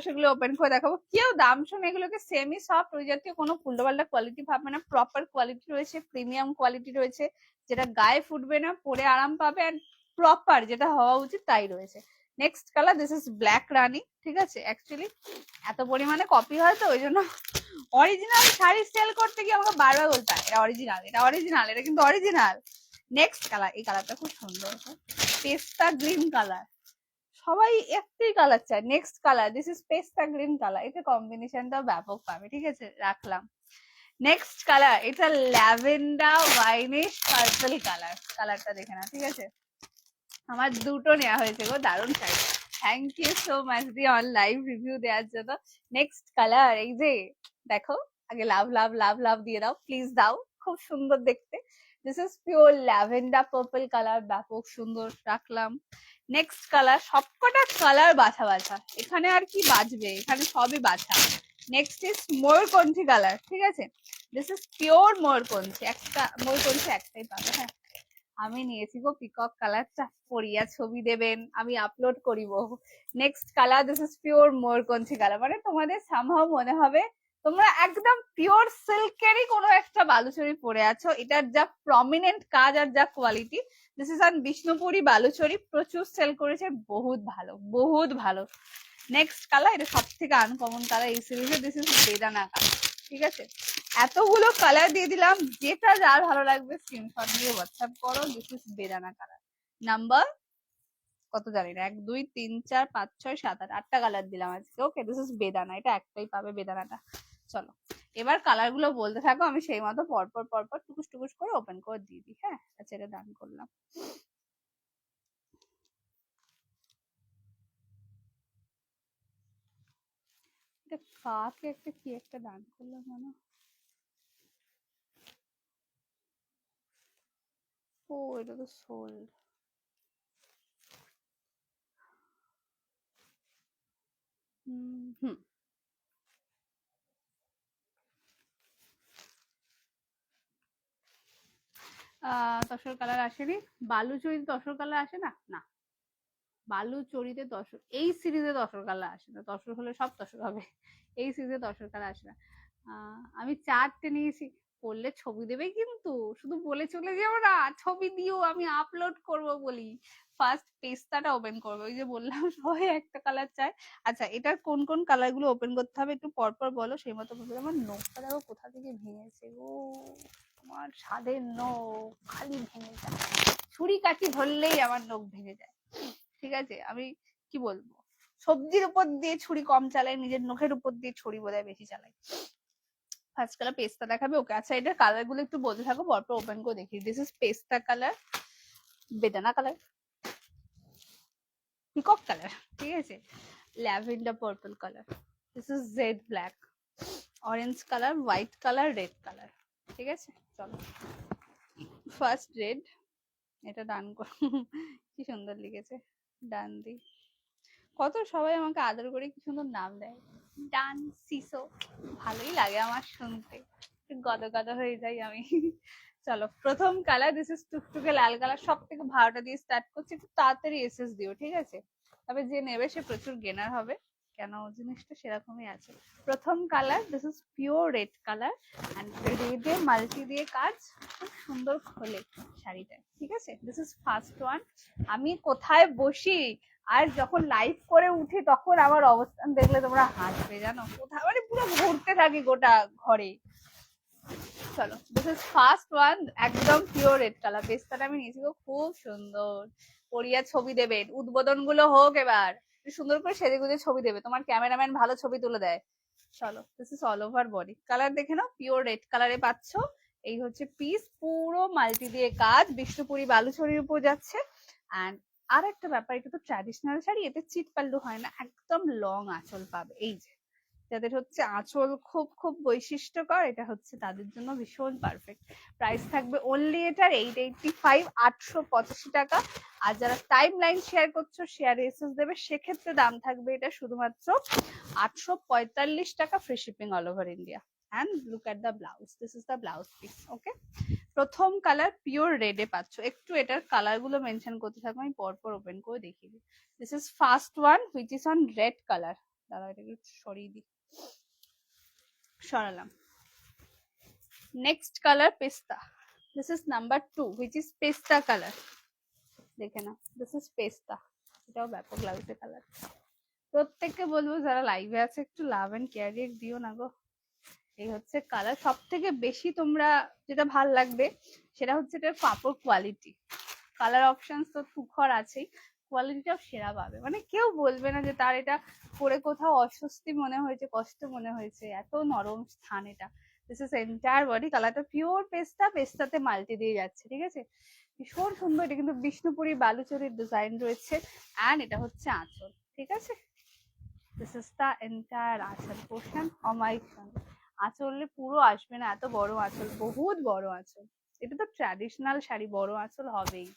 সেগুলো ওপেন করে দেখাবো। কেউ দাম শুনে এগুলোকে সেমি সফট ওই জাতীয় কোনো উল্টোপাল্টা কোয়ালিটি ভাববে না। প্রপার কোয়ালিটি রয়েছে, প্রিমিয়াম কোয়ালিটি রয়েছে, যেটা গায়ে ফুটবে না, পরে আরাম পাবে, আর প্রপার যেটা হওয়া উচিত তাই রয়েছে। Next colour, this is black রানী, ঠিক আছে। অ্যাকচুয়ালি এত পরিমাণে কপি হয় তো ওই জন্য অরিজিনাল শাড়ি সেল করতে গিয়ে আমাকে বারবার বলতে হয় এটা অরিজিনাল, এটা অরিজিনাল, এটা কিন্তু অরিজিনাল। নেক্সট কালার, এই কালারটা খুব সুন্দর, পেস্তা গ্রিন কালার, সবাই একটাই কালার চায়। নেক্সট কালার, দিস ইজ পেস্তা গ্রিন কালার, এটা কম্বিনেশনটাও ব্যাপক পাবে, ঠিক আছে, রাখলাম। নেক্সট কালার, এটা ল্যাভেন্ডার ওয়াইনিশ পার্পল কালার, কালারটা দেখে না, ঠিক আছে। আমার দুটো নেওয়া হয়েছে গো, দারুণ sari. Thank you so much দি অন লাইভ রিভিউ দেওয়ার জন্য। নেক্সট কালার, এই যে দেখো, আগে লাভ লাভ লাভ লাভ দিয়ে দাও, প্লিজ দাও, খুব সুন্দর দেখতে। This is pure lavender purple colour, ব্যাপক সুন্দর, রাখলাম। নেক্সট কালার, সবকটা কালার বাছা বাছা, এখানে আর কি বাজবে, এখানে সবই বাছা। নেক্সট ইজ ময়ূরকণ্ঠী কালার, ঠিক আছে। দিস ইজ পিওর ময়ূরকণ্ঠী, একটা ময়ূরকণ্ঠী একটাই পাবে। হ্যাঁ, আমি নিয়েছি গো পিকক কালারটা, পরিয়া ছবি দেবেন, আমি আপলোড করিব। Next colour, this is pure ময়ূরকণ্ঠী কালার, মানে তোমাদের সামহাও মনে হবে তোমরা একদম পিওর সিল্কেরই কোনো একটা বালুচরি পরে আছো। এটার যা প্রমিনেন্ট কাজ আর যা quality, this is on Bishnupuri Baluchari, প্রচুর সেল করেছে, বহুত ভালো, বহুত ভালো। নেক্সট কালার, এটা সব থেকে আনকমন কালার এই সিরিজে, দিস ইজ বেদানা কালার, ঠিক আছে। এতগুলো কালার দিয়ে দিলাম, যেটা যার ভালো লাগবে স্ক্রিনশট দিয়ে হোয়াটসঅ্যাপ করো। দিস ইজ বেদানা কালার। নাম্বার কত জানি না, 1 2 3 4 5 6 7 8, 8টা কালার দিলাম আজকে। ওকে, দিস ইজ বেদানা, এটা একটাই পাবে বেদানাটা। চলো এবার কালার গুলো বলতে থাকো, আমি সেই মতো পরপর পরপর টুকুস টুকুস করে ওপেন করে দিয়ে দিই। হ্যাঁ, আচ্ছা, এটা ডান করলাম। এটা কাকে একটা কি একটা ডান করলাম মনে, ও এটা তো সোল্ড। হুম, তসর কালার আসেনি। বালুচরিতে তসর কালার আসে না, না বালুচরিতে তসর, এই সিরিজে তসর কালার আসে না। তসর হলে সব তসর হবে, এই সিরিজে তসর কালার আসে না। আমি 4টে নিয়েছি, পড়লে ছবি দেবে কিন্তু, শুধু বলে চলে যাবো না, ছবি দিও, আমি আপলোড করব বলি। ফার্স্ট পেস্তাটা ওপেন করবো, ওই যে বললাম সবাই একটা কালার চায়। আচ্ছা, এটার কোন কোন কালার গুলো ওপেন করতে হবে একটু পরপর বলো, সেই মতো বলবো। আমার নখটা দেখো কোথা থেকে ভেঙেছে গো, আমার স্বাদের নখ খালি ভেঙে যায়, ছুরি কাটি ধরলেই আমার নখ ভেঙে যায়, ঠিক আছে। আমি কি বলবো, সবজির উপর দিয়ে ছুরি কম চালাই, নিজের নখের উপর দিয়ে ছুরি বোধহয় বেশি চালাই। ফার্স্ট কালার পেস্তা দেখাবে, ওকে। আচ্ছা, এটার কালার গুলো একটু বলতে থাকো, পরপর ওপেন করে দেখি। দিস ইজ পেস্তা কালার, বেদানা কালার, পিকক কালার, ঠিক আছে, lavender purple colour, this is jade black, orange colour, white colour, red colour, ঠিক আছে। চলো ফার্স্ট রেড, এটা ডান কর, কি সুন্দর লিখেছে, ডান দি। কত সবাই আমাকে আদর করে কি সুন্দর নাম দেয়, ডান সিসো, ভালোই লাগে আমার শুনতে, গদ গদ হয়ে যাই আমি। চলো প্রথম কালার, দিস ইজ টুকটুকে লাল কালার, সব থেকে ভালোটা দিয়ে স্টার্ট করছি, একটু তাড়াতাড়ি এসএস দিও, ঠিক আছে। তবে যে নেবে সে প্রচুর গেনার হবে, কেন জিনিসটা সেরকমই আছে। প্রথম colour, this is pure red colour, and রেডে মাল্টি দিয়ে কাজ, খুব সুন্দর খোলে শাড়িটা, ঠিক আছে। This is first one. আমি কোথায় বসি আর যখন লাইভ করে উঠি তখন আমার অবস্থান দেখলে তোমরা হাসবে, জানো, কোথায় মানে পুরো ঘুরতে থাকি গোটা ঘরে। চলো, দিস ইজ ফার্স্ট ওয়ান, একদম পিওর রেড কালার। পেস্তাটা আমি নিয়েছি, খুব সুন্দর। পরিয়া ছবি দেবে, উদ্বোধন গুলো হোক এবার, সুন্দর করে সেজে গুজে ছবি দেবে, তোমার ক্যামেরাম্যান ভালো ছবি তুলে দেয়। চলো, this is all over body. Colour দেখে নাও, পিওর রেড কালারে পাচ্ছ। এই হচ্ছে পিস, পুরো মাল্টি দিয়ে কাজ, বিষ্ণুপুরি বালুচরির উপর যাচ্ছে। অ্যান্ড আর একটা ব্যাপার, এটা তো ট্র্যাডিশনাল শাড়ি, এতে চিট পাল্লু হয় না, একদম লং আঁচল পাবে। এই যে যাদের হচ্ছে আঁচল খুব খুব বৈশিষ্ট্যকর, এটা হচ্ছে তাদের জন্য ভীষণ পারফেক্ট। প্রাইস থাকবে অনলি এটার 885, 885 টাকা। আর যারা টাইম লাইন শেয়ার করছো, শেয়ার এসএস দেবে, সেক্ষেত্রে দাম থাকবে এটা শুধুমাত্র 845 টাকা, free shipping all over India. And look at the blouse, this is the blouse piece. Okay, প্রথম কালার পিওর রেডে পাচ্ছ। একটু এটার কালার গুলো মেনশন করতে থাকবো, আমি পরপর ওপেন করে দেখিয়ে দিই। This is first one which is on red colour. দাঁড়াও, এটাকে সরিয়ে দিই, সরালাম। নেক্সট কালার পেস্তা, this is number 2 which is পেস্তা কালার। দেখে না, দিস ইজ পেস্তা, এটাও ব্যাপক লাগছে কালার। প্রত্যেককে বলবো যারা লাইভে আছে, একটু লাভ এন্ড কেয়ার দিও না গো। এই হচ্ছে কালার, সব থেকে বেশি তোমরা যেটা ভাল লাগবে সেটা হচ্ছে এটার কাপড় কোয়ালিটি। কালার অপশন তো তুখর আছেই, কোয়ালিটিটাও সেরা পাবে। মানে কেউ বলবে না যে তার এটা পরে কোথাও অস্বস্তি মনে হয়েছে, কষ্ট মনে হয়েছে, এত নরম স্থান এটা। দিস ইজ এন্টায়ার বডি, কালারটা পিওর পেস্তা, পেস্তাতে মাল্টি দিয়ে যাচ্ছে, ঠিক আছে, ভীষণ সুন্দর। এটা কিন্তু বিষ্ণুপুরি বালুচরির ডিজাইন রয়েছে। অ্যান্ড এটা হচ্ছে আঁচল, ঠিক আছে, দিস ইজ দ্য এন্টায়ার আঁচল পোর্শন। অমাইশন আঁচলে পুরো আসবে না, এত বড় আঁচল, বহুত বড় আঁচল। এটা তো ট্র্যাডিশনাল শাড়ি, বড় আঁচল হবেই।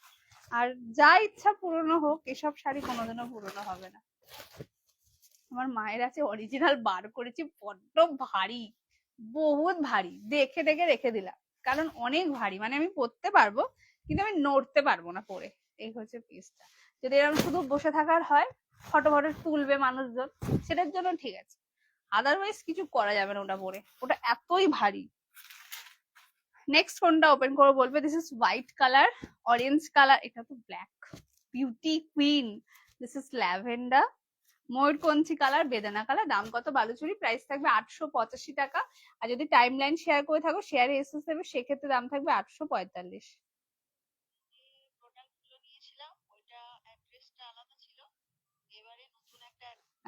আর যা ইচ্ছা পুরনো হোক, এসব শাড়ি কোনোদিনও পুরনো হবে না। আমার মায়ের আছে অরিজিনাল, বার করেছি, বড্ড ভারী, বহুত ভারী, দেখে দেখে রেখে দিলাম, কারণ অনেক ভারী, মানে আমি পরতে পারবো কিন্তু আমি নড়তে পারবো না পরে। এই হচ্ছে পিসটা। যদি এরকম শুধু বসে থাকার হয়, ফটো ফটো তুলবে মানুষজন, সেটার জন্য ঠিক আছে, আদারওয়াইজ কিছু করা যাবে না ওটা পরে, ওটা এতই ভারী। নেক্সট কোনটা ওপেন করে বলবে। This is white colour, orange colour, এটা তো black beauty queen. This is lavender, ময়ূরকঞ্চি কালার, বেদানা কালার। দাম কত বালুচুরি? প্রাইস থাকবে 885 টাকা। আর যদি টাইম লাইন শেয়ার করে থাকো, শেয়ারে এসএস দেবে, সেক্ষেত্রে দাম থাকবে 845।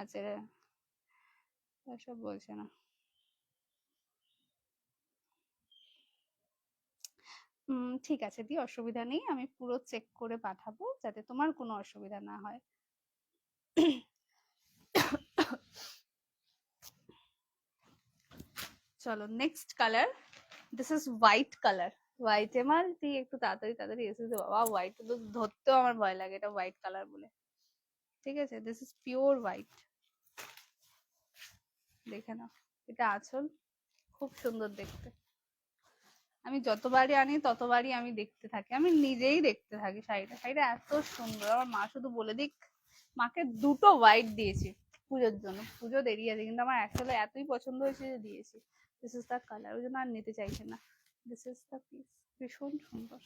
আচ্ছা, সব বলছে না। ঠিক আছে দি, অসুবিধা নেই, আমি পুরো চেক করে পাঠাবো যাতে তোমার কোনো অসুবিধা না হয়। চলো, next colour, this is white colour. White এমাল তুই একটু তাড়াতাড়ি তাড়াতাড়ি এসে দে বাবা, হোয়াইট তো ধরতেও আমার ভয় লাগে, এটা হোয়াইট কালার বলে, ঠিক আছে, দিস ইজ পিওর হোয়াইট। দেখে নাও, এটা আঁচল, খুব সুন্দর দেখতে। আমি যতবারই আনি ততবারই আমি দেখতে থাকি, আমি নিজেই দেখতে থাকি শাড়িটা, শাড়িটা এত সুন্দর। আমার মা শুধু বলে দিক, মাকে দুটো হোয়াইট দিয়েছি পুজোর জন্য, পুজো দেরি আছে, কিন্তু আমার আসলে এতই পছন্দ হয়েছে যে দিয়েছি। দিস ইজ দ্য কালার, ওই জন্য আর নিতে চাইছে না। দিস ইজ দ্য পিস, ভীষণ সুন্দর,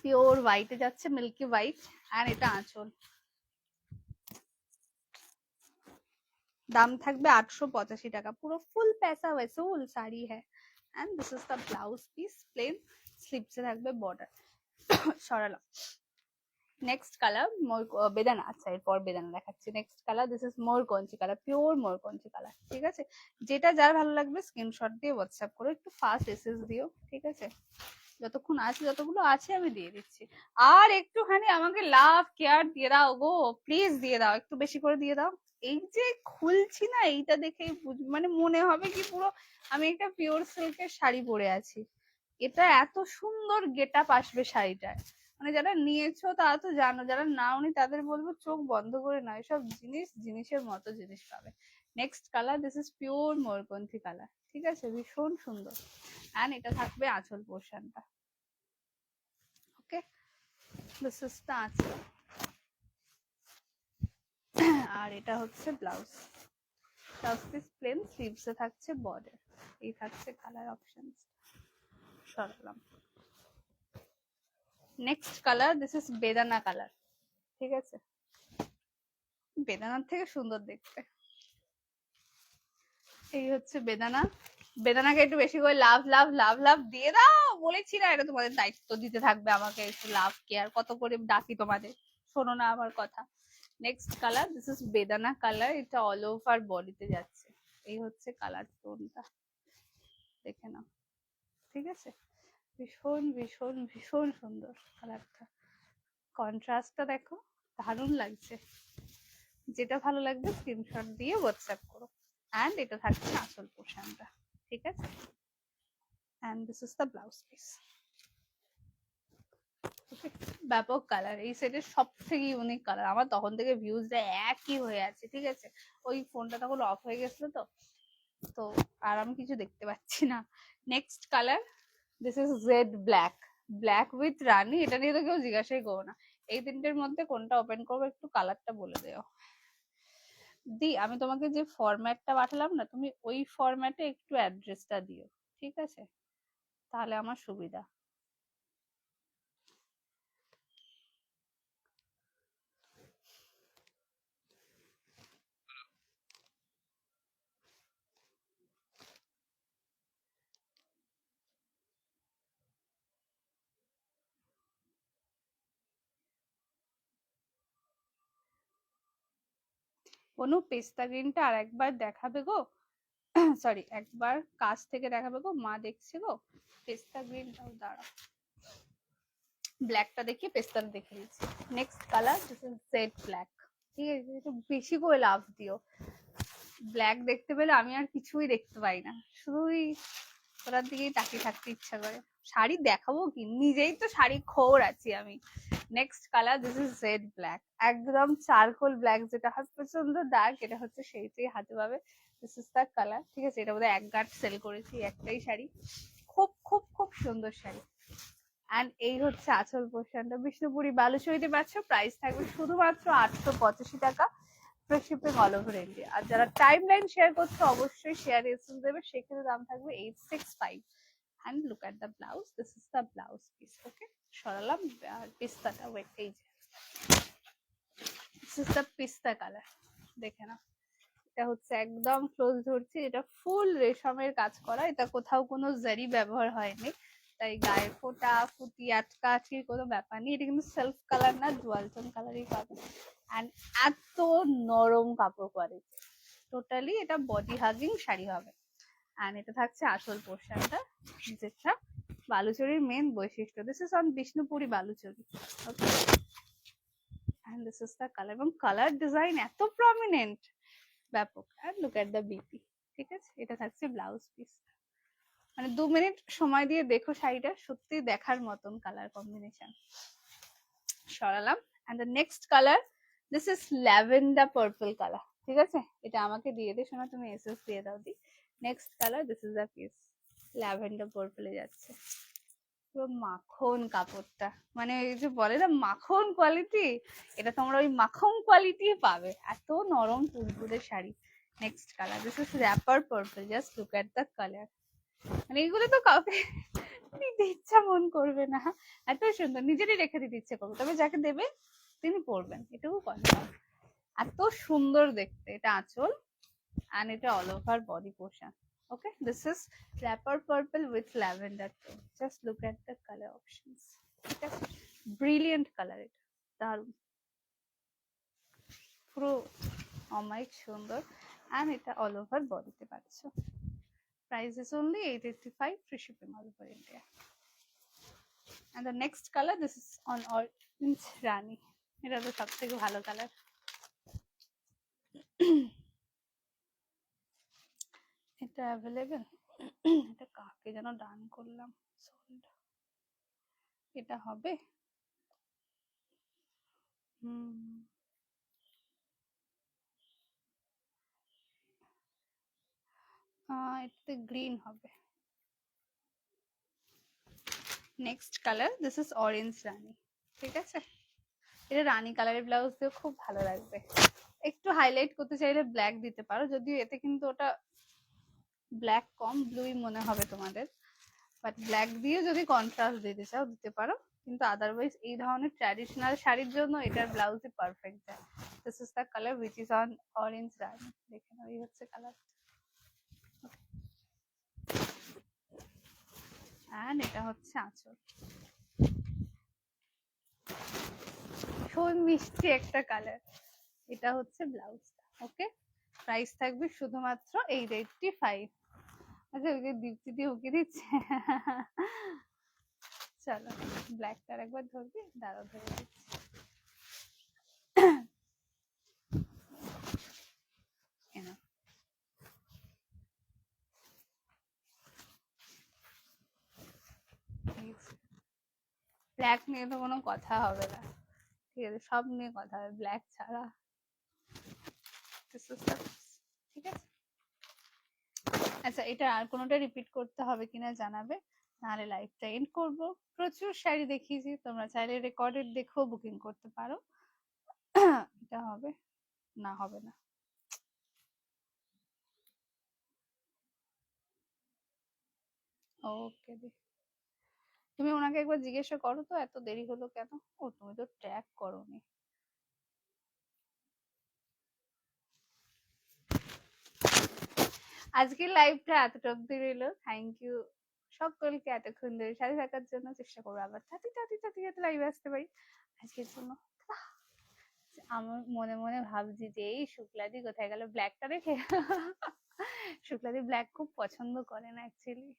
পিওর হোয়াইটে যাচ্ছে, মিল্কি হোয়াইট। আর এটা আঁচল, দাম থাকবে 885 টাকা। পুরো ফুল पैसा वसूल শাড়ি হ্যাঁ। And this is the blouse piece, plane, স্লিপসে থাকবে বর্ডার। সরালাম। নেক্সট কালার বেদানা, আচ্ছা এরপর বেদানা দেখাচ্ছি। নেক্সট কালার, দিস ইজ ময়ূরকঞ্চি কালার, পিওর ময়ূরকঞ্চি কালার, ঠিক আছে। যেটা যার ভালো লাগবে স্ক্রিনশট দিয়ে হোয়াটসঅ্যাপ করো, একটু ফাস্ট এসএস দিও, ঠিক আছে, যতক্ষণ আছে, যতগুলো আছে আমি দিয়ে দিচ্ছি। আর একটুখানি আমাকে লাভ কেয়ার দিয়ে দাও গো, প্লিজ দিয়ে দাও, একটু বেশি করে দিয়ে দাও। এই যে খুলছি না, এইটা দেখে মানে মনে হবে কি পুরো আমি একটা পিওর সিল্কের শাড়ি পরে আছি। এটা এত সুন্দর গেট আপ আসবে শাড়িটায়, মানে যারা নিয়েছো তারা তো জানো, যারা নাওনি তাদের বলবো চোখ বন্ধ করে না, এসব জিনিস জিনিসের মতো জিনিস পাবে। Next colour, this is pure ময়ূরকণ্ঠী কালার, ঠিক আছে, ভীষণ সুন্দর। অ্যান্ড এটা থাকবে আঁচল পোর্শনটা, ওকে, দিস ইজ দ্য আঁচল। আর এটা হচ্ছে ব্লাউজ, ব্লাউজ পিস প্লেন, স্লিভসে থাকছে বর্ডার। এই থাকছে কালার অপশন, সরালাম। নেক্সট কালার, দিস ইজ বেদানা কালার, ঠিক আছে, বেদানার থেকে সুন্দর দেখতে। এই হচ্ছে বেদানা, বেদানাকে একটু বেশি করে লাভ লাভ লাভ লাভ দিয়ে দাও, বলেছি না এটা তোমাদের দায়িত্ব দিতে থাকবে আমাকে একটু লাভ কেয়ার, কত করে ডাকি তোমাদের, শোনো না আমার কথা। নেক্সট কালার, দিস ইজ বেদানা কালার, এটা অল ওভার বডিতে যাচ্ছে। এই হচ্ছে কালার টোনটা, দেখে নাও, ঠিক আছে? ভীষণ ভীষণ ভীষণ সুন্দর কালারটা, কন্ট্রাস্টটা দেখো, দারুণ লাগছে। যেটা ভালো লাগবে স্ক্রিনশট দিয়ে হোয়াটসঅ্যাপ করো। অ্যান্ড এটা থাকছে আসল পোর্শনটা, ঠিক আছে? And this is the blouse piece. ব্যাপক কালার, এই সেটের সব থেকে ইউনিক কালার। আমার তখন থেকে ভিউজটা একই হয়ে আছে, ঠিক আছে? ওই ফোনটা তখন অফ হয়ে গেছিল তো, তো আর আমি কিছু দেখতে পাচ্ছি না। Next colour, this is jade black, black with রানি। এটা নিয়ে তো কেউ জিজ্ঞাসাই করো না। এই তিনটের মধ্যে কোনটা ওপেন করবো, একটু কালারটা বলে দেও দি। আমি তোমাকে যে ফরম্যাটটা পাঠালাম না, তুমি ওই ফরম্যাটে একটু অ্যাড্রেসটা দিও, ঠিক আছে? তাহলে আমার সুবিধা। অনু, পেস্তা গ্রিনটা আর একবার দেখাবে গো, সরি, একবার কাছ থেকে দেখাবে গো, মা দেখছে গো। পেস্তা গ্রিনটাও দাঁড়া, ব্ল্যাকটা দেখিয়ে পেস্তাটা দেখে দিচ্ছি। Next colour, this is jade black, ঠিক আছে? একটু বেশি করে লাভ দিও। ব্ল্যাক দেখতে পেলে আমি আর কিছুই দেখতে পাই না, শুধুই ওটার দিকেই তাকিয়ে থাকতে ইচ্ছা করে। শাড়ি দেখাবো কি, নিজেই তো শাড়ি খোর আছি আমি। Next colour, this is jade black, একদম চারকোল ব্ল্যাক, যেটা হাত পর্যন্ত ডার্ক, এটা হচ্ছে সেইটাই হাতে পাবে। দিস ইজ দ্য কালার, ঠিক আছে? এটা বোধহয় এক গাঁট সেল করেছি, একটাই শাড়ি। খুব খুব খুব সুন্দর শাড়ি। অ্যান্ড এই হচ্ছে আঁচল পোর্শনটা, বিষ্ণুপুরি বালুচরীতে পাচ্ছ। প্রাইস থাকবে শুধুমাত্র 885 টাকা, free shipping all over India. আর যারা টাইম লাইন শেয়ার করছে অবশ্যই শেয়ার এসেন্স দেবে, সেক্ষেত্রে দাম থাকবে 865। and look at the blouse, this is the blouse piece, okay? সরালাম পিস্তাটা, ওয়েট, এই যে this is the পিস্তা কালার, দেখে না? এটা হচ্ছে একদম ক্লোজ ধরছি, এটা ফুল রেশমের কাজ করা, এটা কোথাও কোনো জারি ব্যবহার হয়নি, তাই গায়ে ফোটা ফুটি আটকা আটকির কোনো ব্যাপার নেই। এটা কিন্তু সেলফ কালার না, ডুয়াল টোন কালারই পাবে। অ্যান্ড এত নরম কাপড় কোয়ালিটি, টোটালি এটা বডি হাগিং শাড়ি হবে। অ্যান্ড এটা থাকছে আসল পোর্শনটা, যেটা বালুচরীর মেন বৈশিষ্ট্য। This is on Bishnupuri Baluchari, okay? And this is the colour, এবং কালার ডিজাইন এত প্রমিনেন্ট, ব্যাপক। And look at the BP, ঠিক আছে? এটা থাকছে ব্লাউজ পিস। মানে 2 মিনিট সময় দিয়ে দেখো শাড়িটা, সত্যি দেখার মতন কালার কম্বিনেশন। সরালাম। And the next colour, this is lavender purple colour, ঠিক আছে? এটা আমাকে দিয়ে দে শোনা, তুমি এসএস দিয়ে দাও দি। Next colour, this is the piece, lavender পার্পলে যাচ্ছে, পুরো মাখন কাপড়টা, মানে এই যে বলে না মাখন কোয়ালিটি, এটা তোমরা ওই মাখন কোয়ালিটি পাবে, এত নরম তুলতুলে sari. Next colour, this is wrapper purple, just look at the colour. মানে এগুলো তো কাউকে দিতে ইচ্ছা মন করবে না, এত সুন্দর, নিজেরই রেখে দিতে ইচ্ছে করবে, তবে যাকে দেবে তিনি পরবেন, এটুকু কনফার্ম। এত সুন্দর দেখতে, এটা আঁচল, and এটা all over body portion, okay? This is rapper purple with lavender tone, just look at the color options, okay? Brilliant color, এটা দারুন, পুরো অমাইক সুন্দর। and এটা all over bodyতে পাচ্ছ। price is only 885, free shipping all over India. And the next color, this is on orange rani, এটা তো সব থেকে ভালো কালার। এটা অ্যাভেলেবেল, এটা কাকে যেন ডান করলাম, এটা হবে। এটাতে গ্রিন হবে। Next colour, this is orange রানি, ঠিক আছে? এটা রানি কালারের ব্লাউজ দিয়ে খুব ভালো লাগবে। একটু হাইলাইট করতে চাইলে ব্ল্যাক দিতে পারো, যদিও এতে কিন্তু ওটা ব্ল্যাক কম, ব্লুই মনে হবে তোমাদের, বাট ব্ল্যাক দিয়ে যদি কন্ট্রাস্ট দিতে চাও দিতে পারো, কিন্তু আদারওয়াইজ এই ধরনের ট্র্যাডিশনাল শাড়ির জন্য এটার ব্লাউজই পারফেক্ট যায়। This is the colour which is on orange রানি, দেখে নাও, এই হচ্ছে কালার। অ্যান্ড এটা হচ্ছে আঁচল। ভীষণ মিষ্টি একটা কালার। এটা হচ্ছে ব্লাউজটা। ওকে, প্রাইস থাকবে শুধুমাত্র 885। আচ্ছা, ওই যে দীপ্তি দিয়ে উকি দিচ্ছে। চলো ব্ল্যাকটার একবার ধরবি, দাঁড়াও ধরে দিচ্ছি। ব্ল্যাক নিয়ে তো কোনো কথা হবে না, ঠিক আছে? সব নিয়ে কথা হবে, ব্ল্যাক ছাড়া। ঠিক আছে, আচ্ছা এটা আর কোনোটা রিপিট করতে হবে কিনা জানাবে, নাহলে লাইভটা এন্ড করবো। প্রচুর শাড়ি দেখিয়েছি, তোমরা চাইলে রেকর্ডেড দেখেও বুকিং করতে পারো। এটা হবে না, হবে না। ওকে, তুমি ওনাকে একবার জিজ্ঞাসা করো তো এত দেরি হলো কেন। ও তুমি তো ট্র্যাক করোনি। আজকের লাইভটা এতটা অব্দি রইলো। থ্যাংক ইউ সকলকে এতক্ষণ ধরে সাথে থাকার জন্য। চেষ্টা করবো আবার তাতি তাতি তাতি যাতে লাইভে আসতে পারি। আজকের জন্য আমার মনে মনে ভাবছি যে এই শুক্লাদি কোথায় গেল, ব্ল্যাকটা রেখে। শুক্লাদি ব্ল্যাক খুব পছন্দ করে না অ্যাকচুয়ালি।